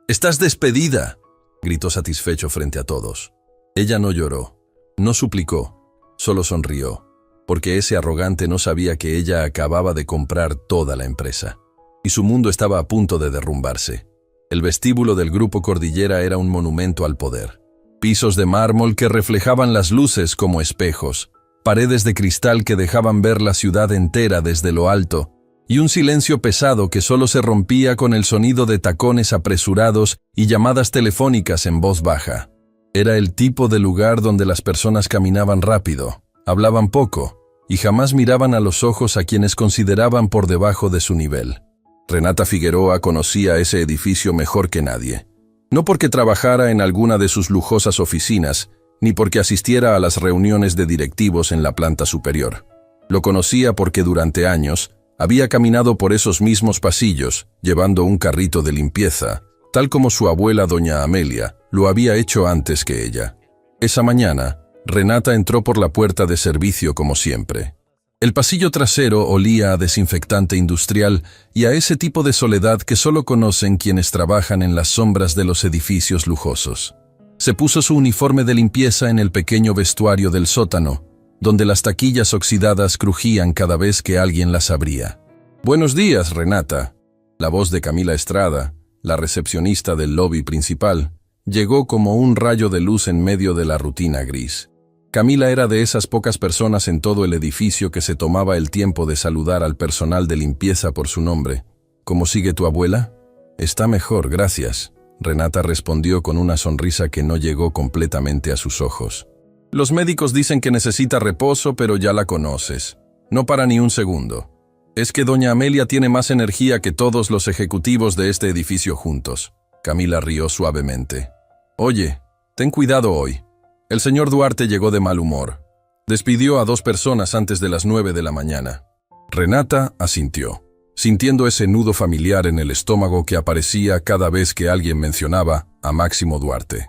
«¡Estás despedida!», gritó satisfecho frente a todos. Ella no lloró, no suplicó, solo sonrió, porque ese arrogante no sabía que ella acababa de comprar toda la empresa, y su mundo estaba a punto de derrumbarse. El vestíbulo del Grupo Cordillera era un monumento al poder. Pisos de mármol que reflejaban las luces como espejos, paredes de cristal que dejaban ver la ciudad entera desde lo alto, y un silencio pesado que solo se rompía con el sonido de tacones apresurados y llamadas telefónicas en voz baja. Era el tipo de lugar donde las personas caminaban rápido, hablaban poco, y jamás miraban a los ojos a quienes consideraban por debajo de su nivel. Renata Figueroa conocía ese edificio mejor que nadie. No porque trabajara en alguna de sus lujosas oficinas, ni porque asistiera a las reuniones de directivos en la planta superior. Lo conocía porque durante años había caminado por esos mismos pasillos, llevando un carrito de limpieza, tal como su abuela doña Amelia lo había hecho antes que ella. Esa mañana, Renata entró por la puerta de servicio como siempre. El pasillo trasero olía a desinfectante industrial y a ese tipo de soledad que solo conocen quienes trabajan en las sombras de los edificios lujosos. Se puso su uniforme de limpieza en el pequeño vestuario del sótano, donde las taquillas oxidadas crujían cada vez que alguien las abría. «Buenos días, Renata». La voz de Camila Estrada, la recepcionista del lobby principal, llegó como un rayo de luz en medio de la rutina gris. Camila era de esas pocas personas en todo el edificio que se tomaba el tiempo de saludar al personal de limpieza por su nombre. «¿Cómo sigue tu abuela?» «Está mejor, gracias», Renata respondió con una sonrisa que no llegó completamente a sus ojos. «Los médicos dicen que necesita reposo, pero ya la conoces. No para ni un segundo. Es que doña Amelia tiene más energía que todos los ejecutivos de este edificio juntos». Camila rió suavemente. «Oye, ten cuidado hoy. El señor Duarte llegó de mal humor. Despidió a 2 personas antes de las 9 de la mañana». Renata asintió, sintiendo ese nudo familiar en el estómago que aparecía cada vez que alguien mencionaba a Máximo Duarte.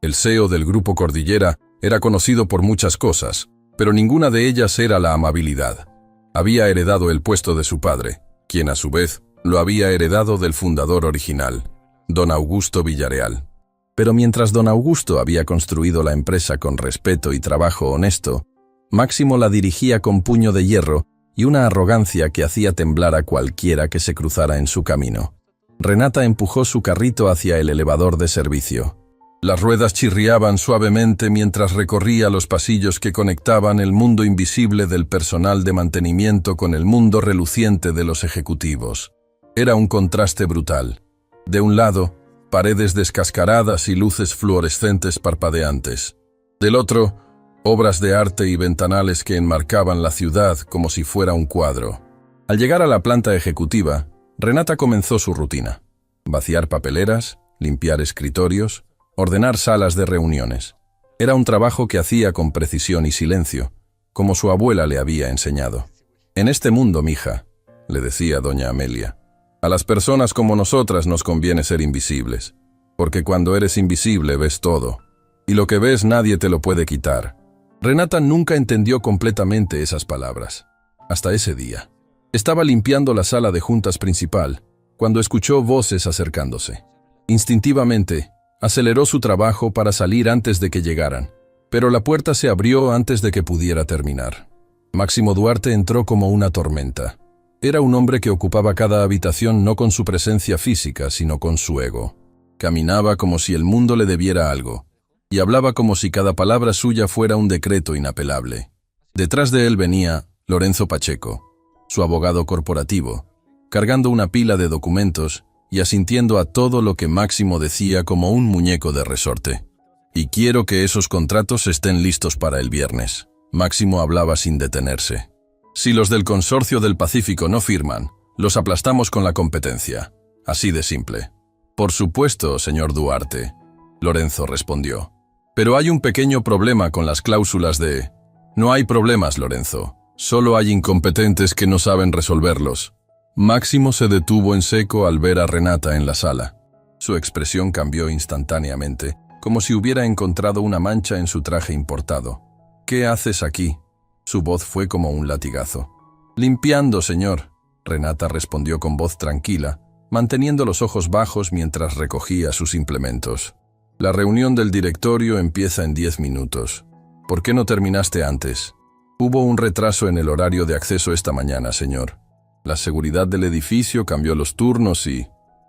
El CEO del Grupo Cordillera era conocido por muchas cosas, pero ninguna de ellas era la amabilidad. Había heredado el puesto de su padre, quien a su vez lo había heredado del fundador original, don Augusto Villarreal. Pero mientras don Augusto había construido la empresa con respeto y trabajo honesto, Máximo la dirigía con puño de hierro y una arrogancia que hacía temblar a cualquiera que se cruzara en su camino. Renata empujó su carrito hacia el elevador de servicio. Las ruedas chirriaban suavemente mientras recorría los pasillos que conectaban el mundo invisible del personal de mantenimiento con el mundo reluciente de los ejecutivos. Era un contraste brutal. De un lado, paredes descascaradas y luces fluorescentes parpadeantes. Del otro, obras de arte y ventanales que enmarcaban la ciudad como si fuera un cuadro. Al llegar a la planta ejecutiva, Renata comenzó su rutina. Vaciar papeleras, limpiar escritorios, ordenar salas de reuniones. Era un trabajo que hacía con precisión y silencio, como su abuela le había enseñado. «En este mundo, mija», le decía doña Amelia, «a las personas como nosotras nos conviene ser invisibles, porque cuando eres invisible ves todo, y lo que ves nadie te lo puede quitar». Renata nunca entendió completamente esas palabras, hasta ese día. Estaba limpiando la sala de juntas principal, cuando escuchó voces acercándose. Instintivamente, aceleró su trabajo para salir antes de que llegaran, pero la puerta se abrió antes de que pudiera terminar. Máximo Duarte entró como una tormenta. Era un hombre que ocupaba cada habitación no con su presencia física, sino con su ego. Caminaba como si el mundo le debiera algo, y hablaba como si cada palabra suya fuera un decreto inapelable. Detrás de él venía Lorenzo Pacheco, su abogado corporativo, cargando una pila de documentos y asintiendo a todo lo que Máximo decía como un muñeco de resorte. «Y quiero que esos contratos estén listos para el viernes». Máximo hablaba sin detenerse. «Si los del Consorcio del Pacífico no firman, los aplastamos con la competencia. Así de simple». «Por supuesto, señor Duarte», Lorenzo respondió. «Pero hay un pequeño problema con las cláusulas de...». «No hay problemas, Lorenzo. Solo hay incompetentes que no saben resolverlos». Máximo se detuvo en seco al ver a Renata en la sala. Su expresión cambió instantáneamente, como si hubiera encontrado una mancha en su traje importado. «¿Qué haces aquí?». Su voz fue como un latigazo. «Limpiando, señor», Renata respondió con voz tranquila, manteniendo los ojos bajos mientras recogía sus implementos. La reunión del directorio empieza en 10 minutos. ¿Por qué no terminaste antes? Hubo un retraso en el horario de acceso esta mañana, señor. La seguridad del edificio cambió los turnos y...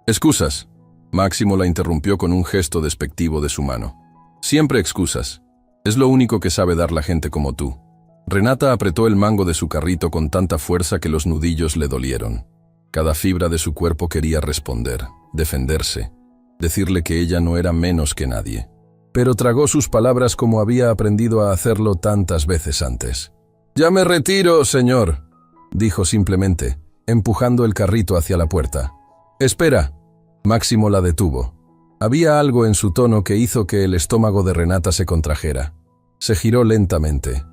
¡Excusas! Máximo la interrumpió con un gesto despectivo de su mano. Siempre excusas. Es lo único que sabe dar la gente como tú. Renata apretó el mango de su carrito con tanta fuerza que los nudillos le dolieron. Cada fibra de su cuerpo quería responder, defenderse, decirle que ella no era menos que nadie. Pero tragó sus palabras como había aprendido a hacerlo tantas veces antes. «Ya me retiro, señor», dijo simplemente, empujando el carrito hacia la puerta. «Espera». Máximo la detuvo. Había algo en su tono que hizo que el estómago de Renata se contrajera. Se giró lentamente.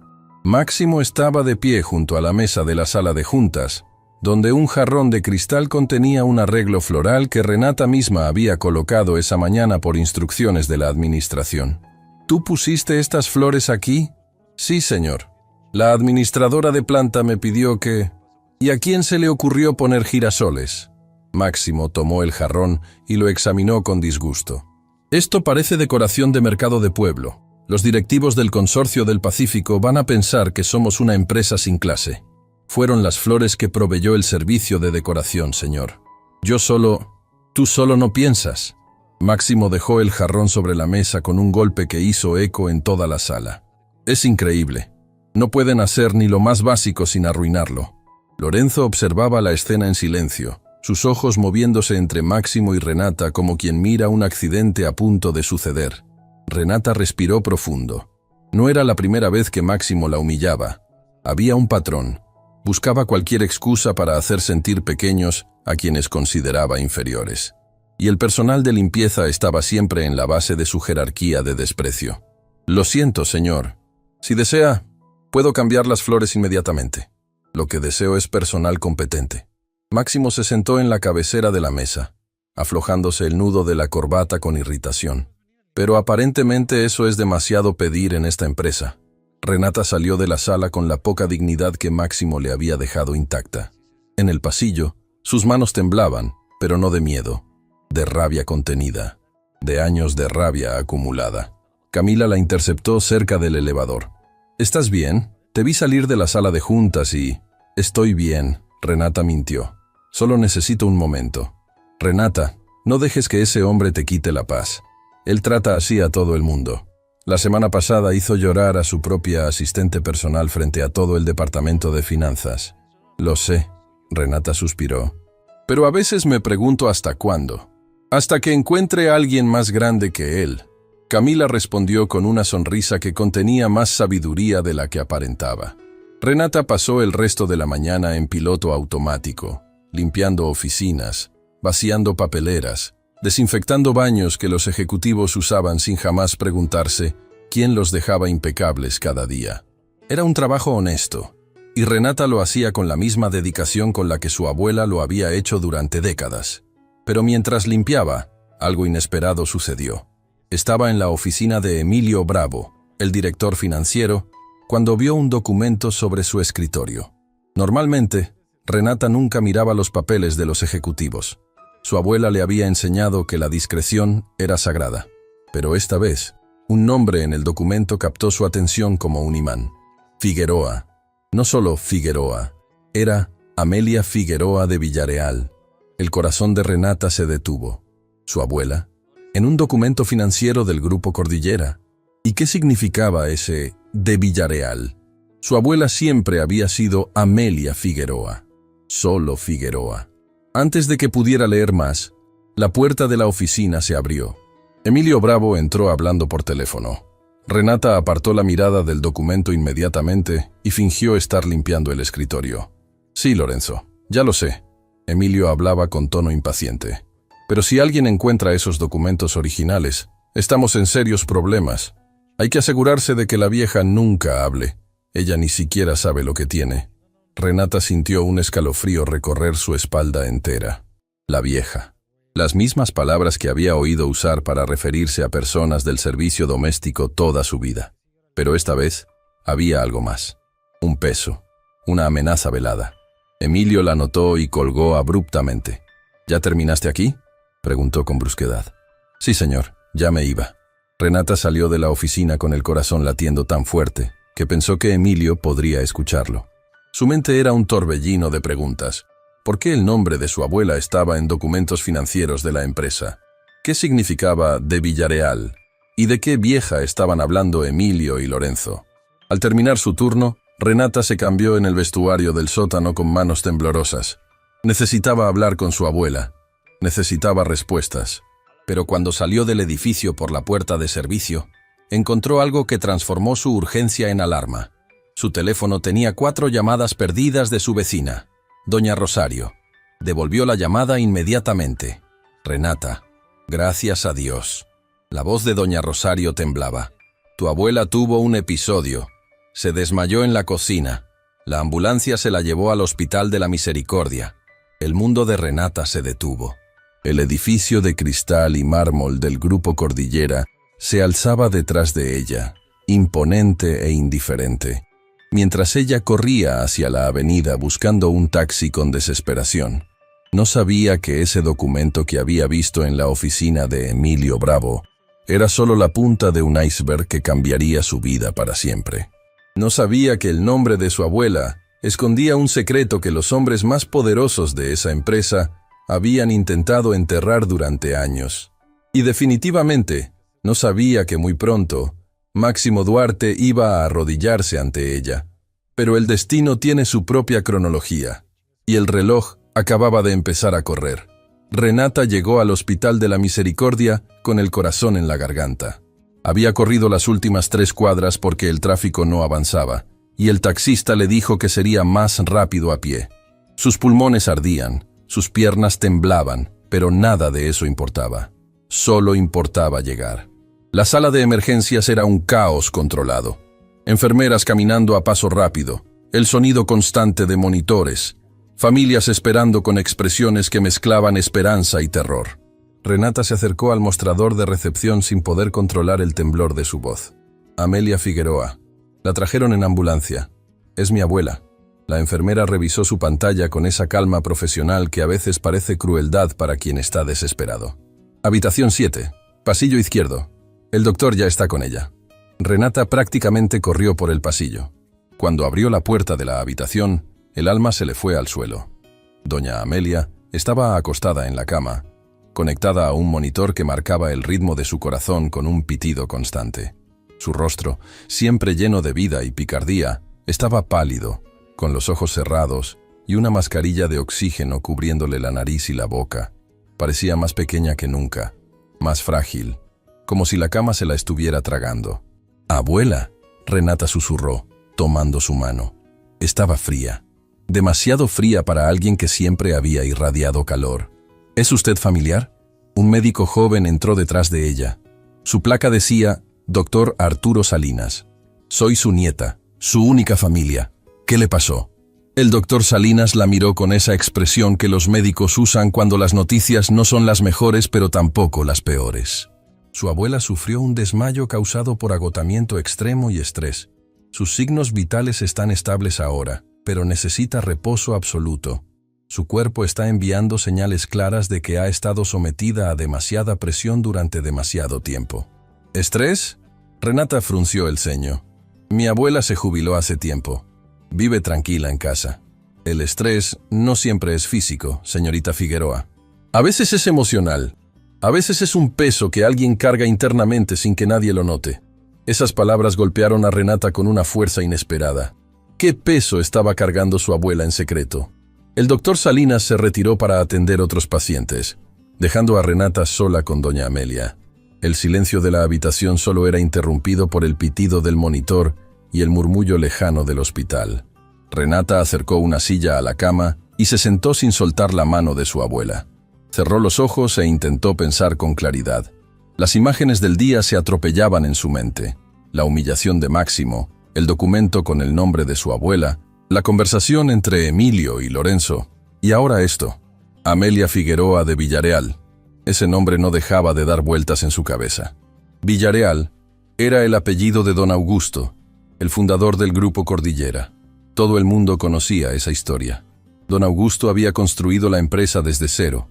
Máximo estaba de pie junto a la mesa de la sala de juntas, donde un jarrón de cristal contenía un arreglo floral que Renata misma había colocado esa mañana por instrucciones de la administración. «¿Tú pusiste estas flores aquí?» «Sí, señor. La administradora de planta me pidió que...» «¿Y a quién se le ocurrió poner girasoles?» Máximo tomó el jarrón y lo examinó con disgusto. «Esto parece decoración de mercado de pueblo. Los directivos del Consorcio del Pacífico van a pensar que somos una empresa sin clase. Fueron las flores que proveyó el servicio de decoración, señor. Tú solo no piensas». Máximo dejó el jarrón sobre la mesa con un golpe que hizo eco en toda la sala. «Es increíble. No pueden hacer ni lo más básico sin arruinarlo». Lorenzo observaba la escena en silencio, sus ojos moviéndose entre Máximo y Renata como quien mira un accidente a punto de suceder. Renata respiró profundo. No era la primera vez que Máximo la humillaba. Había un patrón. Buscaba cualquier excusa para hacer sentir pequeños a quienes consideraba inferiores. Y el personal de limpieza estaba siempre en la base de su jerarquía de desprecio. «Lo siento, señor. Si desea, puedo cambiar las flores inmediatamente. Lo que deseo es personal competente». Máximo se sentó en la cabecera de la mesa, aflojándose el nudo de la corbata con irritación. «Pero aparentemente eso es demasiado pedir en esta empresa». Renata salió de la sala con la poca dignidad que Máximo le había dejado intacta. En el pasillo, sus manos temblaban, pero no de miedo, de rabia contenida, de años de rabia acumulada. Camila la interceptó cerca del elevador. «¿Estás bien? Te vi salir de la sala de juntas y...» «Estoy bien», Renata mintió. «Solo necesito un momento». «Renata, no dejes que ese hombre te quite la paz. Él trata así a todo el mundo. La semana pasada hizo llorar a su propia asistente personal frente a todo el departamento de finanzas». «Lo sé», Renata suspiró. «Pero a veces me pregunto hasta cuándo. Hasta que encuentre a alguien más grande que él». Camila respondió con una sonrisa que contenía más sabiduría de la que aparentaba. Renata pasó el resto de la mañana en piloto automático, limpiando oficinas, vaciando papeleras, desinfectando baños que los ejecutivos usaban sin jamás preguntarse quién los dejaba impecables cada día. Era un trabajo honesto, y Renata lo hacía con la misma dedicación con la que su abuela lo había hecho durante décadas. Pero mientras limpiaba, algo inesperado sucedió. Estaba en la oficina de Emilio Bravo, el director financiero, cuando vio un documento sobre su escritorio. Normalmente, Renata nunca miraba los papeles de los ejecutivos. Su abuela le había enseñado que la discreción era sagrada. Pero esta vez, un nombre en el documento captó su atención como un imán. Figueroa. No solo Figueroa, era Amelia Figueroa de Villareal. El corazón de Renata se detuvo. ¿Su abuela? En un documento financiero del Grupo Cordillera. ¿Y qué significaba ese de Villareal? Su abuela siempre había sido Amelia Figueroa. Solo Figueroa. Antes de que pudiera leer más, la puerta de la oficina se abrió. Emilio Bravo entró hablando por teléfono. Renata apartó la mirada del documento inmediatamente y fingió estar limpiando el escritorio. «Sí, Lorenzo, ya lo sé». Emilio hablaba con tono impaciente. «Pero si alguien encuentra esos documentos originales, estamos en serios problemas. Hay que asegurarse de que la vieja nunca hable. Ella ni siquiera sabe lo que tiene». Renata sintió un escalofrío recorrer su espalda entera. La vieja. Las mismas palabras que había oído usar para referirse a personas del servicio doméstico toda su vida. Pero esta vez había algo más. Un peso. Una amenaza velada. Emilio la notó y colgó abruptamente. ¿Ya terminaste aquí?, preguntó con brusquedad. Sí, señor, ya me iba. Renata salió de la oficina con el corazón latiendo tan fuerte que pensó que Emilio podría escucharlo. Su mente era un torbellino de preguntas. ¿Por qué el nombre de su abuela estaba en documentos financieros de la empresa? ¿Qué significaba de Villareal? ¿Y de qué vieja estaban hablando Emilio y Lorenzo? Al terminar su turno, Renata se cambió en el vestuario del sótano con manos temblorosas. Necesitaba hablar con su abuela. Necesitaba respuestas. Pero cuando salió del edificio por la puerta de servicio, encontró algo que transformó su urgencia en alarma. Su teléfono tenía 4 llamadas perdidas de su vecina, doña Rosario. Devolvió la llamada inmediatamente. Renata, gracias a Dios. La voz de doña Rosario temblaba. Tu abuela tuvo un episodio. Se desmayó en la cocina. La ambulancia se la llevó al Hospital de la Misericordia. El mundo de Renata se detuvo. El edificio de cristal y mármol del Grupo Cordillera se alzaba detrás de ella, imponente e indiferente, mientras ella corría hacia la avenida buscando un taxi con desesperación. No sabía que ese documento que había visto en la oficina de Emilio Bravo era solo la punta de un iceberg que cambiaría su vida para siempre. No sabía que el nombre de su abuela escondía un secreto que los hombres más poderosos de esa empresa habían intentado enterrar durante años. Y definitivamente no sabía que muy pronto Máximo Duarte iba a arrodillarse ante ella. Pero el destino tiene su propia cronología, y el reloj acababa de empezar a correr. Renata llegó al Hospital de la Misericordia con el corazón en la garganta. Había corrido las últimas 3 cuadras porque el tráfico no avanzaba, y el taxista le dijo que sería más rápido a pie. Sus pulmones ardían, sus piernas temblaban, pero nada de eso importaba. Solo importaba llegar. La sala de emergencias era un caos controlado. Enfermeras caminando a paso rápido, el sonido constante de monitores, familias esperando con expresiones que mezclaban esperanza y terror. Renata se acercó al mostrador de recepción sin poder controlar el temblor de su voz. Amelia Figueroa. La trajeron en ambulancia. Es mi abuela. La enfermera revisó su pantalla con esa calma profesional que a veces parece crueldad para quien está desesperado. Habitación 7. Pasillo izquierdo. El doctor ya está con ella. Renata prácticamente corrió por el pasillo. Cuando abrió la puerta de la habitación, el alma se le fue al suelo. Doña Amelia estaba acostada en la cama, conectada a un monitor que marcaba el ritmo de su corazón con un pitido constante. Su rostro, siempre lleno de vida y picardía, estaba pálido, con los ojos cerrados y una mascarilla de oxígeno cubriéndole la nariz y la boca. Parecía más pequeña que nunca, más frágil, como si la cama se la estuviera tragando. «Abuela», Renata susurró, tomando su mano. Estaba fría, demasiado fría para alguien que siempre había irradiado calor. «¿Es usted familiar?». Un médico joven entró detrás de ella. Su placa decía «Dr. Arturo Salinas». «Soy su nieta, su única familia. ¿Qué le pasó?». El doctor Salinas la miró con esa expresión que los médicos usan cuando las noticias no son las mejores pero tampoco las peores. Su abuela sufrió un desmayo causado por agotamiento extremo y estrés. Sus signos vitales están estables ahora, pero necesita reposo absoluto. Su cuerpo está enviando señales claras de que ha estado sometida a demasiada presión durante demasiado tiempo. ¿Estrés? Renata frunció el ceño. Mi abuela se jubiló hace tiempo. Vive tranquila en casa. El estrés no siempre es físico, señorita Figueroa. A veces es emocional. A veces es un peso que alguien carga internamente sin que nadie lo note. Esas palabras golpearon a Renata con una fuerza inesperada. ¿Qué peso estaba cargando su abuela en secreto? El doctor Salinas se retiró para atender otros pacientes, dejando a Renata sola con doña Amelia. El silencio de la habitación solo era interrumpido por el pitido del monitor y el murmullo lejano del hospital. Renata acercó una silla a la cama y se sentó sin soltar la mano de su abuela. Cerró los ojos e intentó pensar con claridad. Las imágenes del día se atropellaban en su mente. La humillación de Máximo, el documento con el nombre de su abuela, la conversación entre Emilio y Lorenzo, y ahora esto. Amelia Figueroa de Villareal. Ese nombre no dejaba de dar vueltas en su cabeza. Villareal era el apellido de don Augusto, el fundador del Grupo Cordillera. Todo el mundo conocía esa historia. Don Augusto había construido la empresa desde cero.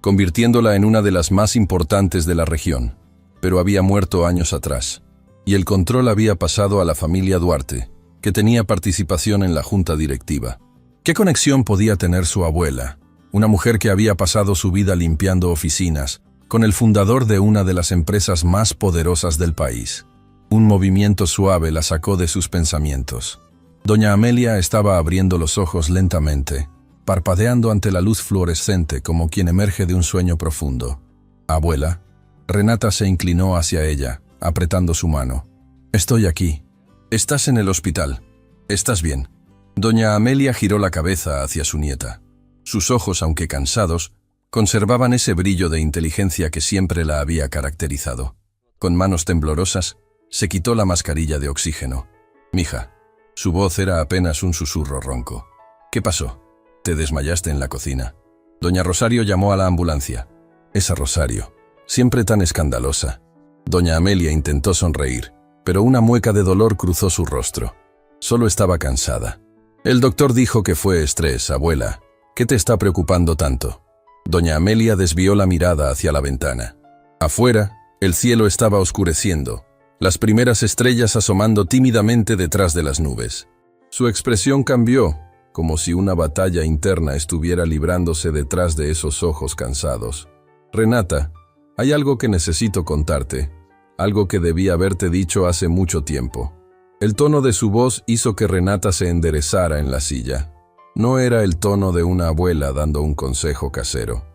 convirtiéndola en una de las más importantes de la región, pero había muerto años atrás, y el control había pasado a la familia Duarte, que tenía participación en la junta directiva. ¿Qué conexión podía tener su abuela, una mujer que había pasado su vida limpiando oficinas, con el fundador de una de las empresas más poderosas del país? Un movimiento suave la sacó de sus pensamientos. Doña Amelia estaba abriendo los ojos lentamente, parpadeando ante la luz fluorescente como quien emerge de un sueño profundo. «Abuela». Renata se inclinó hacia ella, apretando su mano. «Estoy aquí. Estás en el hospital. ¿Estás bien?» Doña Amelia giró la cabeza hacia su nieta. Sus ojos, aunque cansados, conservaban ese brillo de inteligencia que siempre la había caracterizado. Con manos temblorosas, se quitó la mascarilla de oxígeno. «Mija». Su voz era apenas un susurro ronco. «¿Qué pasó? Te desmayaste en la cocina». Doña Rosario llamó a la ambulancia. Esa Rosario, siempre tan escandalosa. Doña Amelia intentó sonreír, pero una mueca de dolor cruzó su rostro. Solo estaba cansada. «El doctor dijo que fue estrés, abuela. ¿Qué te está preocupando tanto?» Doña Amelia desvió la mirada hacia la ventana. Afuera, el cielo estaba oscureciendo, las primeras estrellas asomando tímidamente detrás de las nubes. Su expresión cambió, como si una batalla interna estuviera librándose detrás de esos ojos cansados. «Renata, hay algo que necesito contarte, algo que debí haberte dicho hace mucho tiempo». El tono de su voz hizo que Renata se enderezara en la silla. No era el tono de una abuela dando un consejo casero.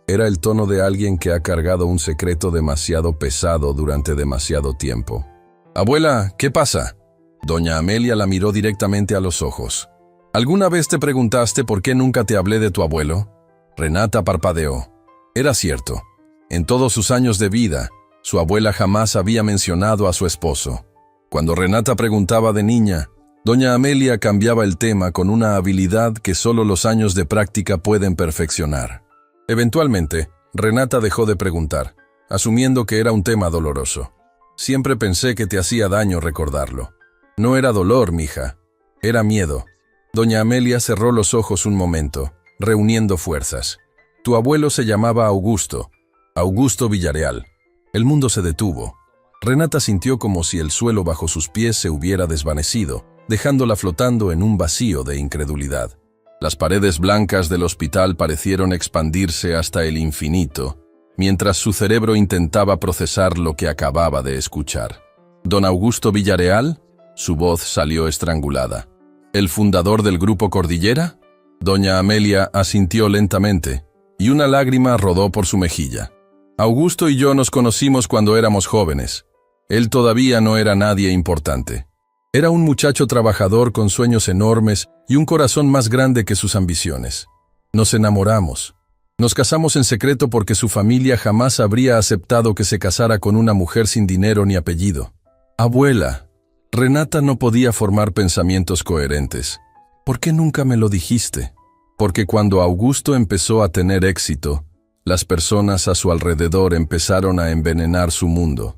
Era el tono de alguien que ha cargado un secreto demasiado pesado durante demasiado tiempo. «Abuela, ¿qué pasa?» Doña Amelia la miró directamente a los ojos. «¿Alguna vez te preguntaste por qué nunca te hablé de tu abuelo?» Renata parpadeó. Era cierto. En todos sus años de vida, su abuela jamás había mencionado a su esposo. Cuando Renata preguntaba de niña, Doña Amelia cambiaba el tema con una habilidad que solo los años de práctica pueden perfeccionar. Eventualmente, Renata dejó de preguntar, asumiendo que era un tema doloroso. «Siempre pensé que te hacía daño recordarlo». «No era dolor, mija. Era miedo». Doña Amelia cerró los ojos un momento, reuniendo fuerzas. «Tu abuelo se llamaba Augusto Villareal». El mundo se detuvo. Renata sintió como si el suelo bajo sus pies se hubiera desvanecido, dejándola flotando en un vacío de incredulidad. Las paredes blancas del hospital parecieron expandirse hasta el infinito, mientras su cerebro intentaba procesar lo que acababa de escuchar. «¿Don Augusto Villareal?» Su voz salió estrangulada. «¿El fundador del Grupo Cordillera?» Doña Amelia asintió lentamente, y una lágrima rodó por su mejilla. «Augusto y yo nos conocimos cuando éramos jóvenes. Él todavía no era nadie importante. Era un muchacho trabajador con sueños enormes y un corazón más grande que sus ambiciones. Nos enamoramos. Nos casamos en secreto porque su familia jamás habría aceptado que se casara con una mujer sin dinero ni apellido». «Abuela». Renata no podía formar pensamientos coherentes. «¿Por qué nunca me lo dijiste?» «Porque cuando Augusto empezó a tener éxito, las personas a su alrededor empezaron a envenenar su mundo.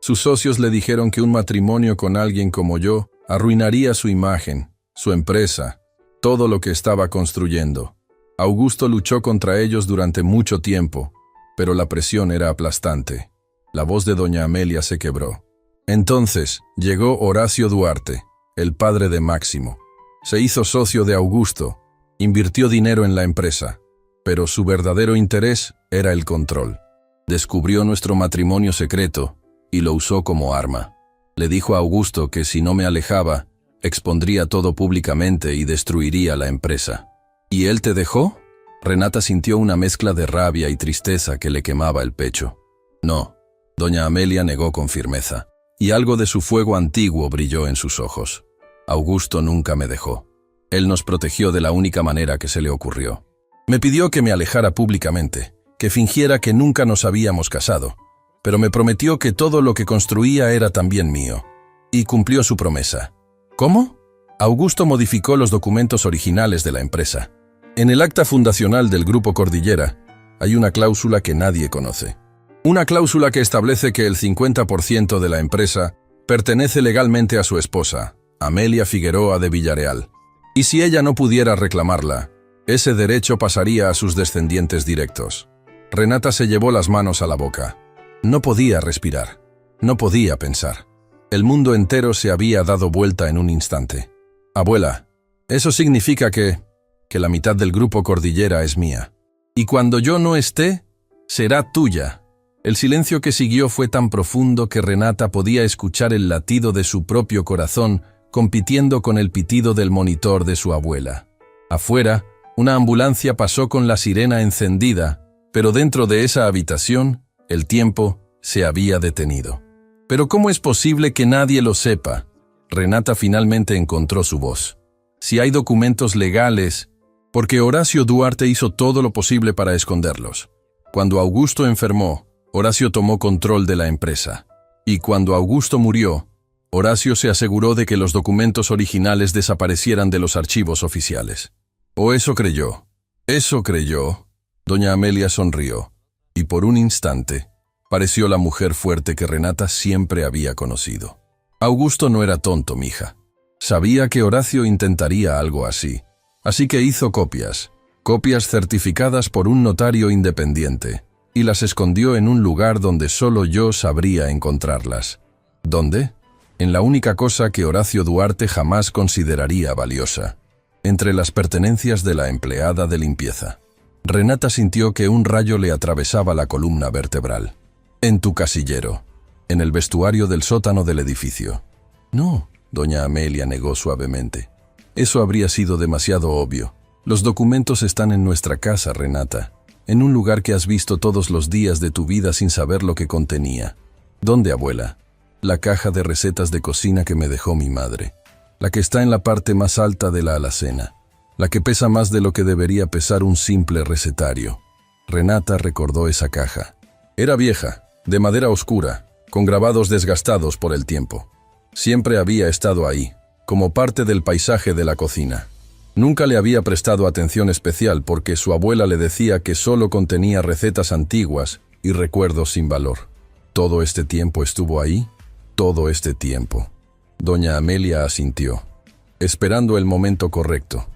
Sus socios le dijeron que un matrimonio con alguien como yo arruinaría su imagen, su empresa, todo lo que estaba construyendo. Augusto luchó contra ellos durante mucho tiempo, pero la presión era aplastante». La voz de Doña Amelia se quebró. Entonces llegó Horacio Duarte, el padre de Máximo. Se hizo socio de Augusto, invirtió dinero en la empresa, pero su verdadero interés era el control. Descubrió nuestro matrimonio secreto y lo usó como arma. Le dijo a Augusto que si no me alejaba, expondría todo públicamente y destruiría la empresa. ¿Y él te dejó? Renata sintió una mezcla de rabia y tristeza que le quemaba el pecho. No, Doña Amelia negó con firmeza, y algo de su fuego antiguo brilló en sus ojos. Augusto nunca me dejó. Él nos protegió de la única manera que se le ocurrió. Me pidió que me alejara públicamente, que fingiera que nunca nos habíamos casado, pero me prometió que todo lo que construía era también mío. Y cumplió su promesa. ¿Cómo? Augusto modificó los documentos originales de la empresa. En el acta fundacional del Grupo Cordillera hay una cláusula que nadie conoce. Una cláusula que establece que el 50% de la empresa pertenece legalmente a su esposa, Amelia Figueroa de Villareal. Y si ella no pudiera reclamarla, ese derecho pasaría a sus descendientes directos. Renata se llevó las manos a la boca. No podía respirar. No podía pensar. El mundo entero se había dado vuelta en un instante. Abuela, eso significa que la mitad del grupo Cordillera es mía. Y cuando yo no esté, será tuya. El silencio que siguió fue tan profundo que Renata podía escuchar el latido de su propio corazón compitiendo con el pitido del monitor de su abuela. Afuera, una ambulancia pasó con la sirena encendida, pero dentro de esa habitación, el tiempo se había detenido. ¿Pero cómo es posible que nadie lo sepa? Renata finalmente encontró su voz. Si hay documentos legales, porque Horacio Duarte hizo todo lo posible para esconderlos. Cuando Augusto enfermó, Horacio tomó control de la empresa. Y cuando Augusto murió, Horacio se aseguró de que los documentos originales desaparecieran de los archivos oficiales. ¿O eso creyó? ¿Eso creyó? Doña Amelia sonrió, y por un instante pareció la mujer fuerte que Renata siempre había conocido. Augusto no era tonto, mija. Sabía que Horacio intentaría algo así. Así que hizo copias certificadas por un notario independiente, y las escondió en un lugar donde solo yo sabría encontrarlas. ¿Dónde? En la única cosa que Horacio Duarte jamás consideraría valiosa, entre las pertenencias de la empleada de limpieza. Renata sintió que un rayo le atravesaba la columna vertebral. En tu casillero, en el vestuario del sótano del edificio. No, doña Amelia negó suavemente. Eso habría sido demasiado obvio. Los documentos están en nuestra casa, Renata, en un lugar que has visto todos los días de tu vida sin saber lo que contenía. ¿Dónde, abuela? La caja de recetas de cocina que me dejó mi madre. La que está en la parte más alta de la alacena. La que pesa más de lo que debería pesar un simple recetario. Renata recordó esa caja. Era vieja, de madera oscura, con grabados desgastados por el tiempo. Siempre había estado ahí, como parte del paisaje de la cocina. Nunca le había prestado atención especial porque su abuela le decía que solo contenía recetas antiguas y recuerdos sin valor. ¿Todo este tiempo estuvo ahí? Todo este tiempo. Doña Amelia asintió, esperando el momento correcto.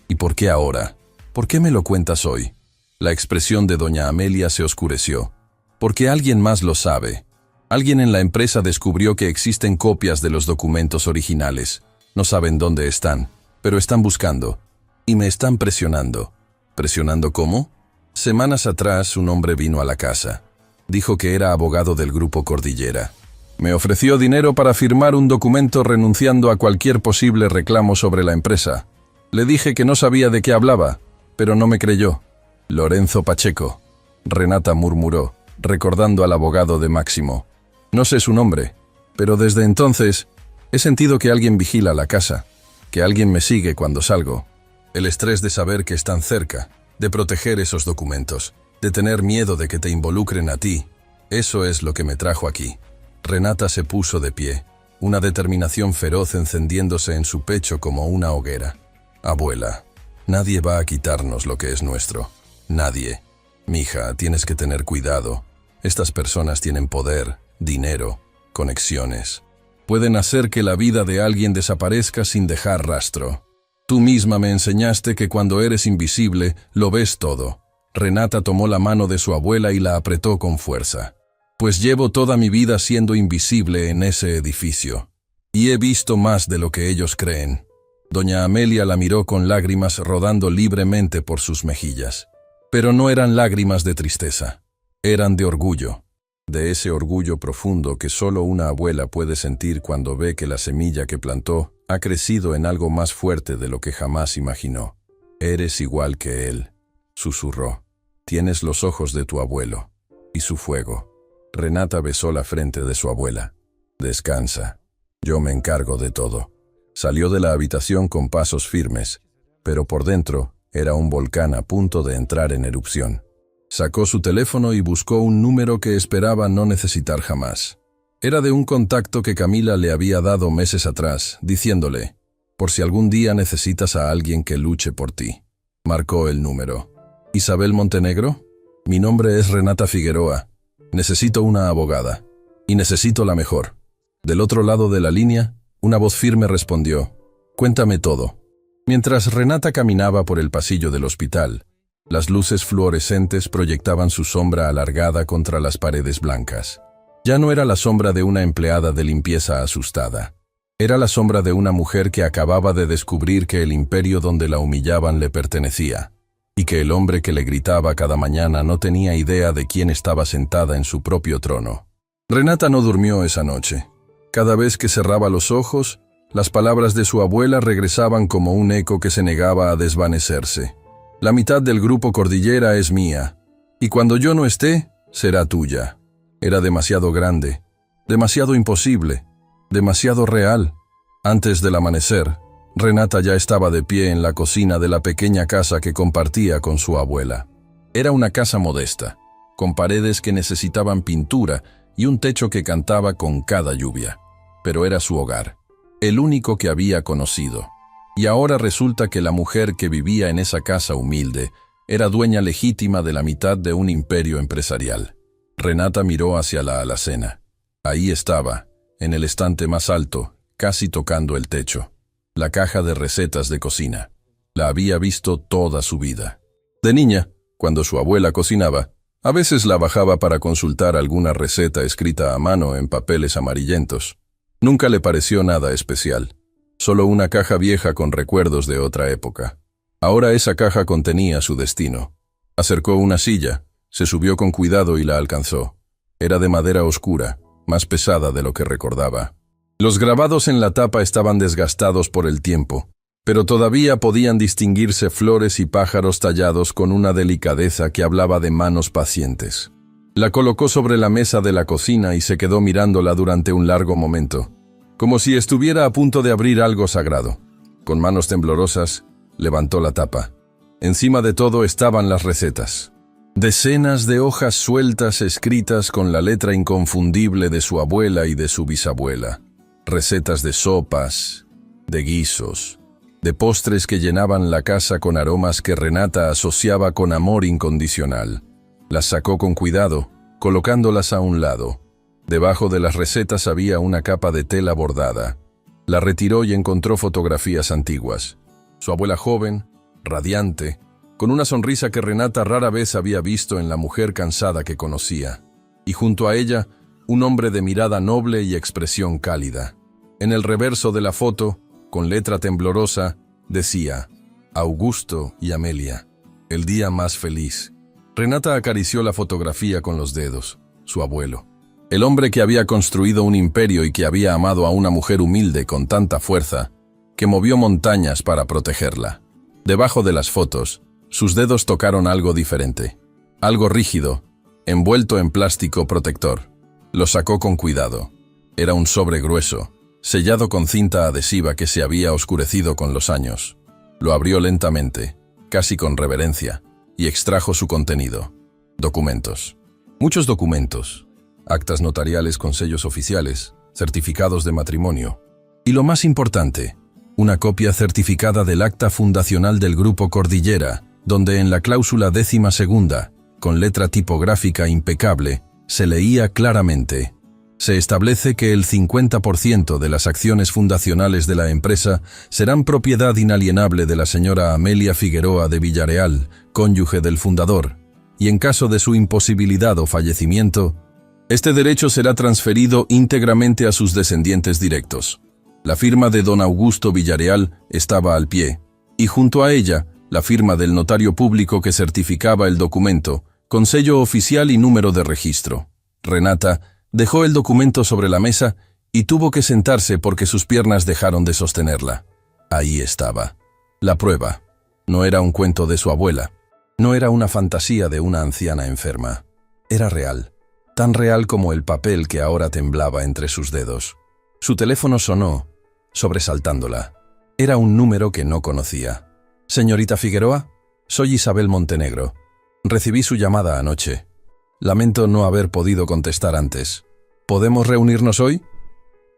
¿Y por qué ahora? ¿Por qué me lo cuentas hoy? La expresión de doña Amelia se oscureció. Porque alguien más lo sabe. Alguien en la empresa descubrió que existen copias de los documentos originales. No saben dónde están, pero están buscando. Y me están presionando. ¿Presionando cómo? Semanas atrás un hombre vino a la casa. Dijo que era abogado del grupo Cordillera. Me ofreció dinero para firmar un documento renunciando a cualquier posible reclamo sobre la empresa. Le dije que no sabía de qué hablaba, pero no me creyó. Lorenzo Pacheco. Renata murmuró, recordando al abogado de Máximo. No sé su nombre, pero desde entonces he sentido que alguien vigila la casa, que alguien me sigue cuando salgo. El estrés de saber que están cerca, de proteger esos documentos, de tener miedo de que te involucren a ti, eso es lo que me trajo aquí. Renata se puso de pie, una determinación feroz encendiéndose en su pecho como una hoguera. Abuela, nadie va a quitarnos lo que es nuestro. Nadie. Mija, tienes que tener cuidado. Estas personas tienen poder, dinero, conexiones. Pueden hacer que la vida de alguien desaparezca sin dejar rastro. Tú misma me enseñaste que cuando eres invisible, lo ves todo. Renata tomó la mano de su abuela y la apretó con fuerza. Pues llevo toda mi vida siendo invisible en ese edificio. Y he visto más de lo que ellos creen. Doña Amelia la miró con lágrimas rodando libremente por sus mejillas. Pero no eran lágrimas de tristeza. Eran de orgullo. De ese orgullo profundo que solo una abuela puede sentir cuando ve que la semilla que plantó ha crecido en algo más fuerte de lo que jamás imaginó. Eres igual que él, susurró. Tienes los ojos de tu abuelo. Y su fuego. Renata besó la frente de su abuela. Descansa. Yo me encargo de todo. Salió de la habitación con pasos firmes, pero por dentro era un volcán a punto de entrar en erupción. Sacó su teléfono y buscó un número que esperaba no necesitar jamás. Era de un contacto que Camila le había dado meses atrás, diciéndole, por si algún día necesitas a alguien que luche por ti. Marcó el número. ¿Isabel Montenegro? Mi nombre es Renata Figueroa. Necesito una abogada. Y necesito la mejor. Del otro lado de la línea, una voz firme respondió, cuéntame todo. Mientras Renata caminaba por el pasillo del hospital, Las luces fluorescentes proyectaban su sombra alargada contra las paredes blancas. Ya no era la sombra de una empleada de limpieza asustada. Era la sombra de una mujer que acababa de descubrir que el imperio donde la humillaban le pertenecía, y que el hombre que le gritaba cada mañana no tenía idea de quién estaba sentada en su propio trono. Renata no durmió esa noche. Cada vez que cerraba los ojos, las palabras de su abuela regresaban como un eco que se negaba a desvanecerse. La mitad del grupo Cordillera es mía, y cuando yo no esté, será tuya. Era demasiado grande, demasiado imposible, demasiado real. Antes del amanecer, Renata ya estaba de pie en la cocina de la pequeña casa que compartía con su abuela. Era una casa modesta, con paredes que necesitaban pintura y un techo que cantaba con cada lluvia. Pero era su hogar, el único que había conocido. Y ahora resulta que la mujer que vivía en esa casa humilde era dueña legítima de la mitad de un imperio empresarial. Renata miró hacia la alacena. Ahí estaba, en el estante más alto, casi tocando el techo, la caja de recetas de cocina. La había visto toda su vida. De niña, cuando su abuela cocinaba, a veces la bajaba para consultar alguna receta escrita a mano en papeles amarillentos. Nunca le pareció nada especial, solo una caja vieja con recuerdos de otra época. Ahora esa caja contenía su destino. Acercó una silla, se subió con cuidado y la alcanzó. Era de madera oscura, más pesada de lo que recordaba. Los grabados en la tapa estaban desgastados por el tiempo, pero todavía podían distinguirse flores y pájaros tallados con una delicadeza que hablaba de manos pacientes. La colocó sobre la mesa de la cocina y se quedó mirándola durante un largo momento, como si estuviera a punto de abrir algo sagrado. Con manos temblorosas, levantó la tapa. Encima de todo estaban las recetas. Decenas de hojas sueltas escritas con la letra inconfundible de su abuela y de su bisabuela. Recetas de sopas, de guisos, de postres que llenaban la casa con aromas que Renata asociaba con amor incondicional. Las sacó con cuidado, colocándolas a un lado. Debajo de las recetas había una capa de tela bordada. La retiró y encontró fotografías antiguas. Su abuela joven, radiante, con una sonrisa que Renata rara vez había visto en la mujer cansada que conocía. Y junto a ella, un hombre de mirada noble y expresión cálida. En el reverso de la foto, con letra temblorosa, decía: Augusto y Amelia, el día más feliz. Renata acarició la fotografía con los dedos. Su abuelo. El hombre que había construido un imperio y que había amado a una mujer humilde con tanta fuerza, que movió montañas para protegerla. Debajo de las fotos, sus dedos tocaron algo diferente. Algo rígido, envuelto en plástico protector. Lo sacó con cuidado. Era un sobre grueso, sellado con cinta adhesiva que se había oscurecido con los años. Lo abrió lentamente, casi con reverencia, y extrajo su contenido. Documentos. Muchos documentos. Actas notariales con sellos oficiales, certificados de matrimonio. Y lo más importante, una copia certificada del acta fundacional del Grupo Cordillera, donde en la cláusula 12ª, con letra tipográfica impecable, se leía claramente: se establece que el 50% de las acciones fundacionales de la empresa serán propiedad inalienable de la señora Amelia Figueroa de Villareal, cónyuge del fundador, y en caso de su imposibilidad o fallecimiento, este derecho será transferido íntegramente a sus descendientes directos. La firma de don Augusto Villareal estaba al pie, y junto a ella, la firma del notario público que certificaba el documento, con sello oficial y número de registro. Renata dejó el documento sobre la mesa y tuvo que sentarse porque sus piernas dejaron de sostenerla. Ahí estaba. La prueba. No era un cuento de su abuela. No era una fantasía de una anciana enferma. Era real. Tan real como el papel que ahora temblaba entre sus dedos. Su teléfono sonó, sobresaltándola. Era un número que no conocía. «Señorita Figueroa, soy Isabel Montenegro. Recibí su llamada anoche. Lamento no haber podido contestar antes. ¿Podemos reunirnos hoy?»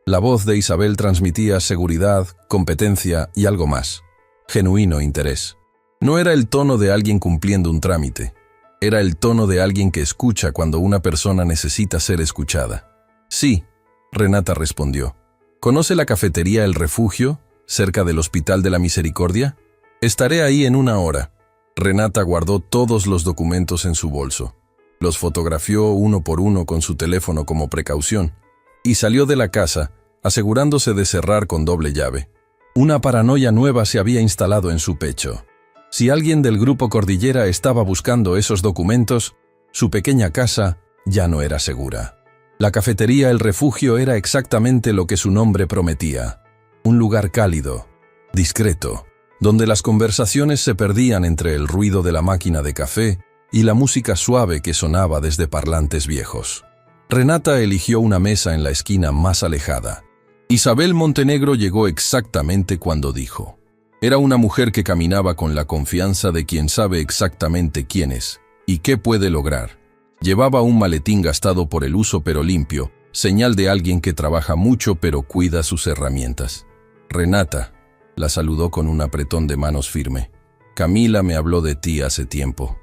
La voz de Isabel transmitía seguridad, competencia y algo más. Genuino interés. No era el tono de alguien cumpliendo un trámite. Era el tono de alguien que escucha cuando una persona necesita ser escuchada. «Sí», Renata respondió. «¿Conoce la cafetería El Refugio, cerca del Hospital de la Misericordia? Estaré ahí en 1 hora». Renata guardó todos los documentos en su bolso. Los fotografió uno por uno con su teléfono como precaución y salió de la casa, asegurándose de cerrar con doble llave. Una paranoia nueva se había instalado en su pecho. Si alguien del grupo Cordillera estaba buscando esos documentos, su pequeña casa ya no era segura. La cafetería El Refugio era exactamente lo que su nombre prometía. Un lugar cálido, discreto, donde las conversaciones se perdían entre el ruido de la máquina de café y la música suave que sonaba desde parlantes viejos. Renata eligió una mesa en la esquina más alejada. Isabel Montenegro llegó exactamente cuando dijo. Era una mujer que caminaba con la confianza de quien sabe exactamente quién es y qué puede lograr. Llevaba un maletín gastado por el uso pero limpio, señal de alguien que trabaja mucho pero cuida sus herramientas. Renata la saludó con un apretón de manos firme. Camila me habló de ti hace tiempo.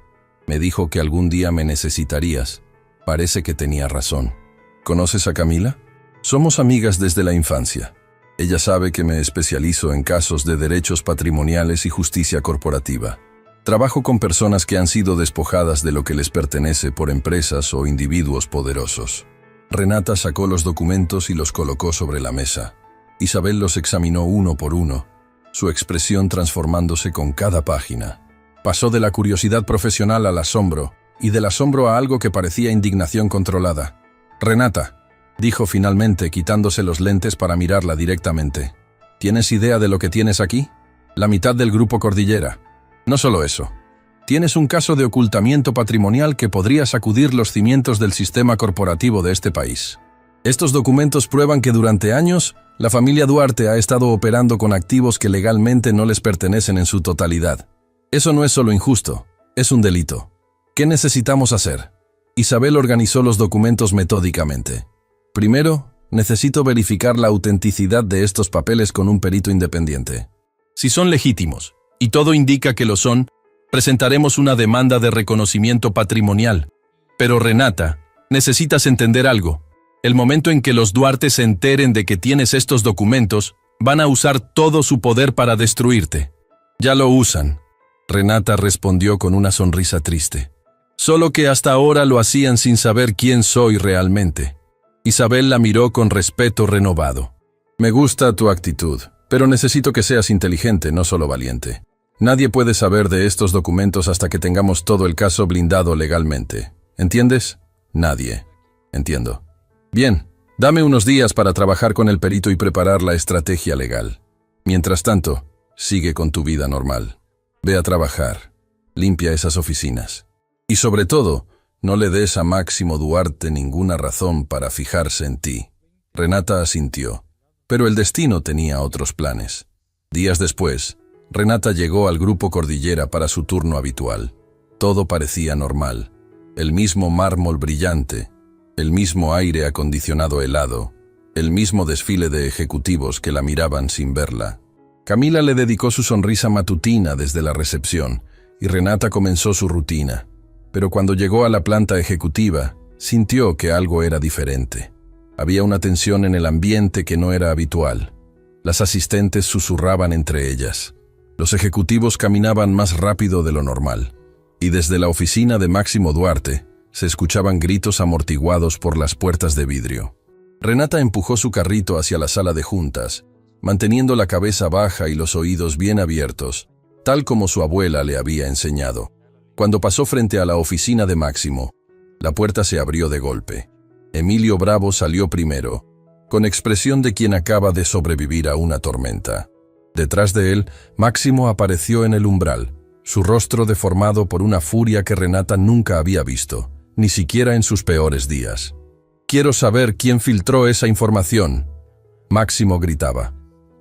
Me dijo que algún día me necesitarías. Parece que tenía razón. ¿Conoces a Camila? Somos amigas desde la infancia. Ella sabe que me especializo en casos de derechos patrimoniales y justicia corporativa. Trabajo con personas que han sido despojadas de lo que les pertenece por empresas o individuos poderosos. Renata sacó los documentos y los colocó sobre la mesa. Isabel los examinó uno por uno, su expresión transformándose con cada página. Pasó de la curiosidad profesional al asombro, y del asombro a algo que parecía indignación controlada. «Renata», dijo finalmente, quitándose los lentes para mirarla directamente. «¿Tienes idea de lo que tienes aquí? La mitad del grupo Cordillera. No solo eso. Tienes un caso de ocultamiento patrimonial que podría sacudir los cimientos del sistema corporativo de este país. Estos documentos prueban que durante años la familia Duarte ha estado operando con activos que legalmente no les pertenecen en su totalidad. Eso no es solo injusto, es un delito. ¿Qué necesitamos hacer?». Isabel organizó los documentos metódicamente. «Primero, necesito verificar la autenticidad de estos papeles con un perito independiente. Si son legítimos, y todo indica que lo son, presentaremos una demanda de reconocimiento patrimonial. Pero Renata, necesitas entender algo. El momento en que los Duarte se enteren de que tienes estos documentos, van a usar todo su poder para destruirte». «Ya lo usan», Renata respondió con una sonrisa triste. «Solo que hasta ahora lo hacían sin saber quién soy realmente». Isabel la miró con respeto renovado. «Me gusta tu actitud, pero necesito que seas inteligente, no solo valiente. Nadie puede saber de estos documentos hasta que tengamos todo el caso blindado legalmente. ¿Entiendes? Nadie. Entiendo. Bien, dame unos días para trabajar con el perito y preparar la estrategia legal. Mientras tanto, sigue con tu vida normal. Ve a trabajar. Limpia esas oficinas. Y sobre todo, no le des a Máximo Duarte ninguna razón para fijarse en ti». Renata asintió, pero el destino tenía otros planes. Días después, Renata llegó al grupo Cordillera para su turno habitual. Todo parecía normal. El mismo mármol brillante, el mismo aire acondicionado helado, el mismo desfile de ejecutivos que la miraban sin verla. Camila le dedicó su sonrisa matutina desde la recepción, y Renata comenzó su rutina. Pero cuando llegó a la planta ejecutiva, sintió que algo era diferente. Había una tensión en el ambiente que no era habitual. Las asistentes susurraban entre ellas. Los ejecutivos caminaban más rápido de lo normal. Y desde la oficina de Máximo Duarte, se escuchaban gritos amortiguados por las puertas de vidrio. Renata empujó su carrito hacia la sala de juntas, manteniendo la cabeza baja y los oídos bien abiertos, tal como su abuela le había enseñado. Cuando pasó frente a la oficina de Máximo, la puerta se abrió de golpe. Emilio Bravo salió primero, con expresión de quien acaba de sobrevivir a una tormenta. Detrás de él, Máximo apareció en el umbral, su rostro deformado por una furia que Renata nunca había visto, ni siquiera en sus peores días. «Quiero saber quién filtró esa información», Máximo gritaba.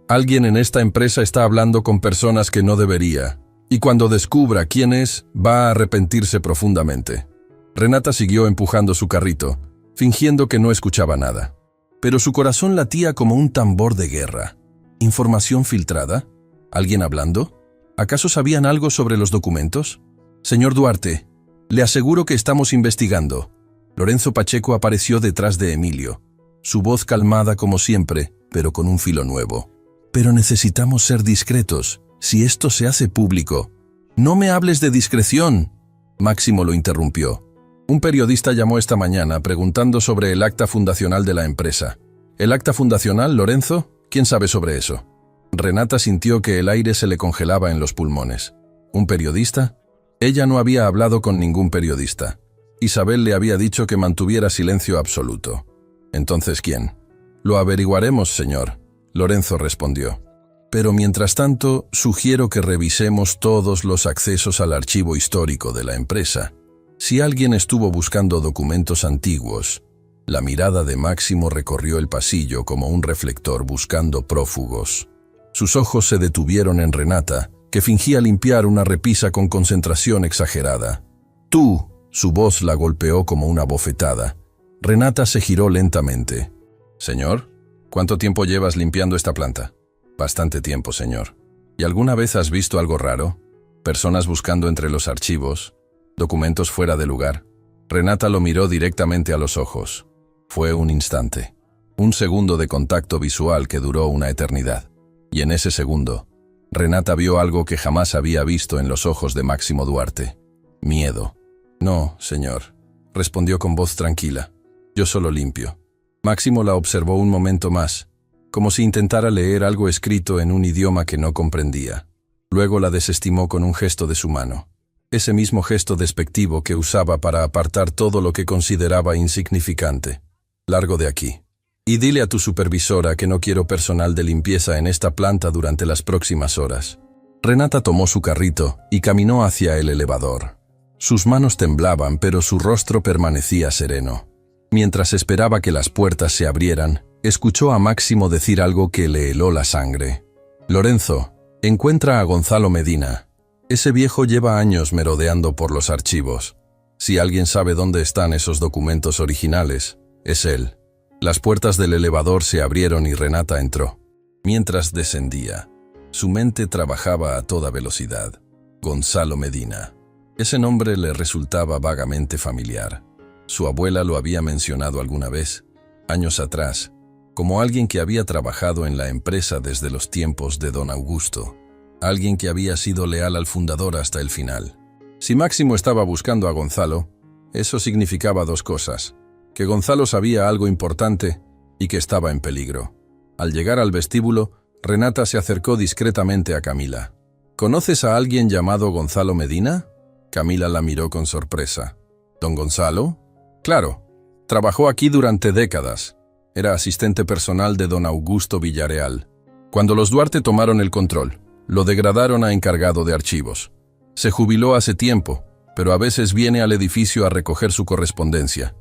«Alguien en esta empresa está hablando con personas que no debería. Y cuando descubra quién es, va a arrepentirse profundamente». Renata siguió empujando su carrito, fingiendo que no escuchaba nada. Pero su corazón latía como un tambor de guerra. ¿Información filtrada? ¿Alguien hablando? ¿Acaso sabían algo sobre los documentos? «Señor Duarte, le aseguro que estamos investigando». Lorenzo Pacheco apareció detrás de Emilio, su voz calmada como siempre, pero con un filo nuevo. «Pero necesitamos ser discretos. Si esto se hace público». No me hables de discreción. Máximo lo interrumpió. Un periodista llamó esta mañana preguntando sobre el acta fundacional de la empresa. ¿El acta fundacional, Lorenzo? ¿Quién sabe sobre eso? Renata sintió que el aire se le congelaba en los pulmones. ¿Un periodista? Ella no había hablado con ningún periodista. Isabel le había dicho que mantuviera silencio absoluto. ¿Entonces quién? Lo averiguaremos, señor, Lorenzo respondió. Pero mientras tanto, sugiero que revisemos todos los accesos al archivo histórico de la empresa. Si alguien estuvo buscando documentos antiguos, la mirada de Máximo recorrió el pasillo como un reflector buscando prófugos. Sus ojos se detuvieron en Renata, que fingía limpiar una repisa con concentración exagerada. «Tú», su voz la golpeó como una bofetada. Renata se giró lentamente. «Señor, ¿cuánto tiempo llevas limpiando esta planta?» «Bastante tiempo, señor». «¿Y alguna vez has visto algo raro? Personas buscando entre los archivos, documentos fuera de lugar». Renata lo miró directamente a los ojos. Fue un instante, un segundo de contacto visual que duró una eternidad. Y en ese segundo, Renata vio algo que jamás había visto en los ojos de Máximo Duarte. Miedo. «No, señor», respondió con voz tranquila. «Yo solo limpio». Máximo la observó un momento más, como si intentara leer algo escrito en un idioma que no comprendía. Luego la desestimó con un gesto de su mano. Ese mismo gesto despectivo que usaba para apartar todo lo que consideraba insignificante. «Largo de aquí. Y dile a tu supervisora que no quiero personal de limpieza en esta planta durante las próximas horas». Renata tomó su carrito y caminó hacia el elevador. Sus manos temblaban, pero su rostro permanecía sereno. Mientras esperaba que las puertas se abrieran, escuchó a Máximo decir algo que le heló la sangre. «Lorenzo, encuentra a Gonzalo Medina. Ese viejo lleva años merodeando por los archivos. Si alguien sabe dónde están esos documentos originales, es él». Las puertas del elevador se abrieron y Renata entró. Mientras descendía, su mente trabajaba a toda velocidad. Gonzalo Medina. Ese nombre le resultaba vagamente familiar. Su abuela lo había mencionado alguna vez, años atrás, como alguien que había trabajado en la empresa desde los tiempos de don Augusto. Alguien que había sido leal al fundador hasta el final. Si Máximo estaba buscando a Gonzalo, eso significaba dos cosas: que Gonzalo sabía algo importante y que estaba en peligro. Al llegar al vestíbulo, Renata se acercó discretamente a Camila. «¿Conoces a alguien llamado Gonzalo Medina?» Camila la miró con sorpresa. «¿Don Gonzalo?» «Claro. Trabajó aquí durante décadas. Era asistente personal de don Augusto Villareal. Cuando los Duarte tomaron el control, lo degradaron a encargado de archivos. Se jubiló hace tiempo, pero a veces viene al edificio a recoger su correspondencia.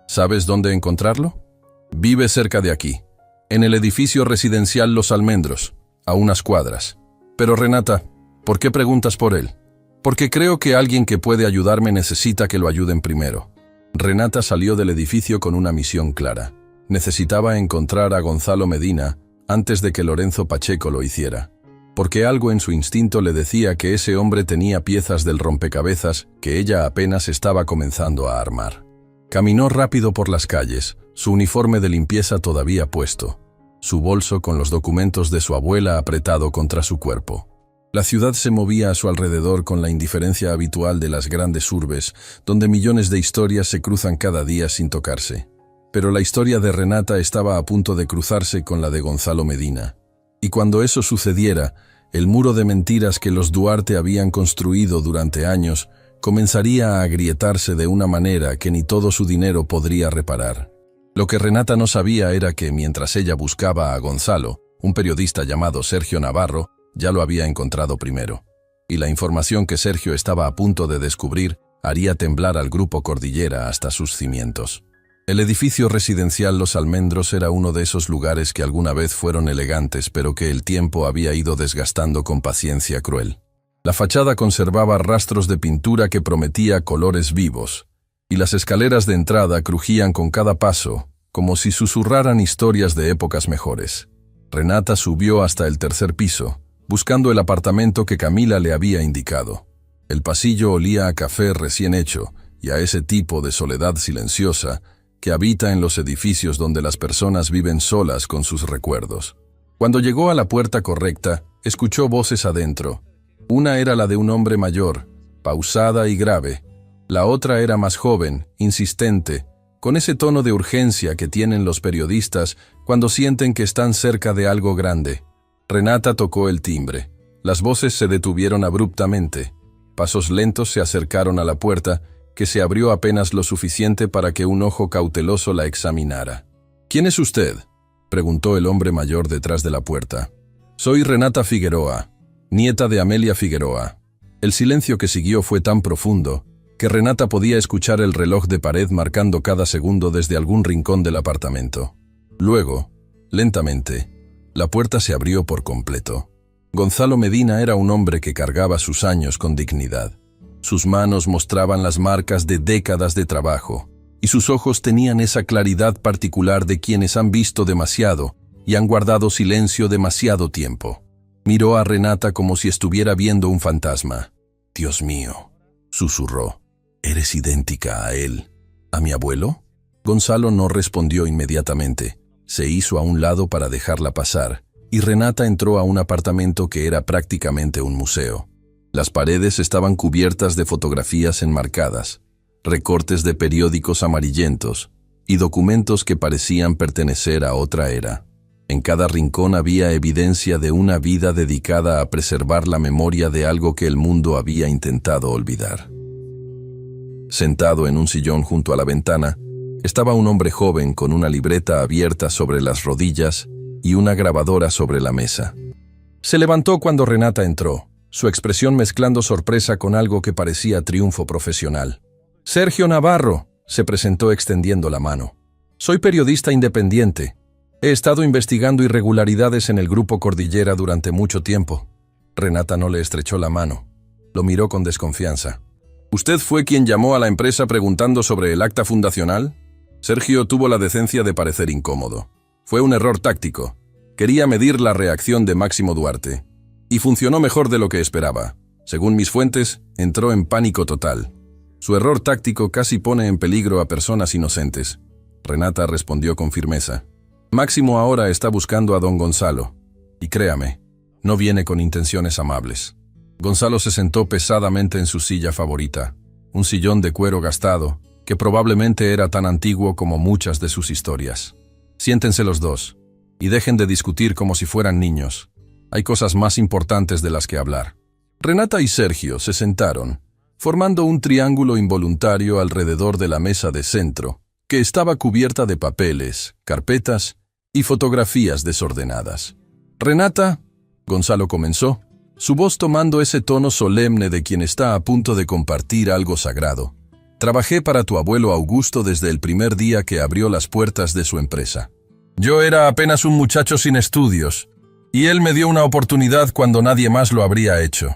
¿Sabes dónde encontrarlo? Vive cerca de aquí, en el edificio residencial Los Almendros, a unas cuadras. Pero Renata, ¿por qué preguntas por él? Porque creo que alguien que puede ayudarme necesita que lo ayuden primero». Renata salió del edificio con una misión clara. Necesitaba encontrar a Gonzalo Medina antes de que Lorenzo Pacheco lo hiciera. Porque algo en su instinto le decía que ese hombre tenía piezas del rompecabezas que ella apenas estaba comenzando a armar. Caminó rápido por las calles, su uniforme de limpieza todavía puesto, su bolso con los documentos de su abuela apretado contra su cuerpo. La ciudad se movía a su alrededor con la indiferencia habitual de las grandes urbes, donde millones de historias se cruzan cada día sin tocarse. Pero la historia de Renata estaba a punto de cruzarse con la de Gonzalo Medina. Y cuando eso sucediera, el muro de mentiras que los Duarte habían construido durante años comenzaría a agrietarse de una manera que ni todo su dinero podría reparar. Lo que Renata no sabía era que, mientras ella buscaba a Gonzalo, un periodista llamado Sergio Navarro ya lo había encontrado primero. Y la información que Sergio estaba a punto de descubrir haría temblar al Grupo Cordillera hasta sus cimientos. El edificio residencial Los Almendros era uno de esos lugares que alguna vez fueron elegantes, pero que el tiempo había ido desgastando con paciencia cruel. La fachada conservaba rastros de pintura que prometía colores vivos, y las escaleras de entrada crujían con cada paso, como si susurraran historias de épocas mejores. Renata subió hasta el tercer piso, buscando el apartamento que Camila le había indicado. El pasillo olía a café recién hecho y a ese tipo de soledad silenciosa que habita en los edificios donde las personas viven solas con sus recuerdos. Cuando llegó a la puerta correcta, escuchó voces adentro. Una era la de un hombre mayor, pausada y grave. La otra era más joven, insistente, con ese tono de urgencia que tienen los periodistas cuando sienten que están cerca de algo grande. Renata tocó el timbre. Las voces se detuvieron abruptamente. Pasos lentos se acercaron a la puerta, que se abrió apenas lo suficiente para que un ojo cauteloso la examinara. «¿Quién es usted?», preguntó el hombre mayor detrás de la puerta. «Soy Renata Figueroa, nieta de Amelia Figueroa». El silencio que siguió fue tan profundo que Renata podía escuchar el reloj de pared marcando cada segundo desde algún rincón del apartamento. Luego, lentamente, la puerta se abrió por completo. Gonzalo Medina era un hombre que cargaba sus años con dignidad. Sus manos mostraban las marcas de décadas de trabajo, y sus ojos tenían esa claridad particular de quienes han visto demasiado y han guardado silencio demasiado tiempo. Miró a Renata como si estuviera viendo un fantasma. «Dios mío», susurró, «¿eres idéntica a él? ¿A mi abuelo?». Gonzalo no respondió inmediatamente. Se hizo a un lado para dejarla pasar, y Renata entró a un apartamento que era prácticamente un museo. Las paredes estaban cubiertas de fotografías enmarcadas, recortes de periódicos amarillentos y documentos que parecían pertenecer a otra era. En cada rincón había evidencia de una vida dedicada a preservar la memoria de algo que el mundo había intentado olvidar. Sentado en un sillón junto a la ventana, estaba un hombre joven con una libreta abierta sobre las rodillas y una grabadora sobre la mesa. Se levantó cuando Renata entró, su expresión mezclando sorpresa con algo que parecía triunfo profesional. «Sergio Navarro», se presentó extendiendo la mano. «Soy periodista independiente. He estado investigando irregularidades en el Grupo Cordillera durante mucho tiempo». Renata no le estrechó la mano. Lo miró con desconfianza. «¿Usted fue quien llamó a la empresa preguntando sobre el acta fundacional?». Sergio tuvo la decencia de parecer incómodo. Fue un error táctico. Quería medir la reacción de Máximo Duarte. Y funcionó mejor de lo que esperaba. Según mis fuentes, entró en pánico total. Su error táctico casi pone en peligro a personas inocentes. Renata respondió con firmeza. Máximo ahora está buscando a don Gonzalo. Y créame, no viene con intenciones amables. Gonzalo se sentó pesadamente en su silla favorita, un sillón de cuero gastado, que probablemente era tan antiguo como muchas de sus historias. Siéntense los dos, y dejen de discutir como si fueran niños. Hay cosas más importantes de las que hablar. Renata y Sergio se sentaron, formando un triángulo involuntario alrededor de la mesa de centro, que estaba cubierta de papeles, carpetas y fotografías desordenadas. «Renata», Gonzalo comenzó, su voz tomando ese tono solemne de quien está a punto de compartir algo sagrado. «Trabajé para tu abuelo Augusto desde el primer día que abrió las puertas de su empresa. Yo era apenas un muchacho sin estudios, y él me dio una oportunidad cuando nadie más lo habría hecho.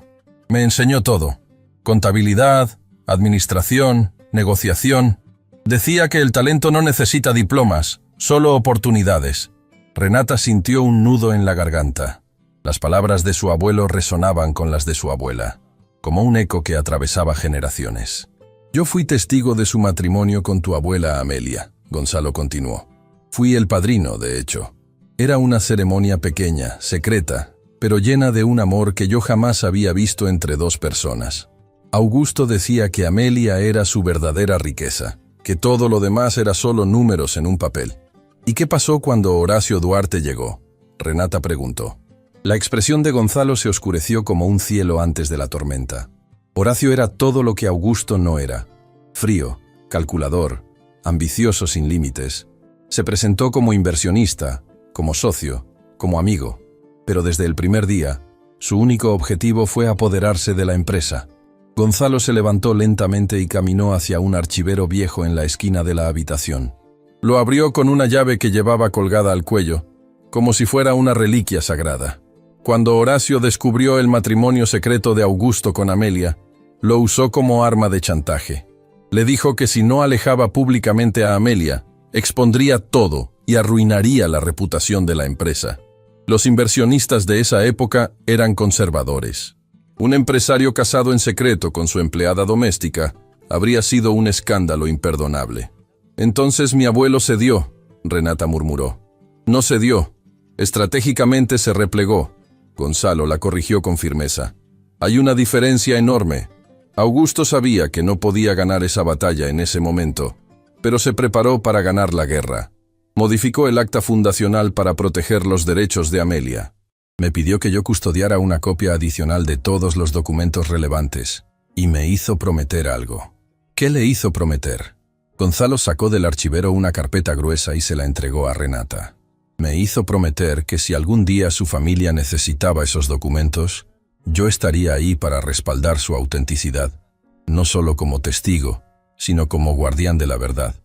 Me enseñó todo. Contabilidad, administración, negociación. Decía que el talento no necesita diplomas, solo oportunidades». Renata sintió un nudo en la garganta. Las palabras de su abuelo resonaban con las de su abuela, como un eco que atravesaba generaciones. «Yo fui testigo de su matrimonio con tu abuela Amelia», Gonzalo continuó. «Fui el padrino, de hecho. Era una ceremonia pequeña, secreta, pero llena de un amor que yo jamás había visto entre dos personas. Augusto decía que Amelia era su verdadera riqueza, que todo lo demás era solo números en un papel». «¿Y qué pasó cuando Horacio Duarte llegó?», Renata preguntó. La expresión de Gonzalo se oscureció como un cielo antes de la tormenta. Horacio era todo lo que Augusto no era. Frío, calculador, ambicioso sin límites. Se presentó como inversionista, como socio, como amigo. Pero desde el primer día, su único objetivo fue apoderarse de la empresa. Gonzalo se levantó lentamente y caminó hacia un archivero viejo en la esquina de la habitación. Lo abrió con una llave que llevaba colgada al cuello, como si fuera una reliquia sagrada. Cuando Horacio descubrió el matrimonio secreto de Augusto con Amelia, lo usó como arma de chantaje. Le dijo que si no alejaba públicamente a Amelia, expondría todo y arruinaría la reputación de la empresa. Los inversionistas de esa época eran conservadores. Un empresario casado en secreto con su empleada doméstica habría sido un escándalo imperdonable. «Entonces mi abuelo cedió», Renata murmuró. «No cedió. Estratégicamente se replegó». Gonzalo la corrigió con firmeza. Hay una diferencia enorme. Augusto sabía que no podía ganar esa batalla en ese momento, pero se preparó para ganar la guerra. Modificó el acta fundacional para proteger los derechos de Amelia. Me pidió que yo custodiara una copia adicional de todos los documentos relevantes, y me hizo prometer algo. ¿Qué le hizo prometer? Gonzalo sacó del archivero una carpeta gruesa y se la entregó a Renata. Me hizo prometer que si algún día su familia necesitaba esos documentos, yo estaría ahí para respaldar su autenticidad, no solo como testigo, sino como guardián de la verdad.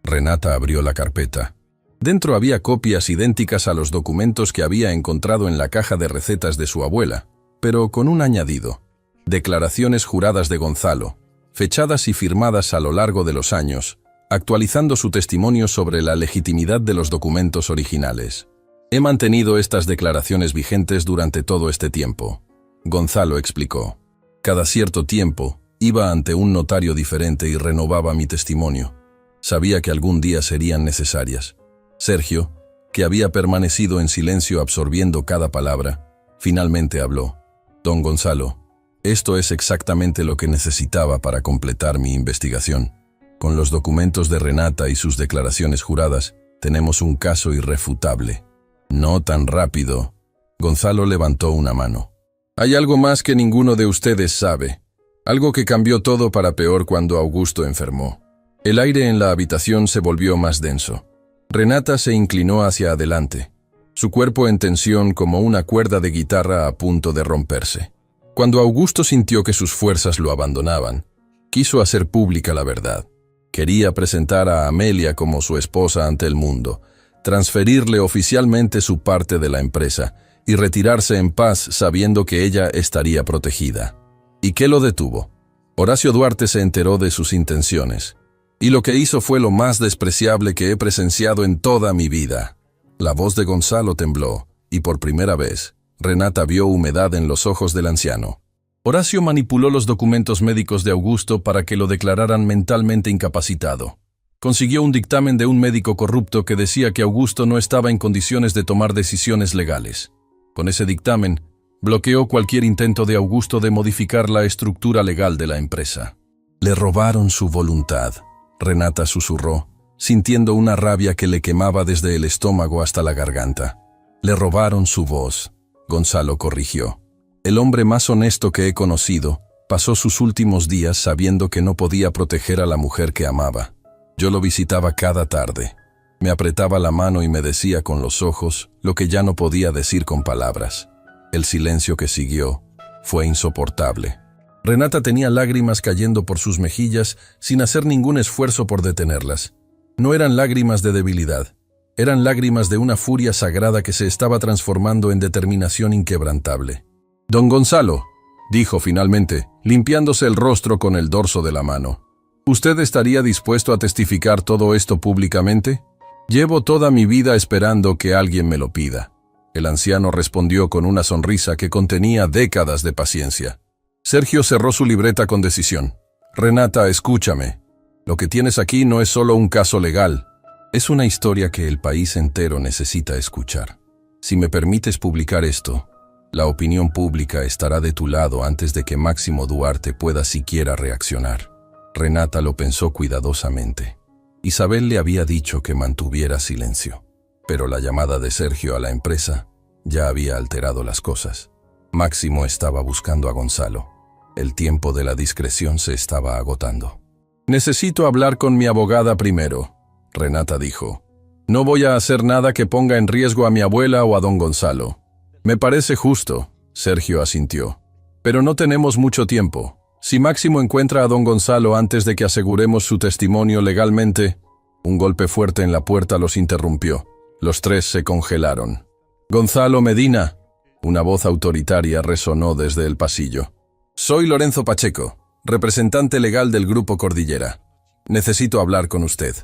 Renata abrió la carpeta. Dentro había copias idénticas a los documentos que había encontrado en la caja de recetas de su abuela, pero con un añadido: declaraciones juradas de Gonzalo, fechadas y firmadas a lo largo de los años, actualizando su testimonio sobre la legitimidad de los documentos originales. He mantenido estas declaraciones vigentes durante todo este tiempo. Gonzalo explicó. Cada cierto tiempo, iba ante un notario diferente y renovaba mi testimonio. Sabía que algún día serían necesarias. Sergio, que había permanecido en silencio absorbiendo cada palabra, finalmente habló. Don Gonzalo, esto es exactamente lo que necesitaba para completar mi investigación. Con los documentos de Renata y sus declaraciones juradas, tenemos un caso irrefutable. No tan rápido. Gonzalo levantó una mano. Hay algo más que ninguno de ustedes sabe. Algo que cambió todo para peor cuando Augusto enfermó. El aire en la habitación se volvió más denso. Renata se inclinó hacia adelante, su cuerpo en tensión como una cuerda de guitarra a punto de romperse. Cuando Augusto sintió que sus fuerzas lo abandonaban, quiso hacer pública la verdad. Quería presentar a Amelia como su esposa ante el mundo, transferirle oficialmente su parte de la empresa y retirarse en paz sabiendo que ella estaría protegida. ¿Y qué lo detuvo? Horacio Duarte se enteró de sus intenciones. Y lo que hizo fue lo más despreciable que he presenciado en toda mi vida. La voz de Gonzalo tembló, y por primera vez, Renata vio humedad en los ojos del anciano. Horacio manipuló los documentos médicos de Augusto para que lo declararan mentalmente incapacitado. Consiguió un dictamen de un médico corrupto que decía que Augusto no estaba en condiciones de tomar decisiones legales. Con ese dictamen, bloqueó cualquier intento de Augusto de modificar la estructura legal de la empresa. Le robaron su voluntad. Renata susurró, sintiendo una rabia que le quemaba desde el estómago hasta la garganta. Le robaron su voz. Gonzalo corrigió. El hombre más honesto que he conocido pasó sus últimos días sabiendo que no podía proteger a la mujer que amaba. Yo lo visitaba cada tarde. Me apretaba la mano y me decía con los ojos lo que ya no podía decir con palabras. El silencio que siguió fue insoportable. Renata tenía lágrimas cayendo por sus mejillas sin hacer ningún esfuerzo por detenerlas. No eran lágrimas de debilidad, eran lágrimas de una furia sagrada que se estaba transformando en determinación inquebrantable. «Don Gonzalo», dijo finalmente, limpiándose el rostro con el dorso de la mano, «¿usted estaría dispuesto a testificar todo esto públicamente? Llevo toda mi vida esperando que alguien me lo pida». El anciano respondió con una sonrisa que contenía décadas de paciencia. Sergio cerró su libreta con decisión. «Renata, escúchame. Lo que tienes aquí no es solo un caso legal. Es una historia que el país entero necesita escuchar. Si me permites publicar esto, la opinión pública estará de tu lado antes de que Máximo Duarte pueda siquiera reaccionar». Renata lo pensó cuidadosamente. Isabel le había dicho que mantuviera silencio, pero la llamada de Sergio a la empresa ya había alterado las cosas. Máximo estaba buscando a Gonzalo. El tiempo de la discreción se estaba agotando. «Necesito hablar con mi abogada primero», Renata dijo. «No voy a hacer nada que ponga en riesgo a mi abuela o a don Gonzalo». «Me parece justo», Sergio asintió. «Pero no tenemos mucho tiempo. Si Máximo encuentra a don Gonzalo antes de que aseguremos su testimonio legalmente...» Un golpe fuerte en la puerta los interrumpió. Los tres se congelaron. «Gonzalo Medina», una voz autoritaria resonó desde el pasillo. «Soy Lorenzo Pacheco, representante legal del Grupo Cordillera. Necesito hablar con usted.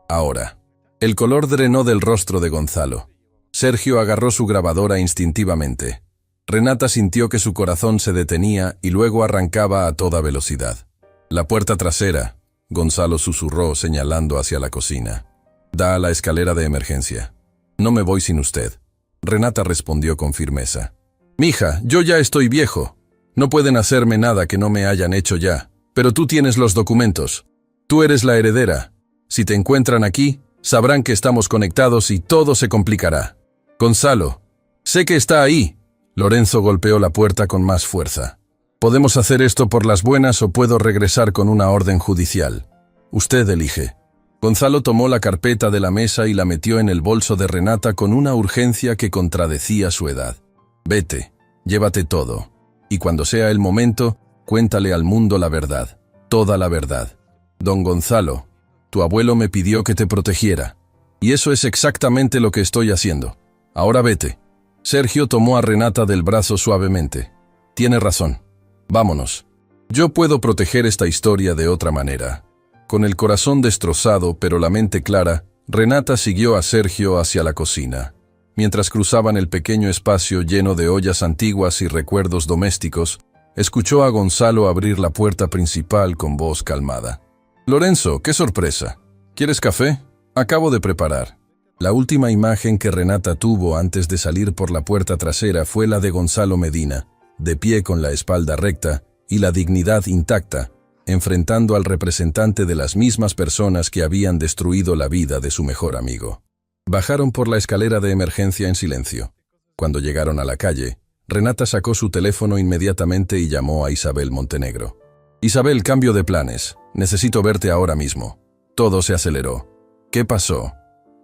Ahora». El color drenó del rostro de Gonzalo. Sergio agarró su grabadora instintivamente. Renata sintió que su corazón se detenía y luego arrancaba a toda velocidad. «La puerta trasera», Gonzalo susurró señalando hacia la cocina. «Da a la escalera de emergencia». «No me voy sin usted», Renata respondió con firmeza. «Mija, yo ya estoy viejo». No pueden hacerme nada que no me hayan hecho ya. Pero tú tienes los documentos. Tú eres la heredera. Si te encuentran aquí, sabrán que estamos conectados y todo se complicará. Gonzalo, sé que está ahí. Lorenzo golpeó la puerta con más fuerza. Podemos hacer esto por las buenas o puedo regresar con una orden judicial. Usted elige. Gonzalo tomó la carpeta de la mesa y la metió en el bolso de Renata con una urgencia que contradecía su edad. Vete, llévate todo. Y cuando sea el momento, cuéntale al mundo la verdad, toda la verdad. Don Gonzalo, tu abuelo me pidió que te protegiera. Y eso es exactamente lo que estoy haciendo. Ahora vete. Sergio tomó a Renata del brazo suavemente. Tiene razón. Vámonos. Yo puedo proteger esta historia de otra manera. Con el corazón destrozado, pero la mente clara, Renata siguió a Sergio hacia la cocina. Mientras cruzaban el pequeño espacio lleno de ollas antiguas y recuerdos domésticos, escuchó a Gonzalo abrir la puerta principal con voz calmada. «Lorenzo, qué sorpresa. ¿Quieres café? Acabo de preparar». La última imagen que Renata tuvo antes de salir por la puerta trasera fue la de Gonzalo Medina, de pie con la espalda recta y la dignidad intacta, enfrentando al representante de las mismas personas que habían destruido la vida de su mejor amigo. Bajaron por la escalera de emergencia en silencio. Cuando llegaron a la calle, Renata sacó su teléfono inmediatamente y llamó a Isabel Montenegro. «Isabel, cambio de planes. Necesito verte ahora mismo». Todo se aceleró. «¿Qué pasó?»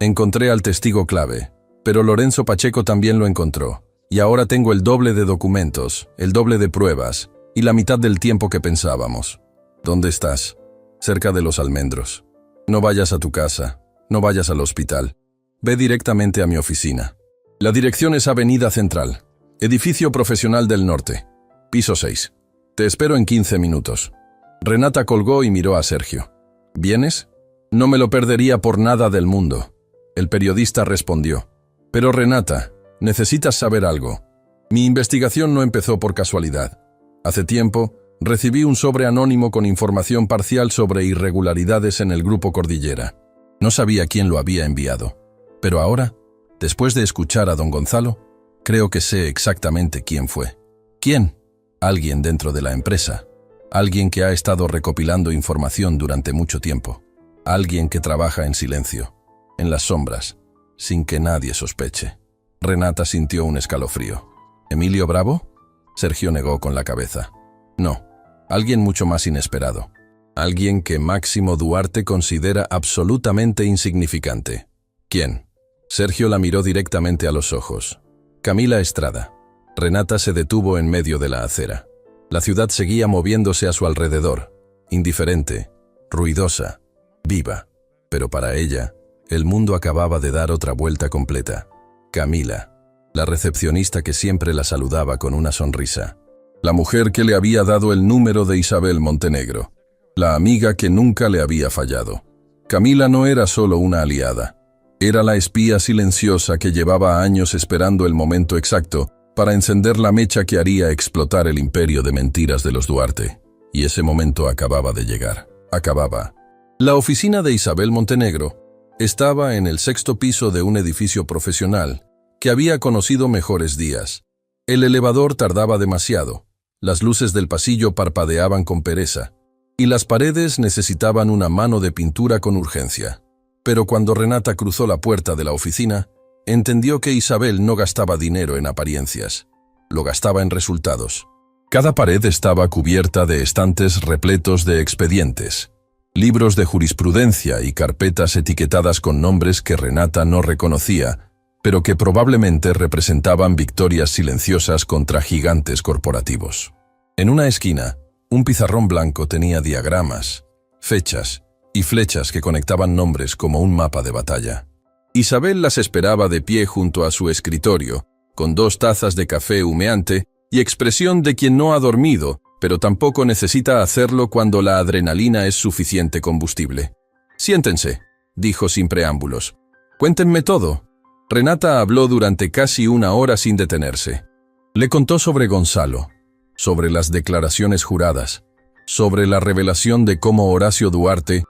«Encontré al testigo clave, pero Lorenzo Pacheco también lo encontró. Y ahora tengo el doble de documentos, el doble de pruebas, y la mitad del tiempo que pensábamos». «¿Dónde estás?» «Cerca de Los Almendros». «No vayas a tu casa, no vayas al hospital. Ve directamente a mi oficina. La dirección es Avenida Central, Edificio Profesional del Norte, piso 6. Te espero en 15 minutos». Renata colgó y miró a Sergio. «¿Vienes?» «No me lo perdería por nada del mundo». El periodista respondió. «Pero Renata, necesitas saber algo. Mi investigación no empezó por casualidad. Hace tiempo, recibí un sobre anónimo con información parcial sobre irregularidades en el Grupo Cordillera. No sabía quién lo había enviado. Pero ahora, después de escuchar a don Gonzalo, creo que sé exactamente quién fue». «¿Quién?» «Alguien dentro de la empresa. Alguien que ha estado recopilando información durante mucho tiempo. Alguien que trabaja en silencio, en las sombras, sin que nadie sospeche». Renata sintió un escalofrío. «¿Emilio Bravo?» Sergio negó con la cabeza. «No, alguien mucho más inesperado. Alguien que Máximo Duarte considera absolutamente insignificante». «¿Quién?» Sergio la miró directamente a los ojos. «Camila Estrada». Renata se detuvo en medio de la acera. La ciudad seguía moviéndose a su alrededor, indiferente, ruidosa, viva. Pero para ella, el mundo acababa de dar otra vuelta completa. Camila, la recepcionista que siempre la saludaba con una sonrisa. La mujer que le había dado el número de Isabel Montenegro. La amiga que nunca le había fallado. Camila no era solo una aliada. Era la espía silenciosa que llevaba años esperando el momento exacto para encender la mecha que haría explotar el imperio de mentiras de los Duarte. Y ese momento acababa de llegar. Acababa. La oficina de Isabel Montenegro estaba en el 6º piso de un edificio profesional que había conocido mejores días. El elevador tardaba demasiado, las luces del pasillo parpadeaban con pereza, y las paredes necesitaban una mano de pintura con urgencia. Pero cuando Renata cruzó la puerta de la oficina, entendió que Isabel no gastaba dinero en apariencias, lo gastaba en resultados. Cada pared estaba cubierta de estantes repletos de expedientes, libros de jurisprudencia y carpetas etiquetadas con nombres que Renata no reconocía, pero que probablemente representaban victorias silenciosas contra gigantes corporativos. En una esquina, un pizarrón blanco tenía diagramas, fechas y flechas que conectaban nombres como un mapa de batalla. Isabel las esperaba de pie junto a su escritorio, con 2 tazas de café humeante y expresión de quien no ha dormido, pero tampoco necesita hacerlo cuando la adrenalina es suficiente combustible. «Siéntense», dijo sin preámbulos. «Cuéntenme todo». Renata habló durante casi 1 hora sin detenerse. Le contó sobre Gonzalo, sobre las declaraciones juradas, sobre la revelación de cómo Horacio Duarte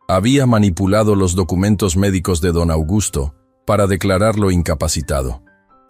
había manipulado los documentos médicos de don Augusto para declararlo incapacitado.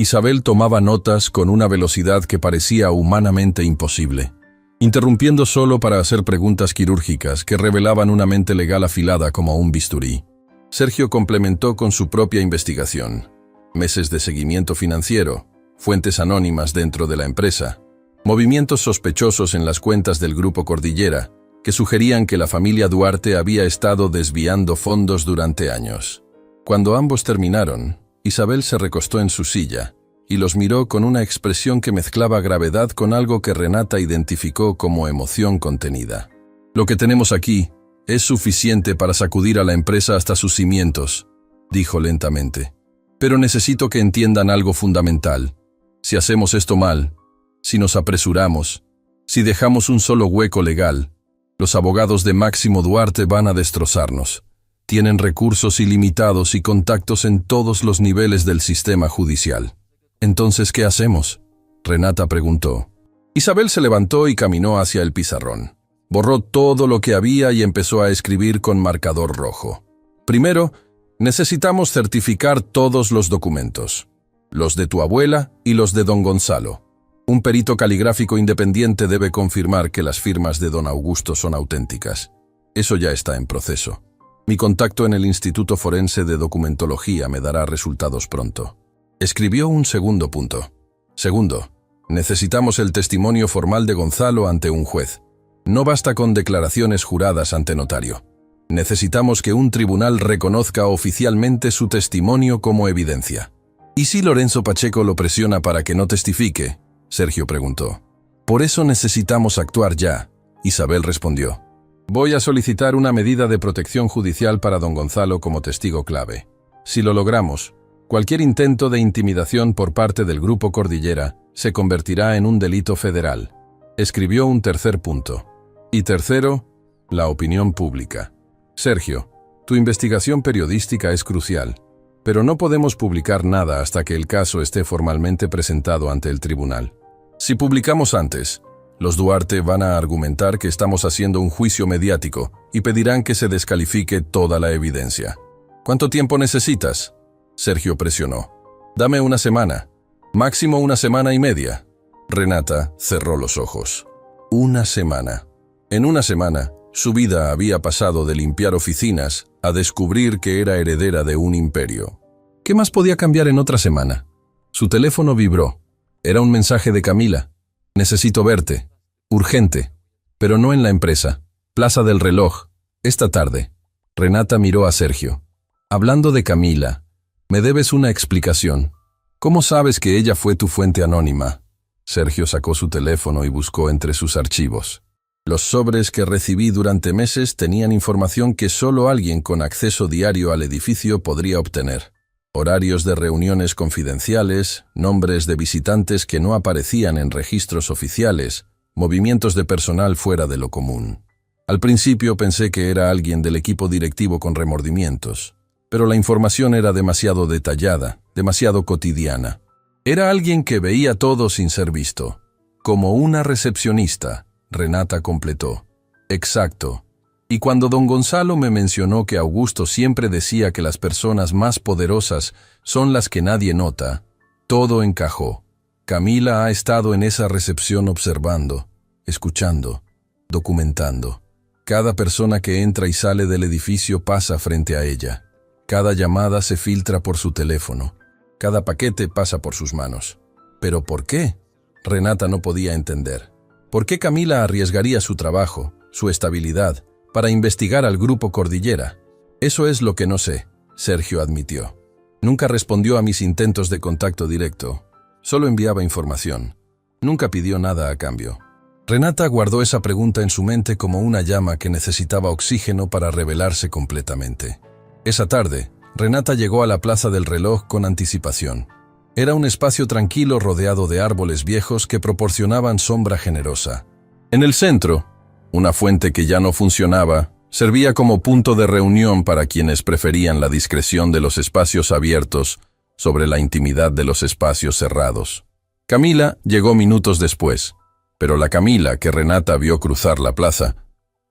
Isabel tomaba notas con una velocidad que parecía humanamente imposible, interrumpiendo solo para hacer preguntas quirúrgicas que revelaban una mente legal afilada como un bisturí. Sergio complementó con su propia investigación. Meses de seguimiento financiero, fuentes anónimas dentro de la empresa, movimientos sospechosos en las cuentas del Grupo Cordillera, que sugerían que la familia Duarte había estado desviando fondos durante años. Cuando ambos terminaron, Isabel se recostó en su silla y los miró con una expresión que mezclaba gravedad con algo que Renata identificó como emoción contenida. «Lo que tenemos aquí es suficiente para sacudir a la empresa hasta sus cimientos», dijo lentamente. «Pero necesito que entiendan algo fundamental. Si hacemos esto mal, si nos apresuramos, si dejamos un solo hueco legal, los abogados de Máximo Duarte van a destrozarnos. Tienen recursos ilimitados y contactos en todos los niveles del sistema judicial». «¿Entonces qué hacemos?», Renata preguntó. Isabel se levantó y caminó hacia el pizarrón. Borró todo lo que había y empezó a escribir con marcador rojo. «Primero, necesitamos certificar todos los documentos. Los de tu abuela y los de don Gonzalo. Un perito caligráfico independiente debe confirmar que las firmas de don Augusto son auténticas. Eso ya está en proceso. Mi contacto en el Instituto Forense de Documentología me dará resultados pronto». Escribió un segundo punto. «Segundo, necesitamos el testimonio formal de Gonzalo ante un juez. No basta con declaraciones juradas ante notario. Necesitamos que un tribunal reconozca oficialmente su testimonio como evidencia». «¿Y si Lorenzo Pacheco lo presiona para que no testifique?», Sergio preguntó. «Por eso necesitamos actuar ya», Isabel respondió. «Voy a solicitar una medida de protección judicial para don Gonzalo como testigo clave. Si lo logramos, cualquier intento de intimidación por parte del Grupo Cordillera se convertirá en un delito federal». Escribió un tercer punto. «Y tercero, la opinión pública. Sergio, tu investigación periodística es crucial, pero no podemos publicar nada hasta que el caso esté formalmente presentado ante el tribunal. Si publicamos antes, los Duarte van a argumentar que estamos haciendo un juicio mediático y pedirán que se descalifique toda la evidencia». «¿Cuánto tiempo necesitas?», Sergio presionó. «Dame una semana, máximo una semana y media». Renata cerró los ojos. Una semana. En una semana, su vida había pasado de limpiar oficinas a descubrir que era heredera de un imperio. ¿Qué más podía cambiar en otra semana? Su teléfono vibró. Era un mensaje de Camila. «Necesito verte. Urgente. Pero no en la empresa. Plaza del Reloj. Esta tarde». Renata miró a Sergio. «Hablando de Camila, me debes una explicación. ¿Cómo sabes que ella fue tu fuente anónima?». Sergio sacó su teléfono y buscó entre sus archivos. «Los sobres que recibí durante meses tenían información que solo alguien con acceso diario al edificio podría obtener. Horarios de reuniones confidenciales, nombres de visitantes que no aparecían en registros oficiales, movimientos de personal fuera de lo común. Al principio pensé que era alguien del equipo directivo con remordimientos, pero la información era demasiado detallada, demasiado cotidiana. Era alguien que veía todo sin ser visto. Como una recepcionista», Renata completó. «Exacto. Y cuando don Gonzalo me mencionó que Augusto siempre decía que las personas más poderosas son las que nadie nota, todo encajó. Camila ha estado en esa recepción observando, escuchando, documentando. Cada persona que entra y sale del edificio pasa frente a ella. Cada llamada se filtra por su teléfono. Cada paquete pasa por sus manos. ¿Pero por qué?», Renata no podía entender. ¿Por qué Camila arriesgaría su trabajo, su estabilidad, para investigar al Grupo Cordillera? «Eso es lo que no sé», Sergio admitió. «Nunca respondió a mis intentos de contacto directo. Solo enviaba información. Nunca pidió nada a cambio». Renata guardó esa pregunta en su mente como una llama que necesitaba oxígeno para revelarse completamente. Esa tarde, Renata llegó a la Plaza del Reloj con anticipación. Era un espacio tranquilo rodeado de árboles viejos que proporcionaban sombra generosa. En el centro, una fuente que ya no funcionaba servía como punto de reunión para quienes preferían la discreción de los espacios abiertos sobre la intimidad de los espacios cerrados. Camila llegó minutos después, pero la Camila que Renata vio cruzar la plaza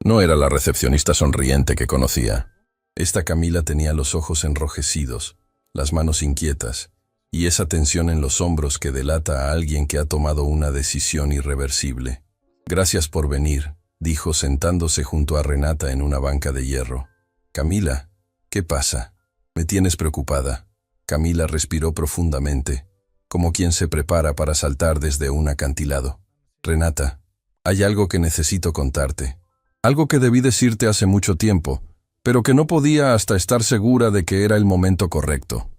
no era la recepcionista sonriente que conocía. Esta Camila tenía los ojos enrojecidos, las manos inquietas, y esa tensión en los hombros que delata a alguien que ha tomado una decisión irreversible. «Gracias por venir», dijo sentándose junto a Renata en una banca de hierro. «Camila, ¿qué pasa? Me tienes preocupada». Camila respiró profundamente, como quien se prepara para saltar desde un acantilado. «Renata, hay algo que necesito contarte. Algo que debí decirte hace mucho tiempo, pero que no podía hasta estar segura de que era el momento correcto.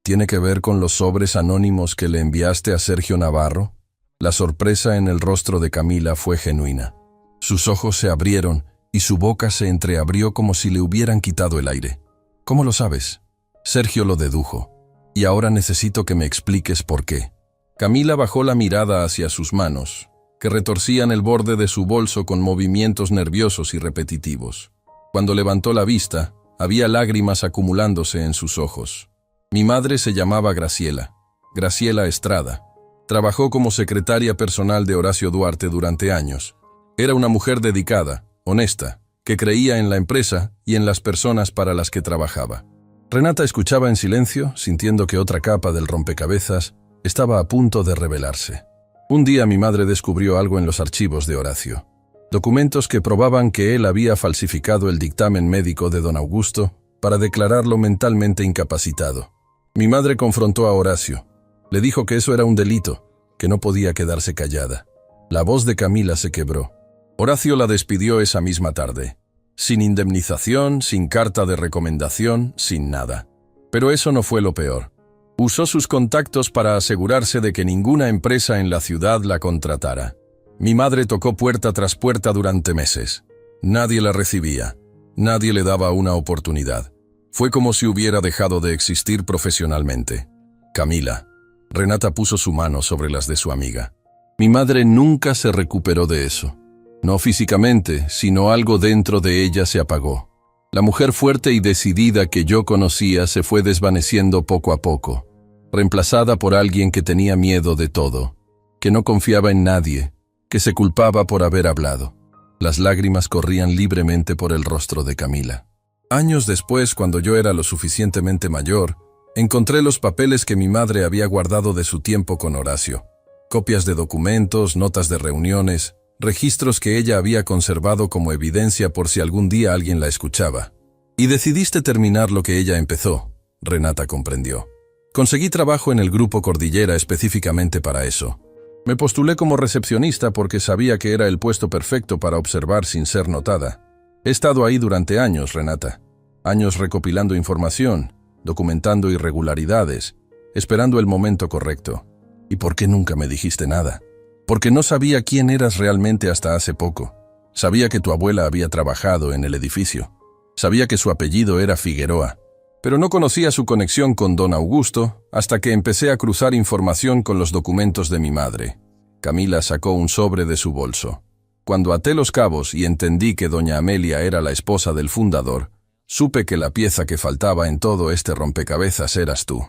¿Tiene que ver con los sobres anónimos que le enviaste a Sergio Navarro?» La sorpresa en el rostro de Camila fue genuina. Sus ojos se abrieron y su boca se entreabrió como si le hubieran quitado el aire. «¿Cómo lo sabes?» Sergio lo dedujo. «Y ahora necesito que me expliques por qué». Camila bajó la mirada hacia sus manos, que retorcían el borde de su bolso con movimientos nerviosos y repetitivos. Cuando levantó la vista, había lágrimas acumulándose en sus ojos. «Mi madre se llamaba Graciela Estrada. Trabajó como secretaria personal de Horacio Duarte durante años. Era una mujer dedicada, honesta, que creía en la empresa y en las personas para las que trabajaba». Renata escuchaba en silencio, sintiendo que otra capa del rompecabezas estaba a punto de revelarse. Un día mi madre descubrió algo en los archivos de Horacio. Documentos que probaban que él había falsificado el dictamen médico de don Augusto para declararlo mentalmente incapacitado. Mi madre confrontó a Horacio. Le dijo que eso era un delito, que no podía quedarse callada. La voz de Camila se quebró. Horacio la despidió esa misma tarde. Sin indemnización, sin carta de recomendación, sin nada. Pero eso no fue lo peor. Usó sus contactos para asegurarse de que ninguna empresa en la ciudad la contratara. Mi madre tocó puerta tras puerta durante meses. Nadie la recibía. Nadie le daba una oportunidad. Fue como si hubiera dejado de existir profesionalmente. «Camila». Renata puso su mano sobre las de su amiga. «Mi madre nunca se recuperó de eso. No físicamente, sino algo dentro de ella se apagó. La mujer fuerte y decidida que yo conocía se fue desvaneciendo poco a poco, reemplazada por alguien que tenía miedo de todo, que no confiaba en nadie, que se culpaba por haber hablado». Las lágrimas corrían libremente por el rostro de Camila. Años después, cuando yo era lo suficientemente mayor, encontré los papeles que mi madre había guardado de su tiempo con Horacio. Copias de documentos, notas de reuniones, registros que ella había conservado como evidencia por si algún día alguien la escuchaba. «Y decidiste terminar lo que ella empezó», Renata comprendió. «Conseguí trabajo en el Grupo Cordillera específicamente para eso. Me postulé como recepcionista porque sabía que era el puesto perfecto para observar sin ser notada. He estado ahí durante años, Renata. Años recopilando información, documentando irregularidades, esperando el momento correcto. ¿Y por qué nunca me dijiste nada? Porque no sabía quién eras realmente hasta hace poco. Sabía que tu abuela había trabajado en el edificio. Sabía que su apellido era Figueroa. Pero no conocía su conexión con don Augusto hasta que empecé a cruzar información con los documentos de mi madre». Camila sacó un sobre de su bolso. «Cuando até los cabos y entendí que doña Amelia era la esposa del fundador, supe que la pieza que faltaba en todo este rompecabezas eras tú.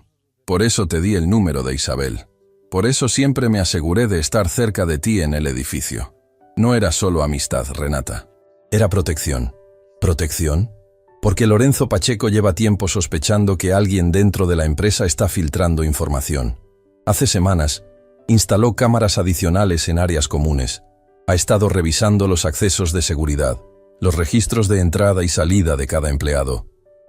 Por eso te di el número de Isabel. Por eso siempre me aseguré de estar cerca de ti en el edificio. No era solo amistad, Renata. Era protección». «¿Protección?» Porque Lorenzo Pacheco lleva tiempo sospechando que alguien dentro de la empresa está filtrando información. Hace semanas, instaló cámaras adicionales en áreas comunes. Ha estado revisando los accesos de seguridad, los registros de entrada y salida de cada empleado.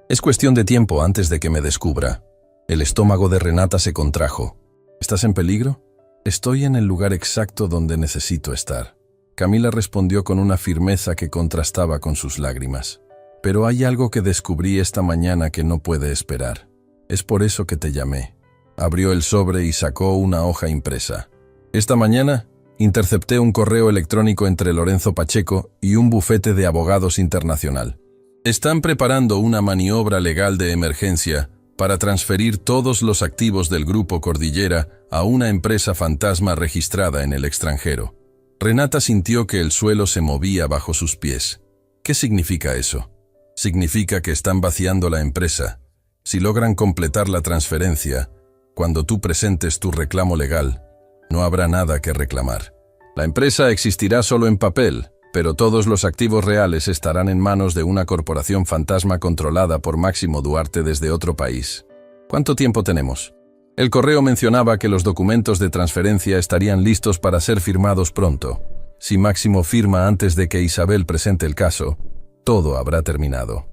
Es cuestión de tiempo antes de que me descubra». El estómago de Renata se contrajo. «¿Estás en peligro?» «Estoy en el lugar exacto donde necesito estar». Camila respondió con una firmeza que contrastaba con sus lágrimas. «Pero hay algo que descubrí esta mañana que no puede esperar. Es por eso que te llamé». Abrió el sobre y sacó una hoja impresa. «Esta mañana intercepté un correo electrónico entre Lorenzo Pacheco y un bufete de abogados internacional. Están preparando una maniobra legal de emergencia para transferir todos los activos del Grupo Cordillera a una empresa fantasma registrada en el extranjero». Renata sintió que el suelo se movía bajo sus pies. ¿Qué significa eso? Significa que están vaciando la empresa. Si logran completar la transferencia, cuando tú presentes tu reclamo legal, no habrá nada que reclamar. La empresa existirá solo en papel, pero todos los activos reales estarán en manos de una corporación fantasma controlada por Máximo Duarte desde otro país. ¿Cuánto tiempo tenemos? El correo mencionaba que los documentos de transferencia estarían listos para ser firmados pronto. Si Máximo firma antes de que Isabel presente el caso, todo habrá terminado.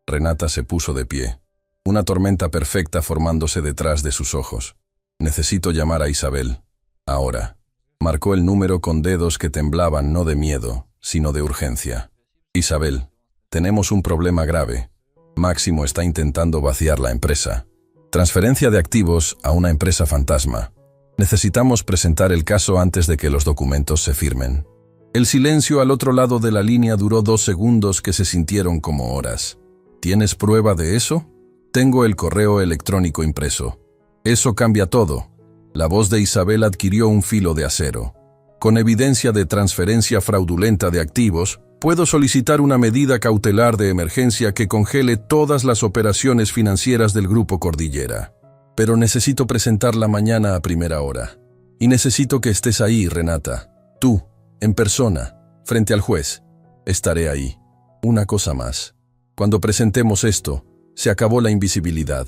Renata se puso de pie, una tormenta perfecta formándose detrás de sus ojos. Necesito llamar a Isabel. Ahora. Marcó el número con dedos que temblaban no de miedo, sino de urgencia. Isabel, tenemos un problema grave. Máximo está intentando vaciar la empresa. Transferencia de activos a una empresa fantasma. Necesitamos presentar el caso antes de que los documentos se firmen. El silencio al otro lado de la línea duró 2 segundos que se sintieron como horas. ¿Tienes prueba de eso? Tengo el correo electrónico impreso. Eso cambia todo. La voz de Isabel adquirió un filo de acero. Con evidencia de transferencia fraudulenta de activos, puedo solicitar una medida cautelar de emergencia que congele todas las operaciones financieras del Grupo Cordillera. Pero necesito presentarla mañana a primera hora. Y necesito que estés ahí, Renata. Tú, en persona, frente al juez. Estaré ahí. Una cosa más. Cuando presentemos esto, se acabó la invisibilidad.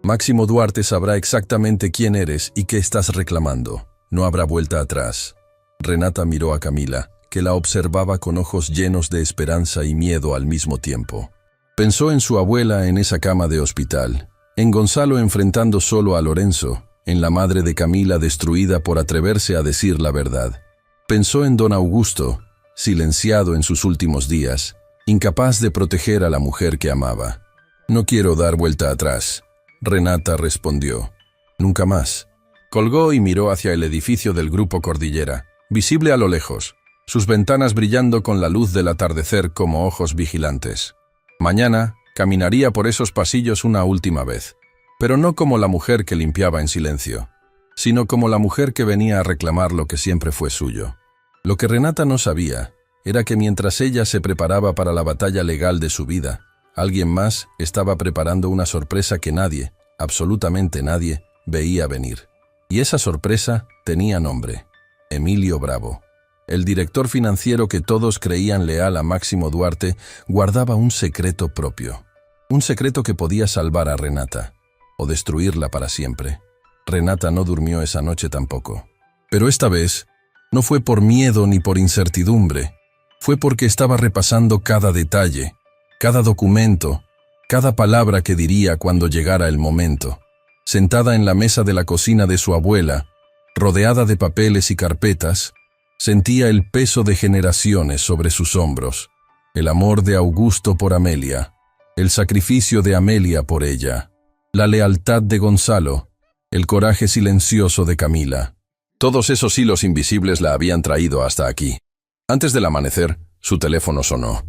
Máximo Duarte sabrá exactamente quién eres y qué estás reclamando. No habrá vuelta atrás. Renata miró a Camila, que la observaba con ojos llenos de esperanza y miedo al mismo tiempo. Pensó en su abuela en esa cama de hospital, en Gonzalo enfrentando solo a Lorenzo, en la madre de Camila destruida por atreverse a decir la verdad. Pensó en don Augusto, silenciado en sus últimos días, incapaz de proteger a la mujer que amaba. No quiero dar vuelta atrás, Renata respondió. Nunca más. Colgó y miró hacia el edificio del Grupo Cordillera, visible a lo lejos, sus ventanas brillando con la luz del atardecer como ojos vigilantes. Mañana caminaría por esos pasillos una última vez, pero no como la mujer que limpiaba en silencio, sino como la mujer que venía a reclamar lo que siempre fue suyo. Lo que Renata no sabía era que mientras ella se preparaba para la batalla legal de su vida, alguien más estaba preparando una sorpresa que nadie, absolutamente nadie, veía venir. Y esa sorpresa tenía nombre: Emilio Bravo. El director financiero que todos creían leal a Máximo Duarte guardaba un secreto propio. Un secreto que podía salvar a Renata, o destruirla para siempre. Renata no durmió esa noche tampoco. Pero esta vez no fue por miedo ni por incertidumbre. Fue porque estaba repasando cada detalle, cada documento, cada palabra que diría cuando llegara el momento. Sentada en la mesa de la cocina de su abuela, rodeada de papeles y carpetas, sentía el peso de generaciones sobre sus hombros, el amor de Augusto por Amelia, el sacrificio de Amelia por ella, la lealtad de Gonzalo, el coraje silencioso de Camila. Todos esos hilos invisibles la habían traído hasta aquí. Antes del amanecer, su teléfono sonó.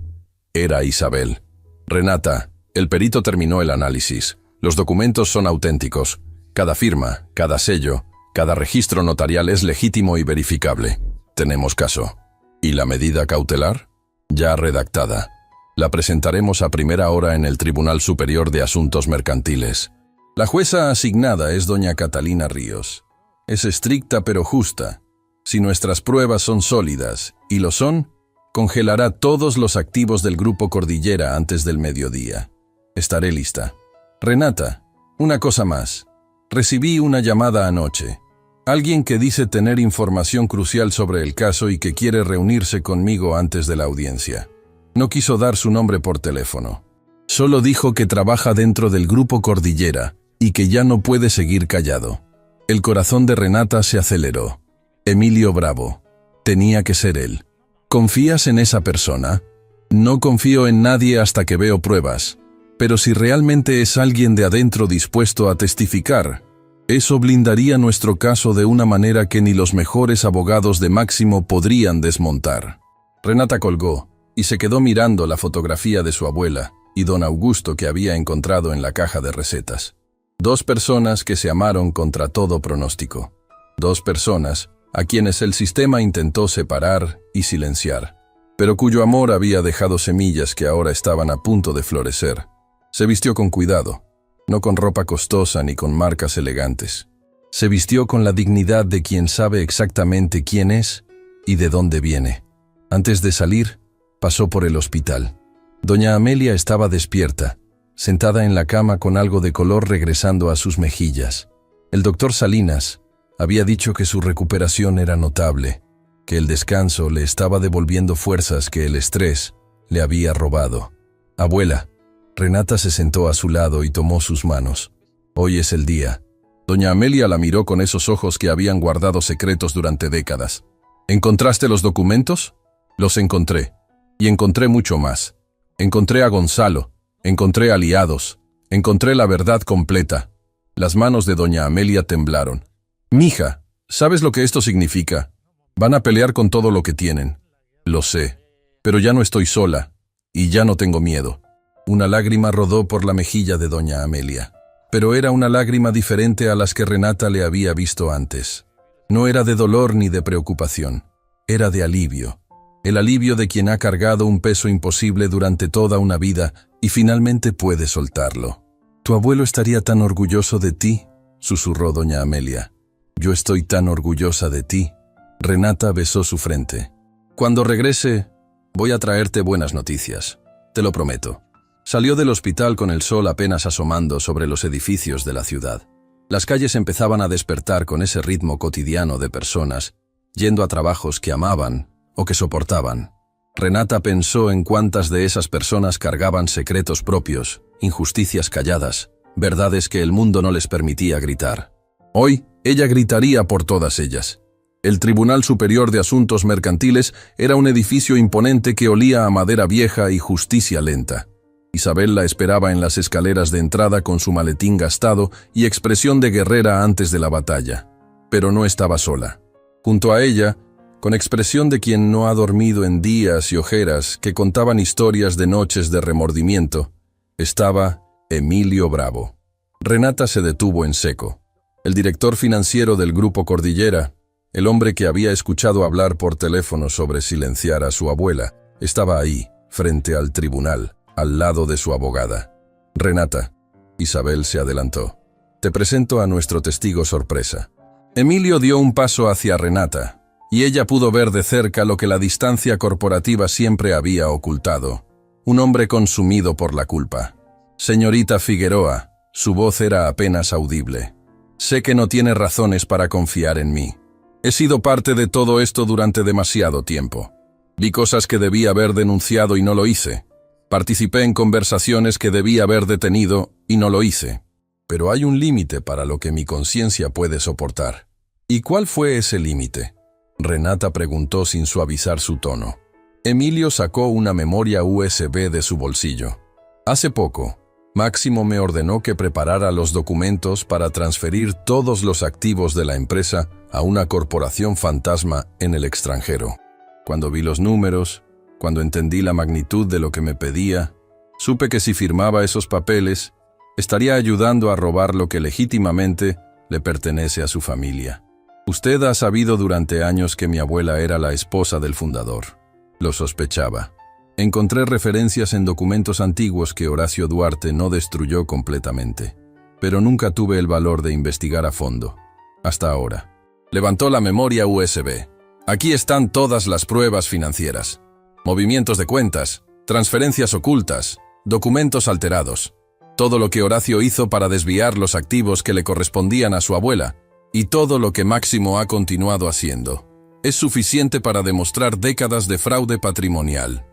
Era Isabel. Renata, el perito terminó el análisis. Los documentos son auténticos. Cada firma, cada sello, cada registro notarial es legítimo y verificable. Tenemos caso. ¿Y la medida cautelar? Ya redactada. La presentaremos a primera hora en el Tribunal Superior de Asuntos Mercantiles. La jueza asignada es doña Catalina Ríos. Es estricta pero justa. Si nuestras pruebas son sólidas, y lo son, congelará todos los activos del Grupo Cordillera antes del mediodía. Estaré lista. Renata, una cosa más. Recibí una llamada anoche. Alguien que dice tener información crucial sobre el caso y que quiere reunirse conmigo antes de la audiencia. No quiso dar su nombre por teléfono. Solo dijo que trabaja dentro del Grupo Cordillera y que ya no puede seguir callado. El corazón de Renata se aceleró. Emilio Bravo. Tenía que ser él. ¿Confías en esa persona? No confío en nadie hasta que veo pruebas. Pero si realmente es alguien de adentro dispuesto a testificar, eso blindaría nuestro caso de una manera que ni los mejores abogados de Máximo podrían desmontar. Renata colgó y se quedó mirando la fotografía de su abuela y don Augusto que había encontrado en la caja de recetas. 2 personas que se amaron contra todo pronóstico. 2 personas a quienes el sistema intentó separar y silenciar, pero cuyo amor había dejado semillas que ahora estaban a punto de florecer. Se vistió con cuidado. No con ropa costosa ni con marcas elegantes. Se vistió con la dignidad de quien sabe exactamente quién es y de dónde viene. Antes de salir, pasó por el hospital. Doña Amelia estaba despierta, sentada en la cama con algo de color regresando a sus mejillas. El doctor Salinas había dicho que su recuperación era notable, que el descanso le estaba devolviendo fuerzas que el estrés le había robado. Abuela, Renata se sentó a su lado y tomó sus manos. Hoy es el día. Doña Amelia la miró con esos ojos que habían guardado secretos durante décadas. ¿Encontraste los documentos? Los encontré. Y encontré mucho más. Encontré a Gonzalo. Encontré aliados. Encontré la verdad completa. Las manos de doña Amelia temblaron. Mija, ¿sabes lo que esto significa? Van a pelear con todo lo que tienen. Lo sé. Pero ya no estoy sola. Y ya no tengo miedo. Una lágrima rodó por la mejilla de doña Amelia. Pero era una lágrima diferente a las que Renata le había visto antes. No era de dolor ni de preocupación. Era de alivio. El alivio de quien ha cargado un peso imposible durante toda una vida y finalmente puede soltarlo. «Tu abuelo estaría tan orgulloso de ti», susurró doña Amelia. «Yo estoy tan orgullosa de ti». Renata besó su frente. «Cuando regrese, voy a traerte buenas noticias. Te lo prometo». Salió del hospital con el sol apenas asomando sobre los edificios de la ciudad. Las calles empezaban a despertar con ese ritmo cotidiano de personas, yendo a trabajos que amaban o que soportaban. Renata pensó en cuántas de esas personas cargaban secretos propios, injusticias calladas, verdades que el mundo no les permitía gritar. Hoy, ella gritaría por todas ellas. El Tribunal Superior de Asuntos Mercantiles era un edificio imponente que olía a madera vieja y justicia lenta. Isabel la esperaba en las escaleras de entrada con su maletín gastado y expresión de guerrera antes de la batalla. Pero no estaba sola. Junto a ella, con expresión de quien no ha dormido en días y ojeras que contaban historias de noches de remordimiento, estaba Emilio Bravo. Renata se detuvo en seco. El director financiero del Grupo Cordillera, el hombre que había escuchado hablar por teléfono sobre silenciar a su abuela, estaba ahí, frente al tribunal, al lado de su abogada. «Renata», Isabel se adelantó. «Te presento a nuestro testigo sorpresa». Emilio dio un paso hacia Renata, y ella pudo ver de cerca lo que la distancia corporativa siempre había ocultado. Un hombre consumido por la culpa. «Señorita Figueroa», su voz era apenas audible. «Sé que no tiene razones para confiar en mí. He sido parte de todo esto durante demasiado tiempo. Vi cosas que debía haber denunciado y no lo hice. Participé en conversaciones que debía haber detenido y no lo hice. Pero hay un límite para lo que mi conciencia puede soportar». «¿Y cuál fue ese límite?», Renata preguntó sin suavizar su tono. Emilio sacó una memoria USB de su bolsillo. «Hace poco, Máximo me ordenó que preparara los documentos para transferir todos los activos de la empresa a una corporación fantasma en el extranjero. Cuando vi los números, cuando entendí la magnitud de lo que me pedía, supe que si firmaba esos papeles, estaría ayudando a robar lo que legítimamente le pertenece a su familia. Usted ha sabido durante años que mi abuela era la esposa del fundador. Lo sospechaba. Encontré referencias en documentos antiguos que Horacio Duarte no destruyó completamente, pero nunca tuve el valor de investigar a fondo. Hasta ahora». Levantó la memoria USB. «Aquí están todas las pruebas financieras. Movimientos de cuentas, transferencias ocultas, documentos alterados. Todo lo que Horacio hizo para desviar los activos que le correspondían a su abuela, y todo lo que Máximo ha continuado haciendo. Es suficiente para demostrar décadas de fraude patrimonial».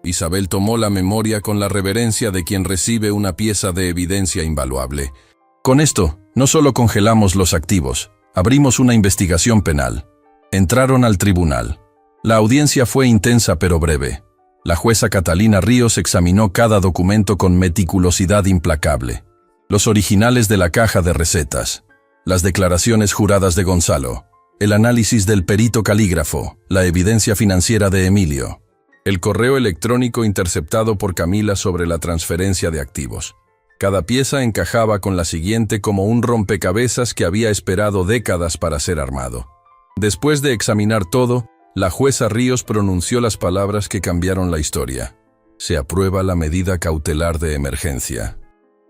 Isabel tomó la memoria con la reverencia de quien recibe una pieza de evidencia invaluable. «Con esto, no solo congelamos los activos, abrimos una investigación penal. Entraron al tribunal. La audiencia fue intensa pero breve. La jueza Catalina Ríos examinó cada documento con meticulosidad implacable. Los originales de la caja de recetas, las declaraciones juradas de Gonzalo, el análisis del perito calígrafo, la evidencia financiera de Emilio, el correo electrónico interceptado por Camila sobre la transferencia de activos. Cada pieza encajaba con la siguiente como un rompecabezas que había esperado décadas para ser armado. Después de examinar todo, la jueza Ríos pronunció las palabras que cambiaron la historia. Se aprueba la medida cautelar de emergencia.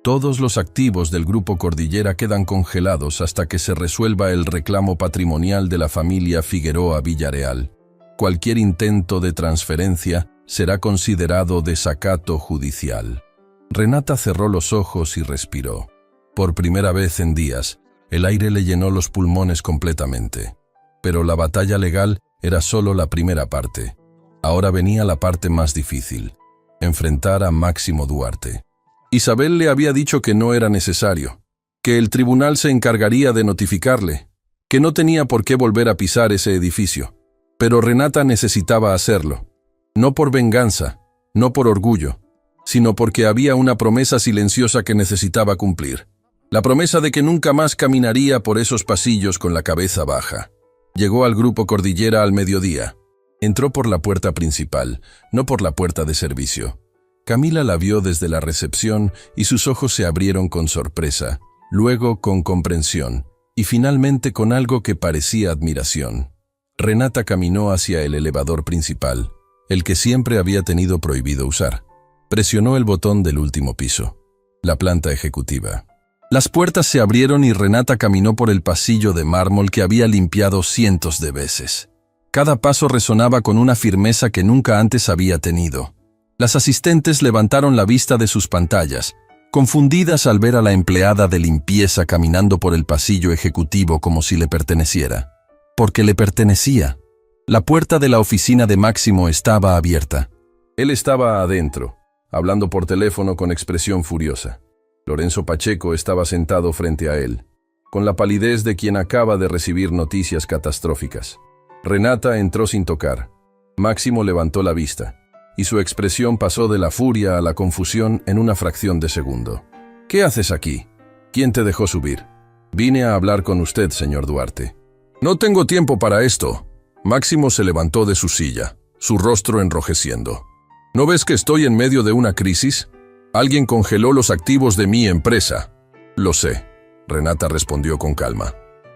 Todos los activos del Grupo Cordillera quedan congelados hasta que se resuelva el reclamo patrimonial de la familia Figueroa Villarreal. Cualquier intento de transferencia será considerado desacato judicial. Renata cerró los ojos y respiró. Por primera vez en días, El aire le llenó los pulmones completamente. Pero la batalla legal era solo la primera parte. Ahora venía la parte más difícil: enfrentar a Máximo Duarte. Isabel le había dicho que no era necesario, que el tribunal se encargaría de notificarle, que no tenía por qué volver a pisar ese edificio. Pero Renata necesitaba hacerlo, no por venganza, no por orgullo, sino porque había una promesa silenciosa que necesitaba cumplir. La promesa de que nunca más caminaría por esos pasillos con la cabeza baja. Llegó al Grupo Cordillera al mediodía. Entró por la puerta principal, no por la puerta de servicio. Camila la vio desde la recepción y sus ojos se abrieron con sorpresa, luego con comprensión, y finalmente con algo que parecía admiración. Renata caminó hacia el elevador principal, el que siempre había tenido prohibido usar. Presionó el botón del último piso, la planta ejecutiva. Las puertas se abrieron y Renata caminó por el pasillo de mármol que había limpiado cientos de veces. Cada paso resonaba con una firmeza que nunca antes había tenido. Las asistentes levantaron la vista de sus pantallas, confundidas al ver a la empleada de limpieza caminando por el pasillo ejecutivo como si le perteneciera. Porque le pertenecía. La puerta de la oficina de Máximo estaba abierta. Él estaba adentro, hablando por teléfono con expresión furiosa. Lorenzo Pacheco estaba sentado frente a él, con la palidez de quien acaba de recibir noticias catastróficas. Renata entró sin tocar. Máximo levantó la vista, y su expresión pasó de la furia a la confusión en una fracción de segundo. «¿Qué haces aquí? ¿Quién te dejó subir?» «Vine a hablar con usted, señor Duarte». «No tengo tiempo para esto». Máximo se levantó de su silla, su rostro enrojeciendo. «¿No ves que estoy en medio de una crisis? Alguien congeló los activos de mi empresa». «Lo sé», Renata respondió con calma.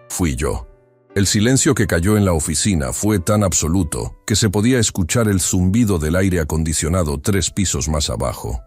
«Fui yo». El silencio que cayó en la oficina fue tan absoluto que se podía escuchar el zumbido del aire acondicionado 3 pisos más abajo.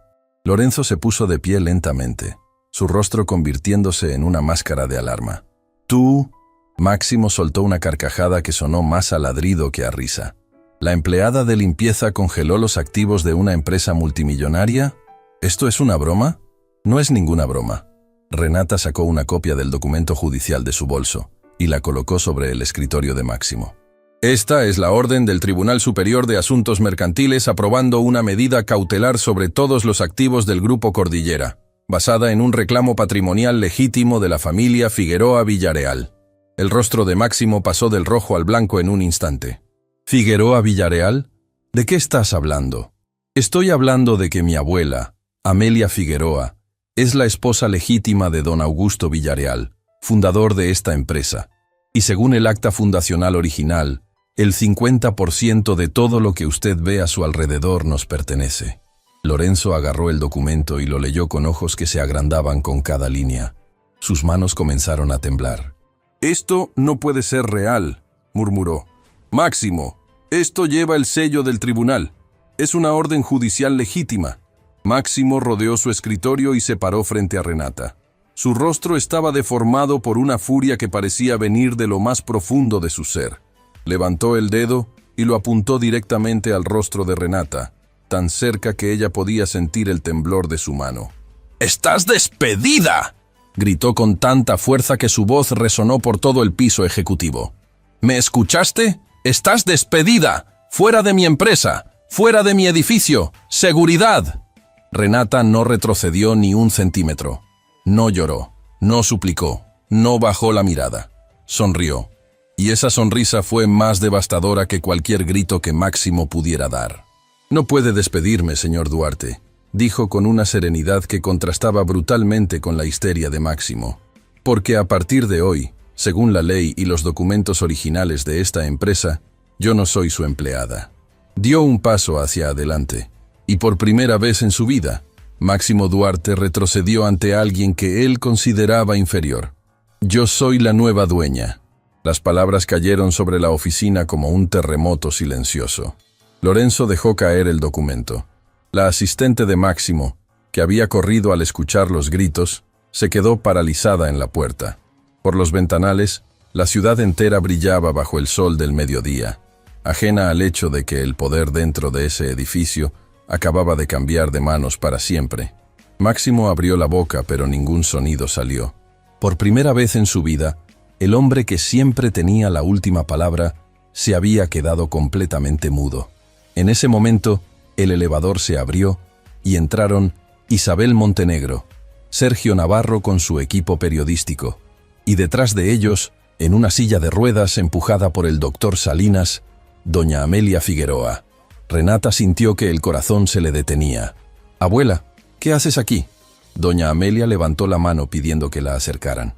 Lorenzo se puso de pie lentamente, su rostro convirtiéndose en una máscara de alarma. «¿Tú?» Máximo soltó una carcajada que sonó más a ladrido que a risa. ¿La empleada de limpieza congeló los activos de una empresa multimillonaria? ¿Esto es una broma? No es ninguna broma. Renata sacó una copia del documento judicial de su bolso y la colocó sobre el escritorio de Máximo. Esta es la orden del Tribunal Superior de Asuntos Mercantiles aprobando una medida cautelar sobre todos los activos del Grupo Cordillera, basada en un reclamo patrimonial legítimo de la familia Figueroa Villareal. El rostro de Máximo pasó del rojo al blanco en un instante. ¿Figueroa Villareal? ¿De qué estás hablando? Estoy hablando de que mi abuela, Amelia Figueroa, es la esposa legítima de don Augusto Villareal, fundador de esta empresa, y según el acta fundacional original, el 50% de todo lo que usted ve a su alrededor nos pertenece. Lorenzo agarró el documento y lo leyó con ojos que se agrandaban con cada línea. Sus manos comenzaron a temblar. «Esto no puede ser real», murmuró. «Máximo, esto lleva el sello del tribunal. Es una orden judicial legítima». Máximo rodeó su escritorio y se paró frente a Renata. Su rostro estaba deformado por una furia que parecía venir de lo más profundo de su ser. Levantó el dedo y lo apuntó directamente al rostro de Renata, tan cerca que ella podía sentir el temblor de su mano. «¡Estás despedida!», gritó con tanta fuerza que su voz resonó por todo el piso ejecutivo. «¿Me escuchaste? ¡Estás despedida! ¡Fuera de mi empresa! ¡Fuera de mi edificio! ¡Seguridad!». Renata no retrocedió ni un centímetro. No lloró, no suplicó, no bajó la mirada. Sonrió. Y esa sonrisa fue más devastadora que cualquier grito que Máximo pudiera dar. «No puede despedirme, señor Duarte», dijo con una serenidad que contrastaba brutalmente con la histeria de Máximo. «Porque a partir de hoy, según la ley y los documentos originales de esta empresa, yo no soy su empleada». Dio un paso hacia adelante, y por primera vez en su vida, Máximo Duarte retrocedió ante alguien que él consideraba inferior. «Yo soy la nueva dueña». Las palabras cayeron sobre la oficina como un terremoto silencioso. Lorenzo dejó caer el documento. La asistente de Máximo, que había corrido al escuchar los gritos, se quedó paralizada en la puerta. Por los ventanales, la ciudad entera brillaba bajo el sol del mediodía, ajena al hecho de que el poder dentro de ese edificio acababa de cambiar de manos para siempre. Máximo abrió la boca, pero ningún sonido salió. Por primera vez en su vida, el hombre que siempre tenía la última palabra se había quedado completamente mudo. En ese momento, el elevador se abrió y entraron Isabel Montenegro, Sergio Navarro con su equipo periodístico, y detrás de ellos, en una silla de ruedas empujada por el doctor Salinas, doña Amelia Figueroa. Renata sintió que el corazón se le detenía. «Abuela, ¿qué haces aquí?». Doña Amelia levantó la mano pidiendo que la acercaran.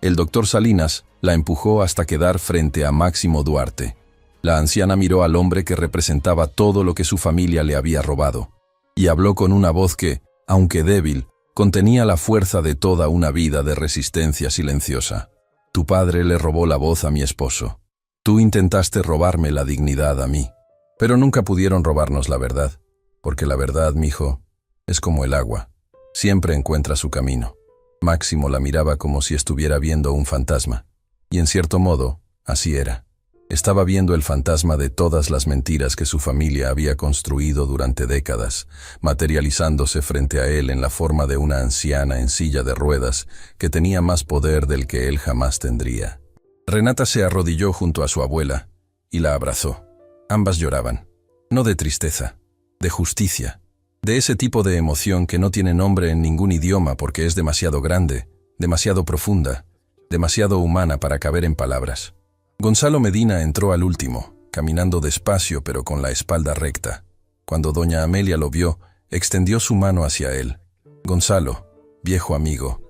El doctor Salinas la empujó hasta quedar frente a Máximo Duarte. La anciana miró al hombre que representaba todo lo que su familia le había robado, y habló con una voz que, aunque débil, contenía la fuerza de toda una vida de resistencia silenciosa. «Tu padre le robó la voz a mi esposo. Tú intentaste robarme la dignidad a mí. Pero nunca pudieron robarnos la verdad, porque la verdad, mijo, es como el agua. Siempre encuentra su camino». Máximo la miraba como si estuviera viendo un fantasma, y en cierto modo, así era. Estaba viendo el fantasma de todas las mentiras que su familia había construido durante décadas, materializándose frente a él en la forma de una anciana en silla de ruedas que tenía más poder del que él jamás tendría. Renata se arrodilló junto a su abuela y la abrazó. Ambas lloraban, no de tristeza, de justicia, de ese tipo de emoción que no tiene nombre en ningún idioma porque es demasiado grande, demasiado profunda, demasiado humana para caber en palabras. Gonzalo Medina entró al último, caminando despacio pero con la espalda recta. Cuando doña Amelia lo vio, extendió su mano hacia él. «Gonzalo, viejo amigo,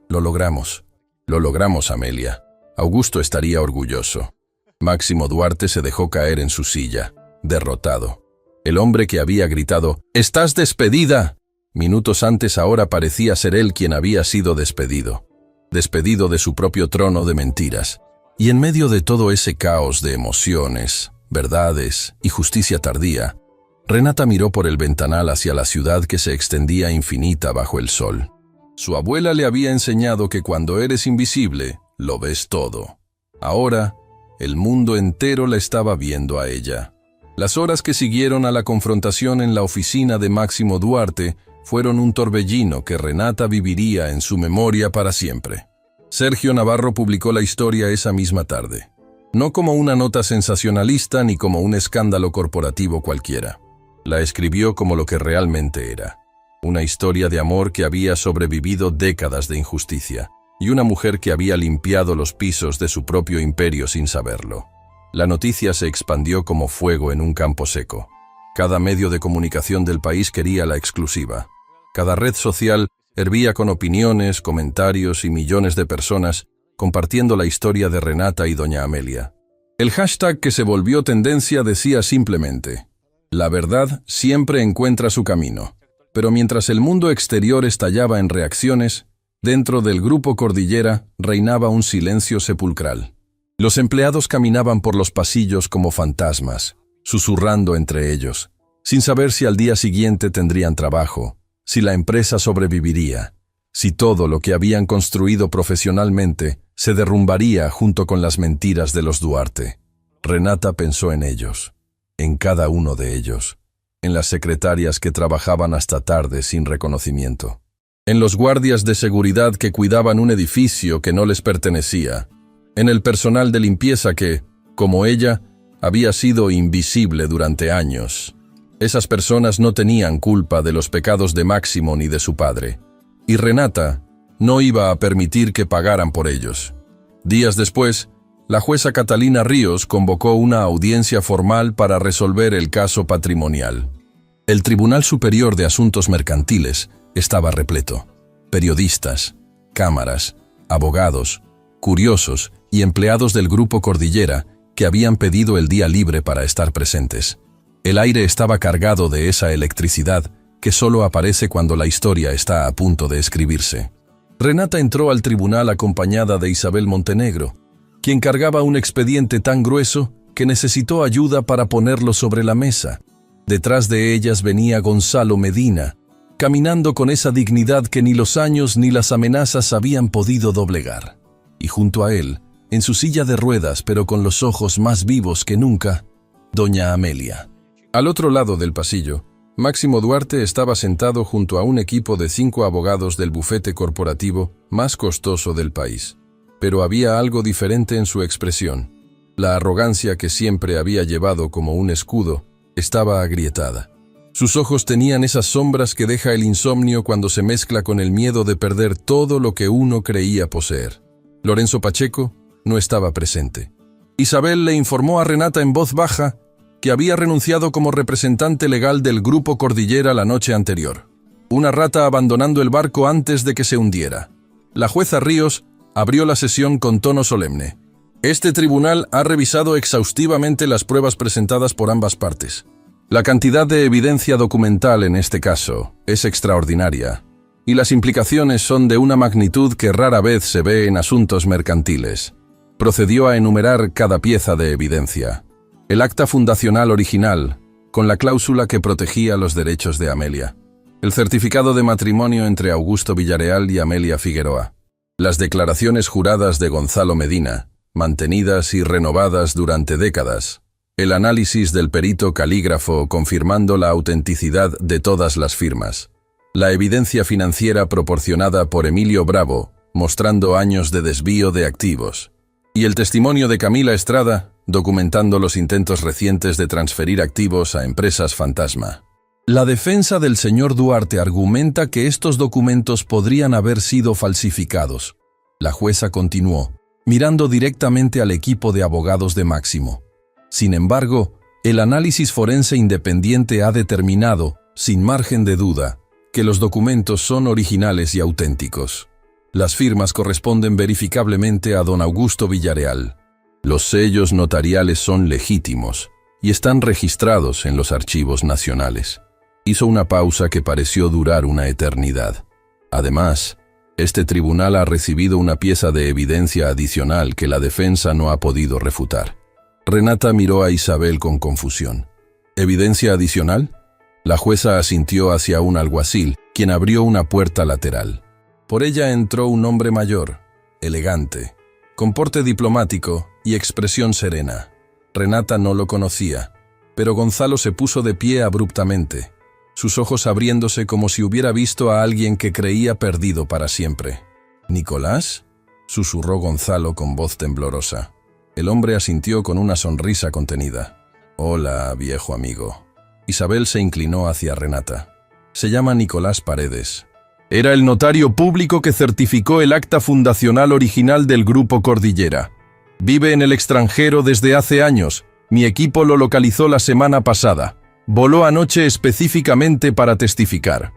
lo logramos». «Lo logramos, Amelia. Augusto estaría orgulloso». Máximo Duarte se dejó caer en su silla, derrotado. El hombre que había gritado «¡Estás despedida!» minutos antes ahora parecía ser él quien había sido despedido. Despedido de su propio trono de mentiras. Y en medio de todo ese caos de emociones, verdades y justicia tardía, Renata miró por el ventanal hacia la ciudad que se extendía infinita bajo el sol. Su abuela le había enseñado que cuando eres invisible, lo ves todo. Ahora, el mundo entero la estaba viendo a ella. Las horas que siguieron a la confrontación en la oficina de Máximo Duarte fueron un torbellino que Renata viviría en su memoria para siempre. Sergio Navarro publicó la historia esa misma tarde. No como una nota sensacionalista ni como un escándalo corporativo cualquiera. La escribió como lo que realmente era. Una historia de amor que había sobrevivido décadas de injusticia, y una mujer que había limpiado los pisos de su propio imperio sin saberlo. La noticia se expandió como fuego en un campo seco. Cada medio de comunicación del país quería la exclusiva. Cada red social hervía con opiniones, comentarios y millones de personas compartiendo la historia de Renata y doña Amelia. El hashtag que se volvió tendencia decía simplemente: «La verdad siempre encuentra su camino». Pero mientras el mundo exterior estallaba en reacciones, dentro del Grupo Cordillera reinaba un silencio sepulcral. Los empleados caminaban por los pasillos como fantasmas, susurrando entre ellos, sin saber si al día siguiente tendrían trabajo, si la empresa sobreviviría, si todo lo que habían construido profesionalmente se derrumbaría junto con las mentiras de los Duarte. Renata pensó en ellos, en cada uno de ellos, en las secretarias que trabajaban hasta tarde sin reconocimiento, en los guardias de seguridad que cuidaban un edificio que no les pertenecía, en el personal de limpieza que, como ella, había sido invisible durante años. Esas personas no tenían culpa de los pecados de Máximo ni de su padre, y Renata no iba a permitir que pagaran por ellos. Días después, la jueza Catalina Ríos convocó una audiencia formal para resolver el caso patrimonial. El Tribunal Superior de Asuntos Mercantiles estaba repleto. Periodistas, cámaras, abogados, curiosos y empleados del Grupo Cordillera que habían pedido el día libre para estar presentes. El aire estaba cargado de esa electricidad que solo aparece cuando la historia está a punto de escribirse. Renata entró al tribunal acompañada de Isabel Montenegro, quien cargaba un expediente tan grueso que necesitó ayuda para ponerlo sobre la mesa. Detrás de ellas venía Gonzalo Medina, caminando con esa dignidad que ni los años ni las amenazas habían podido doblegar. Y junto a él, en su silla de ruedas pero con los ojos más vivos que nunca, doña Amelia. Al otro lado del pasillo, Máximo Duarte estaba sentado junto a un equipo de 5 abogados del bufete corporativo más costoso del país. Pero había algo diferente en su expresión. La arrogancia que siempre había llevado como un escudo estaba agrietada. Sus ojos tenían esas sombras que deja el insomnio cuando se mezcla con el miedo de perder todo lo que uno creía poseer. Lorenzo Pacheco no estaba presente. Isabel le informó a Renata en voz baja que había renunciado como representante legal del Grupo Cordillera la noche anterior. Una rata abandonando el barco antes de que se hundiera. La jueza Ríos abrió la sesión con tono solemne. Este tribunal ha revisado exhaustivamente las pruebas presentadas por ambas partes. La cantidad de evidencia documental en este caso es extraordinaria, y las implicaciones son de una magnitud que rara vez se ve en asuntos mercantiles. Procedió a enumerar cada pieza de evidencia. El acta fundacional original, con la cláusula que protegía los derechos de Amelia. El certificado de matrimonio entre Augusto Villareal y Amelia Figueroa. Las declaraciones juradas de Gonzalo Medina, mantenidas y renovadas durante décadas. El análisis del perito calígrafo confirmando la autenticidad de todas las firmas. La evidencia financiera proporcionada por Emilio Bravo, mostrando años de desvío de activos. Y el testimonio de Camila Estrada, documentando los intentos recientes de transferir activos a empresas fantasma. La defensa del señor Duarte argumenta que estos documentos podrían haber sido falsificados. La jueza continuó, mirando directamente al equipo de abogados de Máximo. Sin embargo, el análisis forense independiente ha determinado, sin margen de duda, que los documentos son originales y auténticos. Las firmas corresponden verificablemente a don Augusto Villareal. Los sellos notariales son legítimos y están registrados en los archivos nacionales. Hizo una pausa que pareció durar una eternidad. Además, este tribunal ha recibido una pieza de evidencia adicional que la defensa no ha podido refutar. Renata miró a Isabel con confusión. ¿Evidencia adicional? La jueza asintió hacia un alguacil, quien abrió una puerta lateral. Por ella entró un hombre mayor, elegante, con porte diplomático y expresión serena. Renata no lo conocía, pero Gonzalo se puso de pie abruptamente, sus ojos abriéndose como si hubiera visto a alguien que creía perdido para siempre. ¿Nicolás?, susurró Gonzalo con voz temblorosa. El hombre asintió con una sonrisa contenida. «Hola, viejo amigo». Isabel se inclinó hacia Renata. «Se llama Nicolás Paredes». Era el notario público que certificó el acta fundacional original del Grupo Cordillera. Vive en el extranjero desde hace años. Mi equipo lo localizó la semana pasada. Voló anoche específicamente para testificar.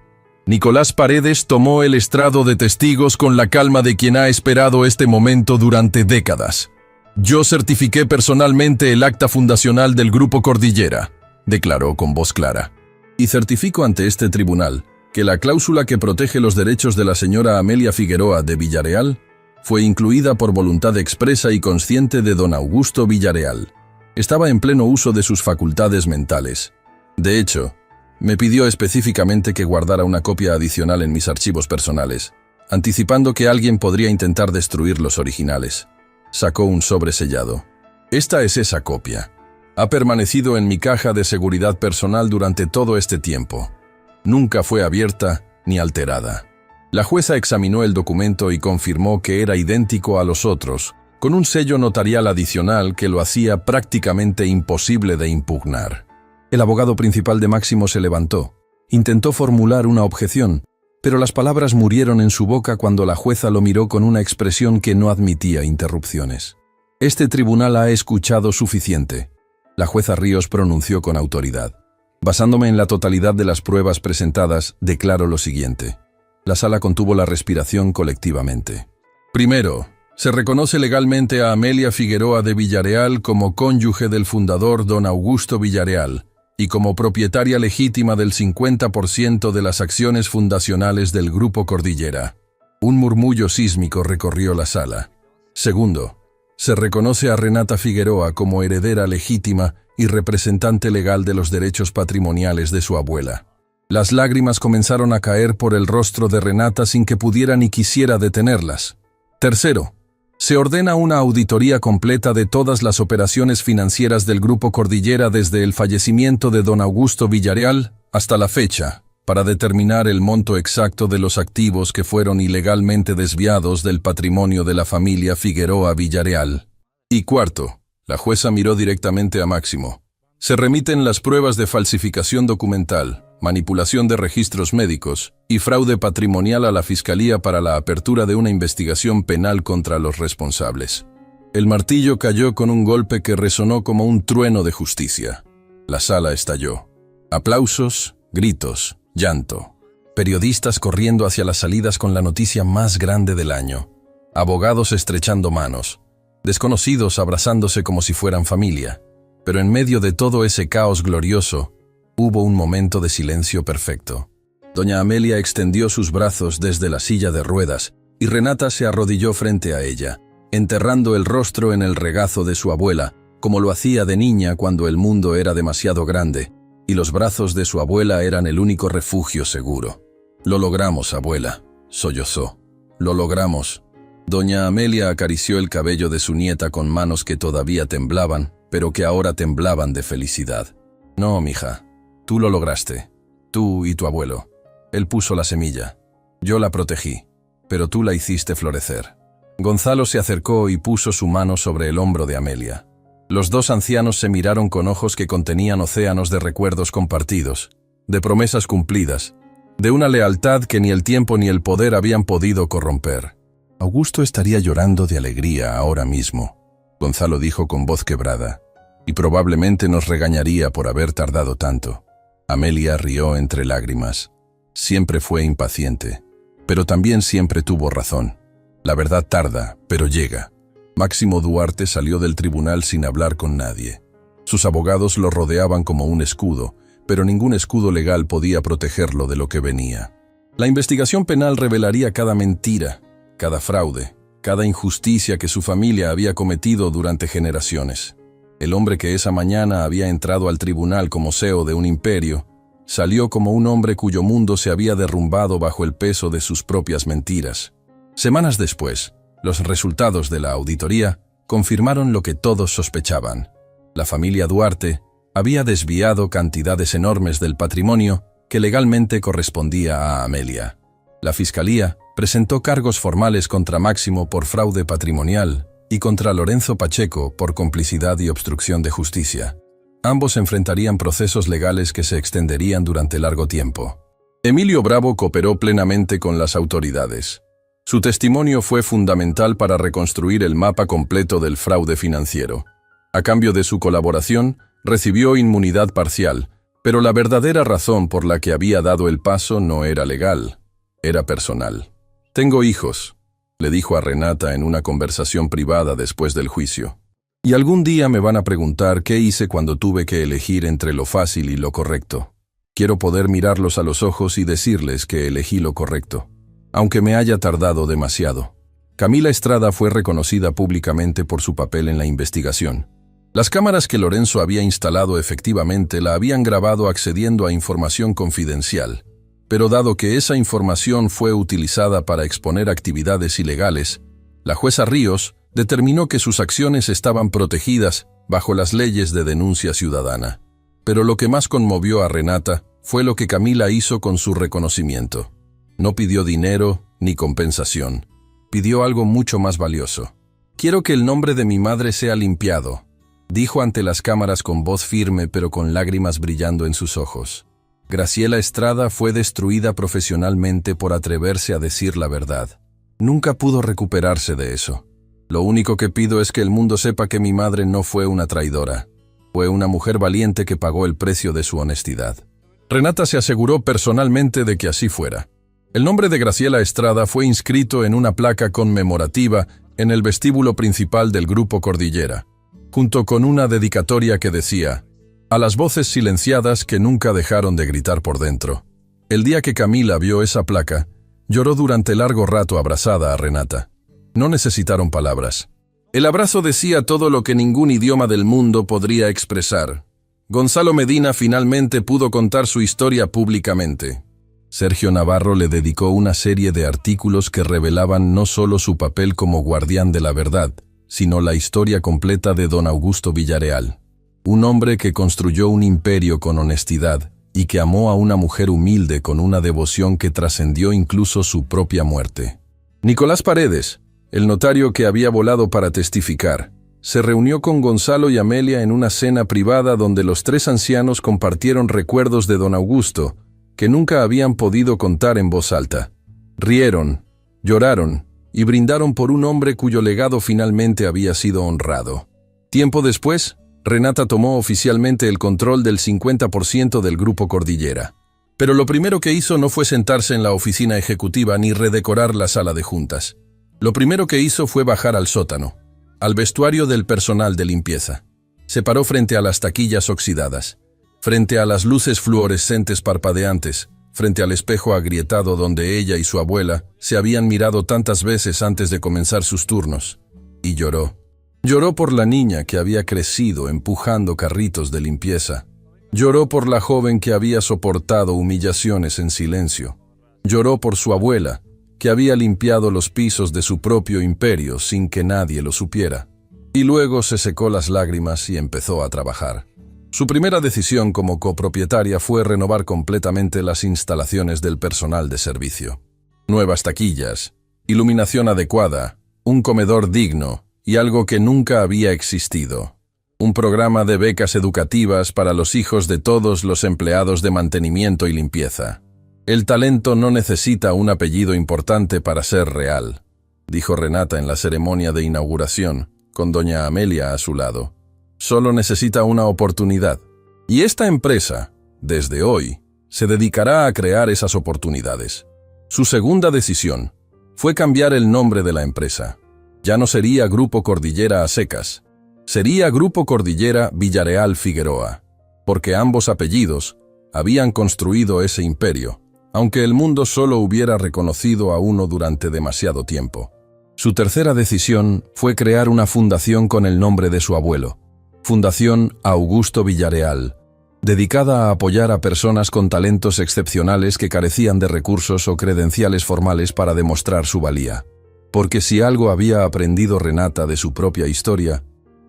Nicolás Paredes tomó el estrado de testigos con la calma de quien ha esperado este momento durante décadas. Yo certifiqué personalmente el acta fundacional del Grupo Cordillera, declaró con voz clara. Y certifico ante este tribunal que la cláusula que protege los derechos de la señora Amelia Figueroa de Villareal fue incluida por voluntad expresa y consciente de don Augusto Villareal. Estaba en pleno uso de sus facultades mentales. De hecho, me pidió específicamente que guardara una copia adicional en mis archivos personales, anticipando que alguien podría intentar destruir los originales. Sacó un sobre sellado. Esta es esa copia. Ha permanecido en mi caja de seguridad personal durante todo este tiempo. Nunca fue abierta ni alterada. La jueza examinó el documento y confirmó que era idéntico a los otros, con un sello notarial adicional que lo hacía prácticamente imposible de impugnar. El abogado principal de Máximo se levantó. Intentó formular una objeción, pero las palabras murieron en su boca cuando la jueza lo miró con una expresión que no admitía interrupciones. Este tribunal ha escuchado suficiente. La jueza Ríos pronunció con autoridad. Basándome en la totalidad de las pruebas presentadas, declaro lo siguiente. La sala contuvo la respiración colectivamente. Primero, se reconoce legalmente a Amelia Figueroa de Villareal como cónyuge del fundador don Augusto Villareal y como propietaria legítima del 50% de las acciones fundacionales del Grupo Cordillera. Un murmullo sísmico recorrió la sala. Segundo, se reconoce a Renata Figueroa como heredera legítima y representante legal de los derechos patrimoniales de su abuela. Las lágrimas comenzaron a caer por el rostro de Renata sin que pudiera ni quisiera detenerlas. Tercero, se ordena una auditoría completa de todas las operaciones financieras del Grupo Cordillera desde el fallecimiento de don Augusto Villareal Hasta la fecha, para determinar el monto exacto de los activos que fueron ilegalmente desviados del patrimonio de la familia Figueroa Villarreal. Y cuarto, la jueza miró directamente a Máximo. Se remiten las pruebas de falsificación documental, manipulación de registros médicos y fraude patrimonial a la Fiscalía para la apertura de una investigación penal contra los responsables. El martillo cayó con un golpe que resonó como un trueno de justicia. La sala estalló. Aplausos, gritos, llanto. Periodistas corriendo hacia las salidas con la noticia más grande del año. Abogados estrechando manos. Desconocidos abrazándose como si fueran familia. Pero en medio de todo ese caos glorioso, hubo un momento de silencio perfecto. Doña Amelia extendió sus brazos desde la silla de ruedas y Renata se arrodilló frente a ella, enterrando el rostro en el regazo de su abuela, como lo hacía de niña cuando el mundo era demasiado grande, y los brazos de su abuela eran el único refugio seguro. «Lo logramos, abuela», sollozó. «Lo logramos». Doña Amelia acarició el cabello de su nieta con manos que todavía temblaban, pero que ahora temblaban de felicidad. «No, mija, tú lo lograste. Tú y tu abuelo. Él puso la semilla. Yo la protegí, pero tú la hiciste florecer». Gonzalo se acercó y puso su mano sobre el hombro de Amelia. Los dos ancianos se miraron con ojos que contenían océanos de recuerdos compartidos, de promesas cumplidas, de una lealtad que ni el tiempo ni el poder habían podido corromper. «Augusto estaría llorando de alegría ahora mismo», Gonzalo dijo con voz quebrada, «y probablemente nos regañaría por haber tardado tanto». Amelia rió entre lágrimas. Siempre fue impaciente, pero también siempre tuvo razón. La verdad tarda, pero llega. Máximo Duarte salió del tribunal sin hablar con nadie. Sus abogados lo rodeaban como un escudo, pero ningún escudo legal podía protegerlo de lo que venía. La investigación penal revelaría cada mentira, cada fraude, cada injusticia que su familia había cometido durante generaciones. El hombre que esa mañana había entrado al tribunal como CEO de un imperio, salió como un hombre cuyo mundo se había derrumbado bajo el peso de sus propias mentiras. Semanas después, los resultados de la auditoría confirmaron lo que todos sospechaban. La familia Duarte había desviado cantidades enormes del patrimonio que legalmente correspondía a Amelia. La Fiscalía presentó cargos formales contra Máximo por fraude patrimonial y contra Lorenzo Pacheco por complicidad y obstrucción de justicia. Ambos enfrentarían procesos legales que se extenderían durante largo tiempo. Emilio Bravo cooperó plenamente con las autoridades. Su testimonio fue fundamental para reconstruir el mapa completo del fraude financiero. A cambio de su colaboración, recibió inmunidad parcial, pero la verdadera razón por la que había dado el paso no era legal, era personal. «Tengo hijos», le dijo a Renata en una conversación privada después del juicio. «Y algún día me van a preguntar qué hice cuando tuve que elegir entre lo fácil y lo correcto. Quiero poder mirarlos a los ojos y decirles que elegí lo correcto, aunque me haya tardado demasiado». Camila Estrada fue reconocida públicamente por su papel en la investigación. Las cámaras que Lorenzo había instalado efectivamente la habían grabado accediendo a información confidencial, pero dado que esa información fue utilizada para exponer actividades ilegales, la jueza Ríos determinó que sus acciones estaban protegidas bajo las leyes de denuncia ciudadana. Pero lo que más conmovió a Renata fue lo que Camila hizo con su reconocimiento. No pidió dinero ni compensación. Pidió algo mucho más valioso. «Quiero que el nombre de mi madre sea limpiado», dijo ante las cámaras con voz firme pero con lágrimas brillando en sus ojos. Graciela Estrada fue destruida profesionalmente por atreverse a decir la verdad. Nunca pudo recuperarse de eso. «Lo único que pido es que el mundo sepa que mi madre no fue una traidora. Fue una mujer valiente que pagó el precio de su honestidad». Renata se aseguró personalmente de que así fuera. El nombre de Graciela Estrada fue inscrito en una placa conmemorativa en el vestíbulo principal del Grupo Cordillera, junto con una dedicatoria que decía: «A las voces silenciadas que nunca dejaron de gritar por dentro». El día que Camila vio esa placa, lloró durante largo rato abrazada a Renata. No necesitaron palabras. El abrazo decía todo lo que ningún idioma del mundo podría expresar. Gonzalo Medina finalmente pudo contar su historia públicamente. Sergio Navarro le dedicó una serie de artículos que revelaban no solo su papel como guardián de la verdad, sino la historia completa de don Augusto Villarreal. Un hombre que construyó un imperio con honestidad y que amó a una mujer humilde con una devoción que trascendió incluso su propia muerte. Nicolás Paredes, el notario que había volado para testificar, se reunió con Gonzalo y Amelia en una cena privada donde los tres ancianos compartieron recuerdos de don Augusto, que nunca habían podido contar en voz alta. Rieron, lloraron y brindaron por un hombre cuyo legado finalmente había sido honrado. Tiempo después, Renata tomó oficialmente el control del 50% del Grupo Cordillera. Pero lo primero que hizo no fue sentarse en la oficina ejecutiva ni redecorar la sala de juntas. Lo primero que hizo fue bajar al sótano, al vestuario del personal de limpieza. Se paró frente a las taquillas oxidadas, frente a las luces fluorescentes parpadeantes, frente al espejo agrietado donde ella y su abuela se habían mirado tantas veces antes de comenzar sus turnos, y lloró. Lloró por la niña que había crecido empujando carritos de limpieza. Lloró por la joven que había soportado humillaciones en silencio. Lloró por su abuela, que había limpiado los pisos de su propio imperio sin que nadie lo supiera. Y luego se secó las lágrimas y empezó a trabajar. Su primera decisión como copropietaria fue renovar completamente las instalaciones del personal de servicio. Nuevas taquillas, iluminación adecuada, un comedor digno y algo que nunca había existido. Un programa de becas educativas para los hijos de todos los empleados de mantenimiento y limpieza. El talento no necesita un apellido importante para ser real, dijo Renata en la ceremonia de inauguración, con doña Amelia a su lado. Solo necesita una oportunidad. Y esta empresa, desde hoy, se dedicará a crear esas oportunidades. Su segunda decisión fue cambiar el nombre de la empresa. Ya no sería Grupo Cordillera a secas, sería Grupo Cordillera Villareal Figueroa, porque ambos apellidos habían construido ese imperio, aunque el mundo solo hubiera reconocido a uno durante demasiado tiempo. Su tercera decisión fue crear una fundación con el nombre de su abuelo, Fundación Augusto Villareal, dedicada a apoyar a personas con talentos excepcionales que carecían de recursos o credenciales formales para demostrar su valía. Porque si algo había aprendido Renata de su propia historia,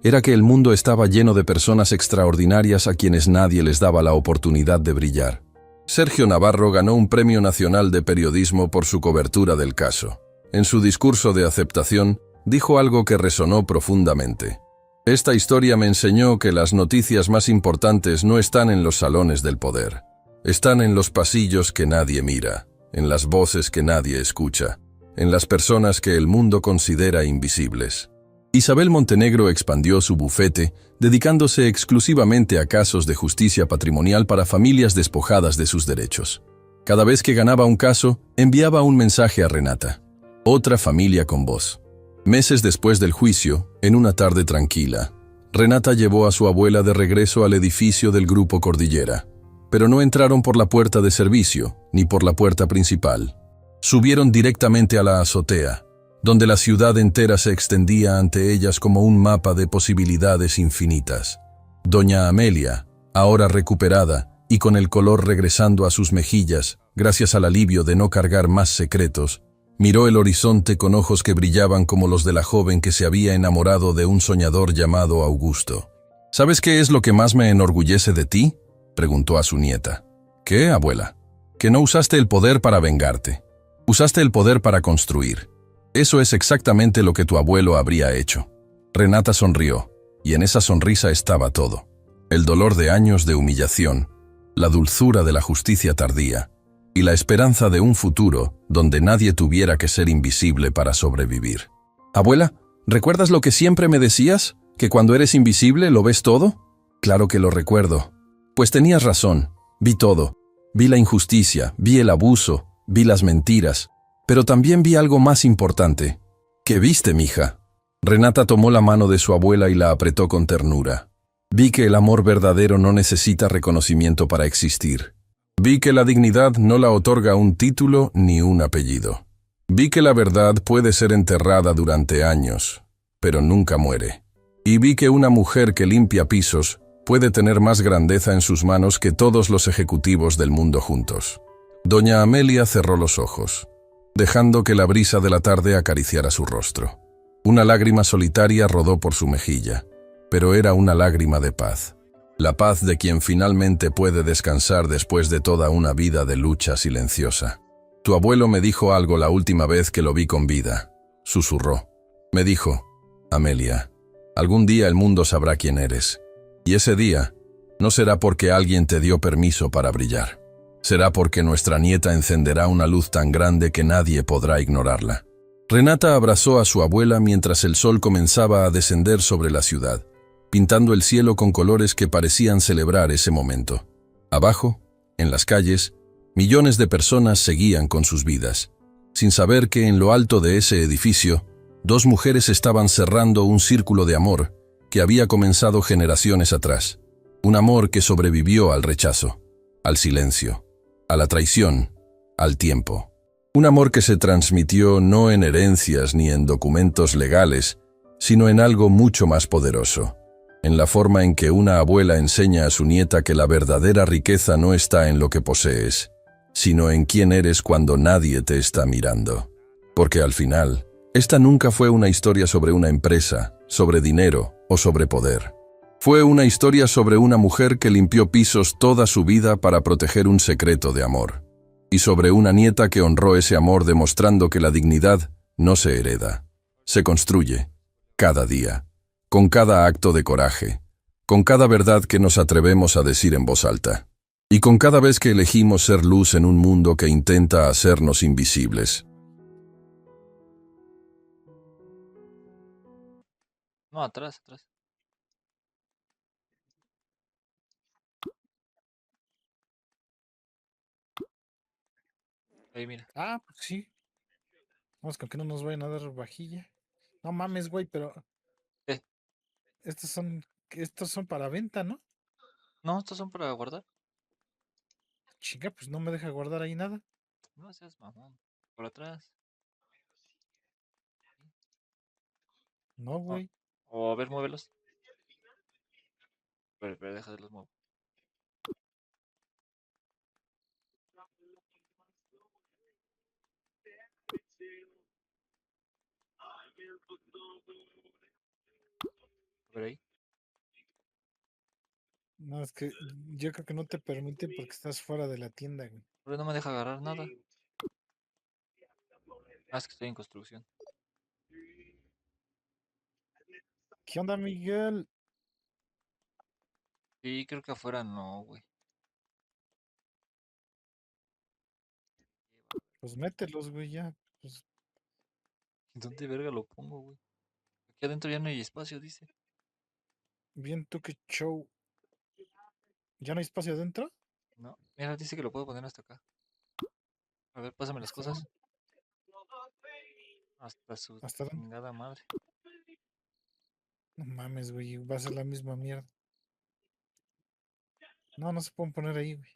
era que el mundo estaba lleno de personas extraordinarias a quienes nadie les daba la oportunidad de brillar. Sergio Navarro ganó un Premio Nacional de Periodismo por su cobertura del caso. En su discurso de aceptación, dijo algo que resonó profundamente. Esta historia me enseñó que las noticias más importantes no están en los salones del poder. Están en los pasillos que nadie mira, en las voces que nadie escucha, en las personas que el mundo considera invisibles. Isabel Montenegro expandió su bufete, dedicándose exclusivamente a casos de justicia patrimonial para familias despojadas de sus derechos. Cada vez que ganaba un caso, enviaba un mensaje a Renata. Otra familia con voz. Meses después del juicio, en una tarde tranquila, Renata llevó a su abuela de regreso al edificio del Grupo Cordillera, pero no entraron por la puerta de servicio, ni por la puerta principal. Subieron directamente a la azotea, donde la ciudad entera se extendía ante ellas como un mapa de posibilidades infinitas. Doña Amelia, ahora recuperada y con el color regresando a sus mejillas, gracias al alivio de no cargar más secretos, miró el horizonte con ojos que brillaban como los de la joven que se había enamorado de un soñador llamado Augusto. ¿Sabes qué es lo que más me enorgullece de ti?, preguntó a su nieta. ¿Qué, abuela? Que no usaste el poder para vengarte. Usaste el poder para construir. Eso es exactamente lo que tu abuelo habría hecho. Renata sonrió, y en esa sonrisa estaba todo. El dolor de años de humillación, la dulzura de la justicia tardía, y la esperanza de un futuro donde nadie tuviera que ser invisible para sobrevivir. Abuela, ¿recuerdas lo que siempre me decías? ¿Que cuando eres invisible lo ves todo? Claro que lo recuerdo. Pues tenías razón, vi todo. Vi la injusticia, vi el abuso, vi las mentiras, pero también vi algo más importante. ¿Qué viste, mija? Renata tomó la mano de su abuela y la apretó con ternura. Vi que el amor verdadero no necesita reconocimiento para existir. Vi que la dignidad no la otorga un título ni un apellido. Vi que la verdad puede ser enterrada durante años, pero nunca muere. Y vi que una mujer que limpia pisos puede tener más grandeza en sus manos que todos los ejecutivos del mundo juntos. Doña Amelia cerró los ojos, dejando que la brisa de la tarde acariciara su rostro. Una lágrima solitaria rodó por su mejilla, pero era una lágrima de paz. La paz de quien finalmente puede descansar después de toda una vida de lucha silenciosa. Tu abuelo me dijo algo la última vez que lo vi con vida. Susurró. Me dijo, Amelia, algún día el mundo sabrá quién eres. Y ese día no será porque alguien te dio permiso para brillar. Será porque nuestra nieta encenderá una luz tan grande que nadie podrá ignorarla. Renata abrazó a su abuela mientras el sol comenzaba a descender sobre la ciudad, pintando el cielo con colores que parecían celebrar ese momento. Abajo, en las calles, millones de personas seguían con sus vidas, sin saber que en lo alto de ese edificio, dos mujeres estaban cerrando un círculo de amor que había comenzado generaciones atrás. Un amor que sobrevivió al rechazo, al silencio, a la traición, al tiempo. Un amor que se transmitió no en herencias ni en documentos legales, sino en algo mucho más poderoso, en la forma en que una abuela enseña a su nieta que la verdadera riqueza no está en lo que posees, sino en quién eres cuando nadie te está mirando. Porque al final, esta nunca fue una historia sobre una empresa, sobre dinero o sobre poder. Fue una historia sobre una mujer que limpió pisos toda su vida para proteger un secreto de amor. Y sobre una nieta que honró ese amor demostrando que la dignidad no se hereda, se construye, cada día, con cada acto de coraje, con cada verdad que nos atrevemos a decir en voz alta, y con cada vez que elegimos ser luz en un mundo que intenta hacernos invisibles. No, atrás, atrás. Ahí, mira. Ah, pues sí. Vamos con que no nos vayan a dar vajilla. No mames, güey, pero ¿Qué? estos son para venta, ¿no? No, estos son para guardar. Chinga, pues no me deja guardar ahí nada. No seas mamón. Por atrás. No, O, güey. o a ver, muévelos. Pero deja de los muevo. A ver ahí. No, es que yo creo que no te permite porque estás fuera de la tienda, güey. Pero no me deja agarrar nada. Ah, es que estoy en construcción. ¿Qué onda, Miguel? Sí, creo que afuera no, güey. Pues mételos, güey, ya. Pues ¿Dónde verga lo pongo, güey? Aquí adentro ya no hay espacio, dice. bien tú qué show. ¿Ya no hay espacio adentro? No, mira, dice que lo puedo poner hasta acá. A ver, pásame las ¿Hasta dónde? cosas. Hasta su ¿Hasta dónde? chingada madre. No mames, güey, va a ser la misma mierda. No, no se pueden poner ahí, güey.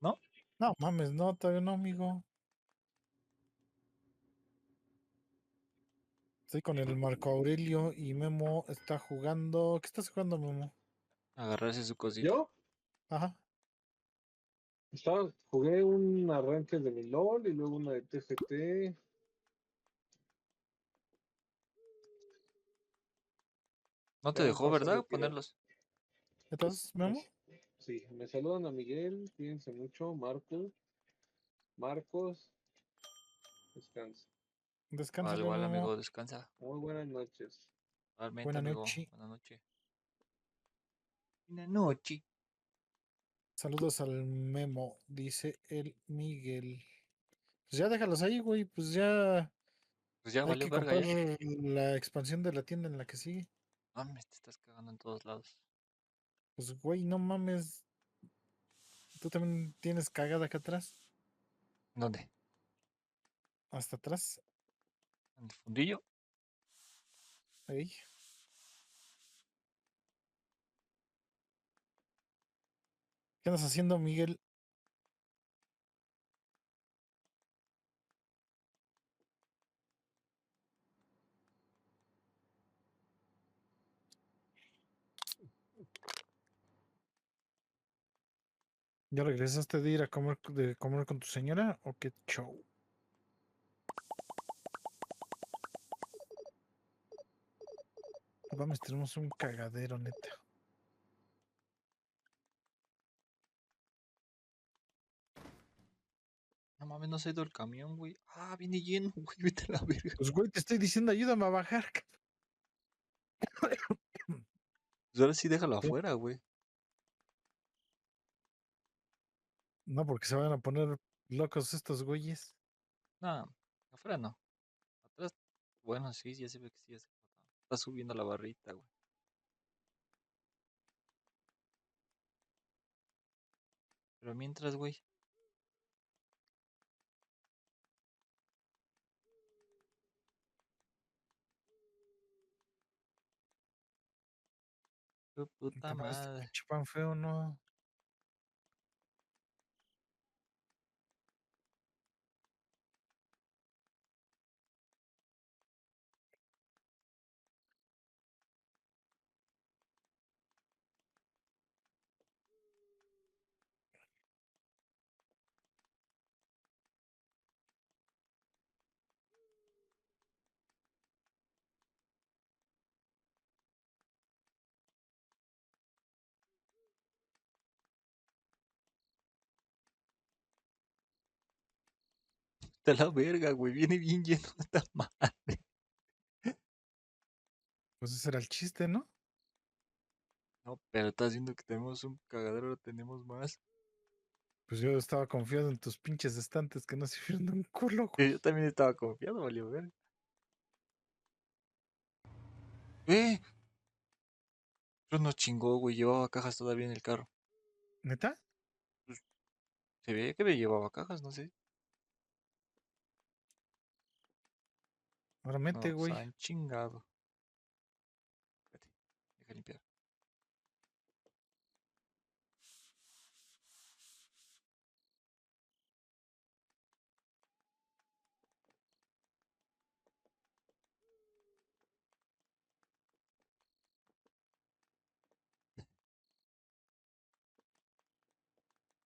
¿No? No mames, no, todavía no, amigo. Estoy con el Marco Aurelio y Memo está jugando. ¿Qué estás jugando, Memo? Agarrarse su cosita. Yo Ajá. jugué un arranque de mi LOL y luego una de TFT. No te Ya dejó, mejor se ¿verdad? retiró. Ponerlos. Entonces, Memo, Sí, me saludan a Miguel, cuídense mucho, Marcos, descansa. descansa, Al ya, igual, Memo. amigo, descansa. Muy buenas noches. Realmente, Buena amigo. noche. Buenas noches. Buenas noches. Saludos al Memo, dice el Miguel. Pues ya déjalos ahí, güey. Pues ya Pues ya hay valió que verga comprar ya. la expansión de la tienda en la que sigue. Mames, te estás cagando en todos lados. Pues, güey, no mames. Tú también tienes cagada acá atrás. ¿Dónde? Hasta atrás. ¿En el fundillo? Ahí. ¿Qué andas haciendo, Miguel? ¿Ya regresaste de ir a comer con tu señora o qué show? Mames, tenemos un cagadero, neta. No mames, no se ha ido el camión, güey. Ah, viene lleno, güey. Vete a la verga. Pues, güey, te estoy diciendo, ayúdame a bajar. Pues ahora sí déjalo ¿Qué? afuera, güey. No, porque se van a poner locos estos güeyes. No, afuera no. Atrás, bueno, sí, ya se ve que sí, ya se está subiendo la barrita, güey. Pero mientras, güey. Tu puta Puta madre, este madre. pinche pan feo, ¿no? Está la verga, güey. Viene bien lleno esta madre. Pues ese era el chiste, ¿no? No, pero estás viendo que tenemos un cagadero, ahora tenemos más. Pues yo estaba confiado en tus pinches estantes que no sirvieron de un culo, Que güey. yo también estaba confiado, valió ver. ¡Eh! Pero nos chingó, güey. Llevaba cajas todavía en el carro. ¿Neta? Pues, se veía que me llevaba cajas, no sé. Ahora mete, Nos güey. han chingado. Espérate, deja limpiar.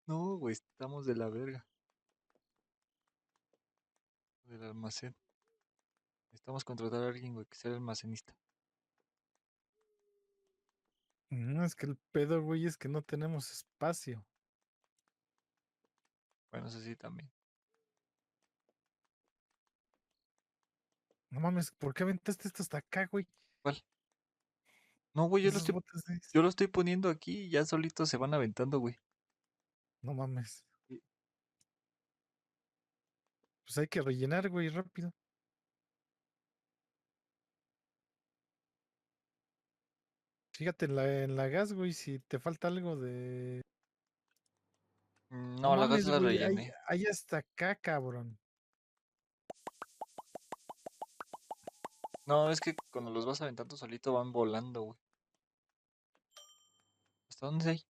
No, güey, estamos de la verga. Del almacén. Necesitamos contratar a alguien, güey, que sea el almacenista. No, es que el pedo, güey, es que no tenemos espacio. Bueno, eso sí también. No mames, ¿por qué aventaste esto hasta acá, güey? ¿Cuál? No, güey, Esos botes de... yo lo estoy poniendo aquí y ya solitos se van aventando, güey. No mames. Sí. Pues hay que rellenar, güey, rápido. Fíjate en la gas, güey, si te falta algo de... No No, la gas mames, la güey, rellené. hay hasta acá, cabrón. No, es que cuando los vas aventando solito van volando, güey. ¿Hasta dónde hay?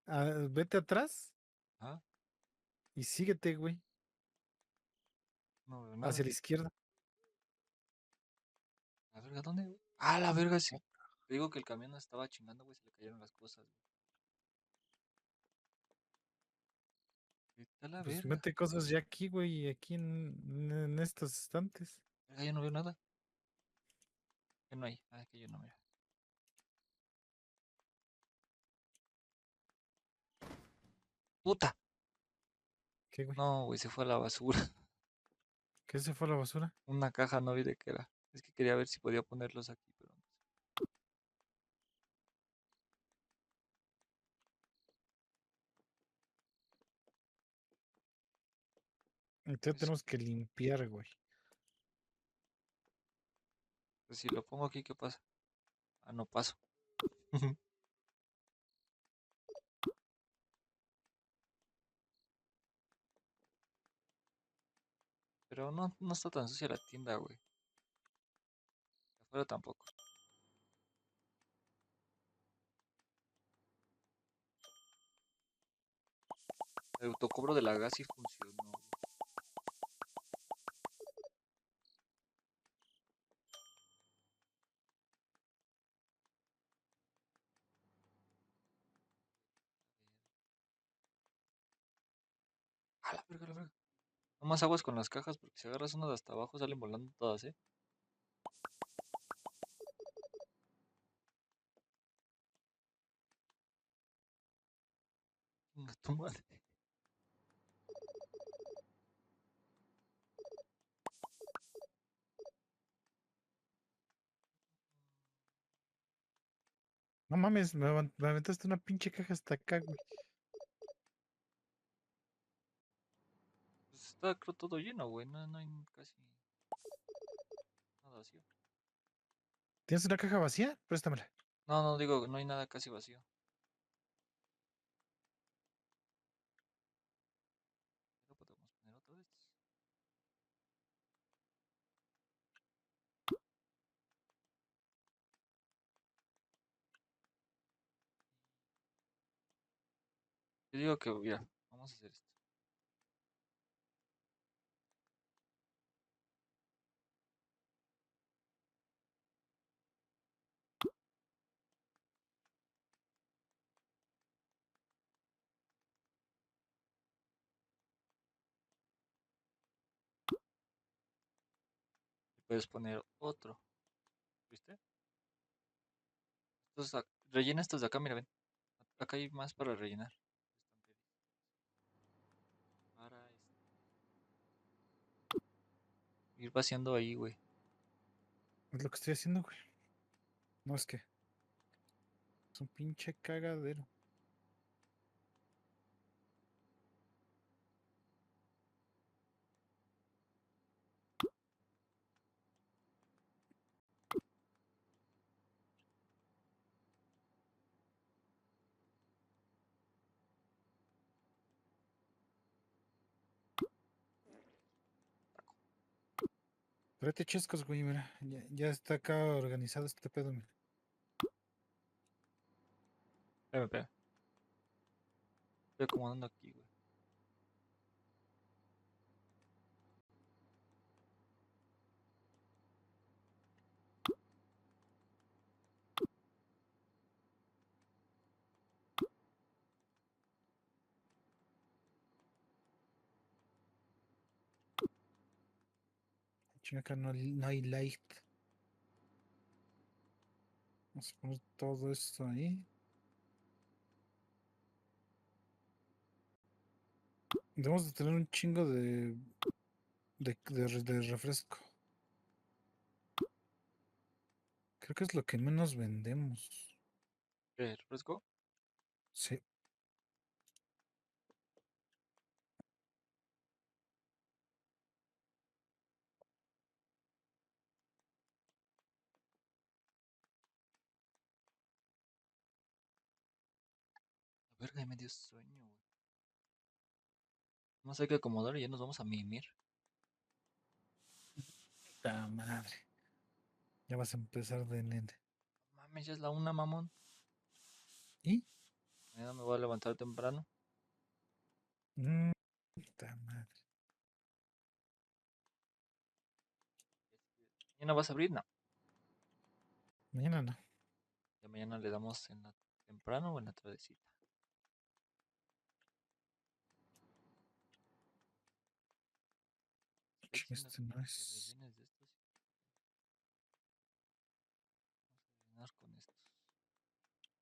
Ah, vete atrás Ah, y síguete, güey, no veo nada. hacia la izquierda. ¿La verga dónde, güey? Ah, la verga sí. Te digo que el camión nos estaba chingando, güey, se le cayeron las cosas, güey. Vete a la Pues verga. mete cosas ya aquí, güey, aquí en estos estantes. Verga, yo no veo nada. ¿Qué no hay? Ah, que yo no, mira. ¡Puta! ¿Qué, güey? No, güey, se fue a la basura. ¿Qué se fue a la basura? Una caja, no vi de qué era. Es que quería ver si podía ponerlos aquí, pero no. Entonces Pues, tenemos que limpiar, güey. pues si lo pongo aquí, ¿qué pasa? Ah, no paso. Pero no, no está tan sucia la tienda, güey. Afuera tampoco. El autocobro de la gas sí funcionó, güey. Ah, la verga, la verga. No más aguas con las cajas porque si agarras una de hasta abajo salen volando todas, ¿eh? Tu madre. No mames, me aventaste una pinche caja hasta acá, güey. Pues está creo todo lleno, güey. No, no hay casi nada vacío. ¿Tienes una caja vacía? Préstamela. No, no digo, no hay nada casi vacío. Pero podemos poner otro de estos. Yo digo que, mira, vamos a hacer esto. Y puedes poner otro, ¿viste? Rellena estos de acá, mira, ven. Acá hay más para rellenar. Para ir vaciando ahí, güey. Es lo que estoy haciendo, güey. No es que. Es un pinche cagadero. Tráete chescos, güey, mira. Ya está acá organizado este pedo, mira. Espérame, espérame. Estoy acomodando aquí, güey. Chinga, acá no hay light. Vamos a poner todo esto ahí. Debemos de tener un chingo de refresco. Creo que es lo que menos vendemos. ¿Qué? ¿Refresco? Sí. La verga, ya me dio sueño, güey. Más hay que acomodar y ya nos vamos a mimir. La madre. Ya vas a empezar de nene. Mames, ya es la una, mamón. ¿Y? Mañana me voy a levantar temprano. La madre. ¿Mañana vas a abrir? No. Mañana no. Ya mañana le damos en la temprano o en la tardecita. Estoy Chinga, diciendo este no que es. rellenes de estos. Vamos a rellenar con estos. Mira,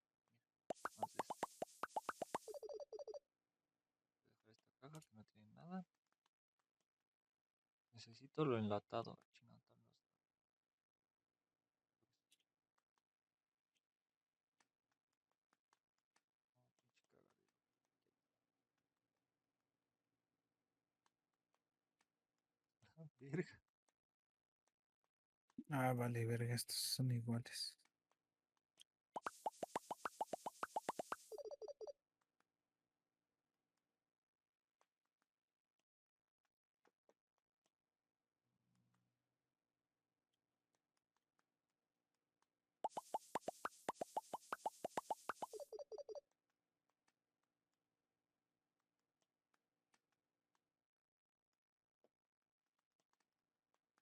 más de estos. Voy a dejar esta caja que no tiene nada. Necesito lo enlatado. Chingada, tal, no está. Pinche cagadero. Ah, verga. Ah, vale, verga, estos son iguales.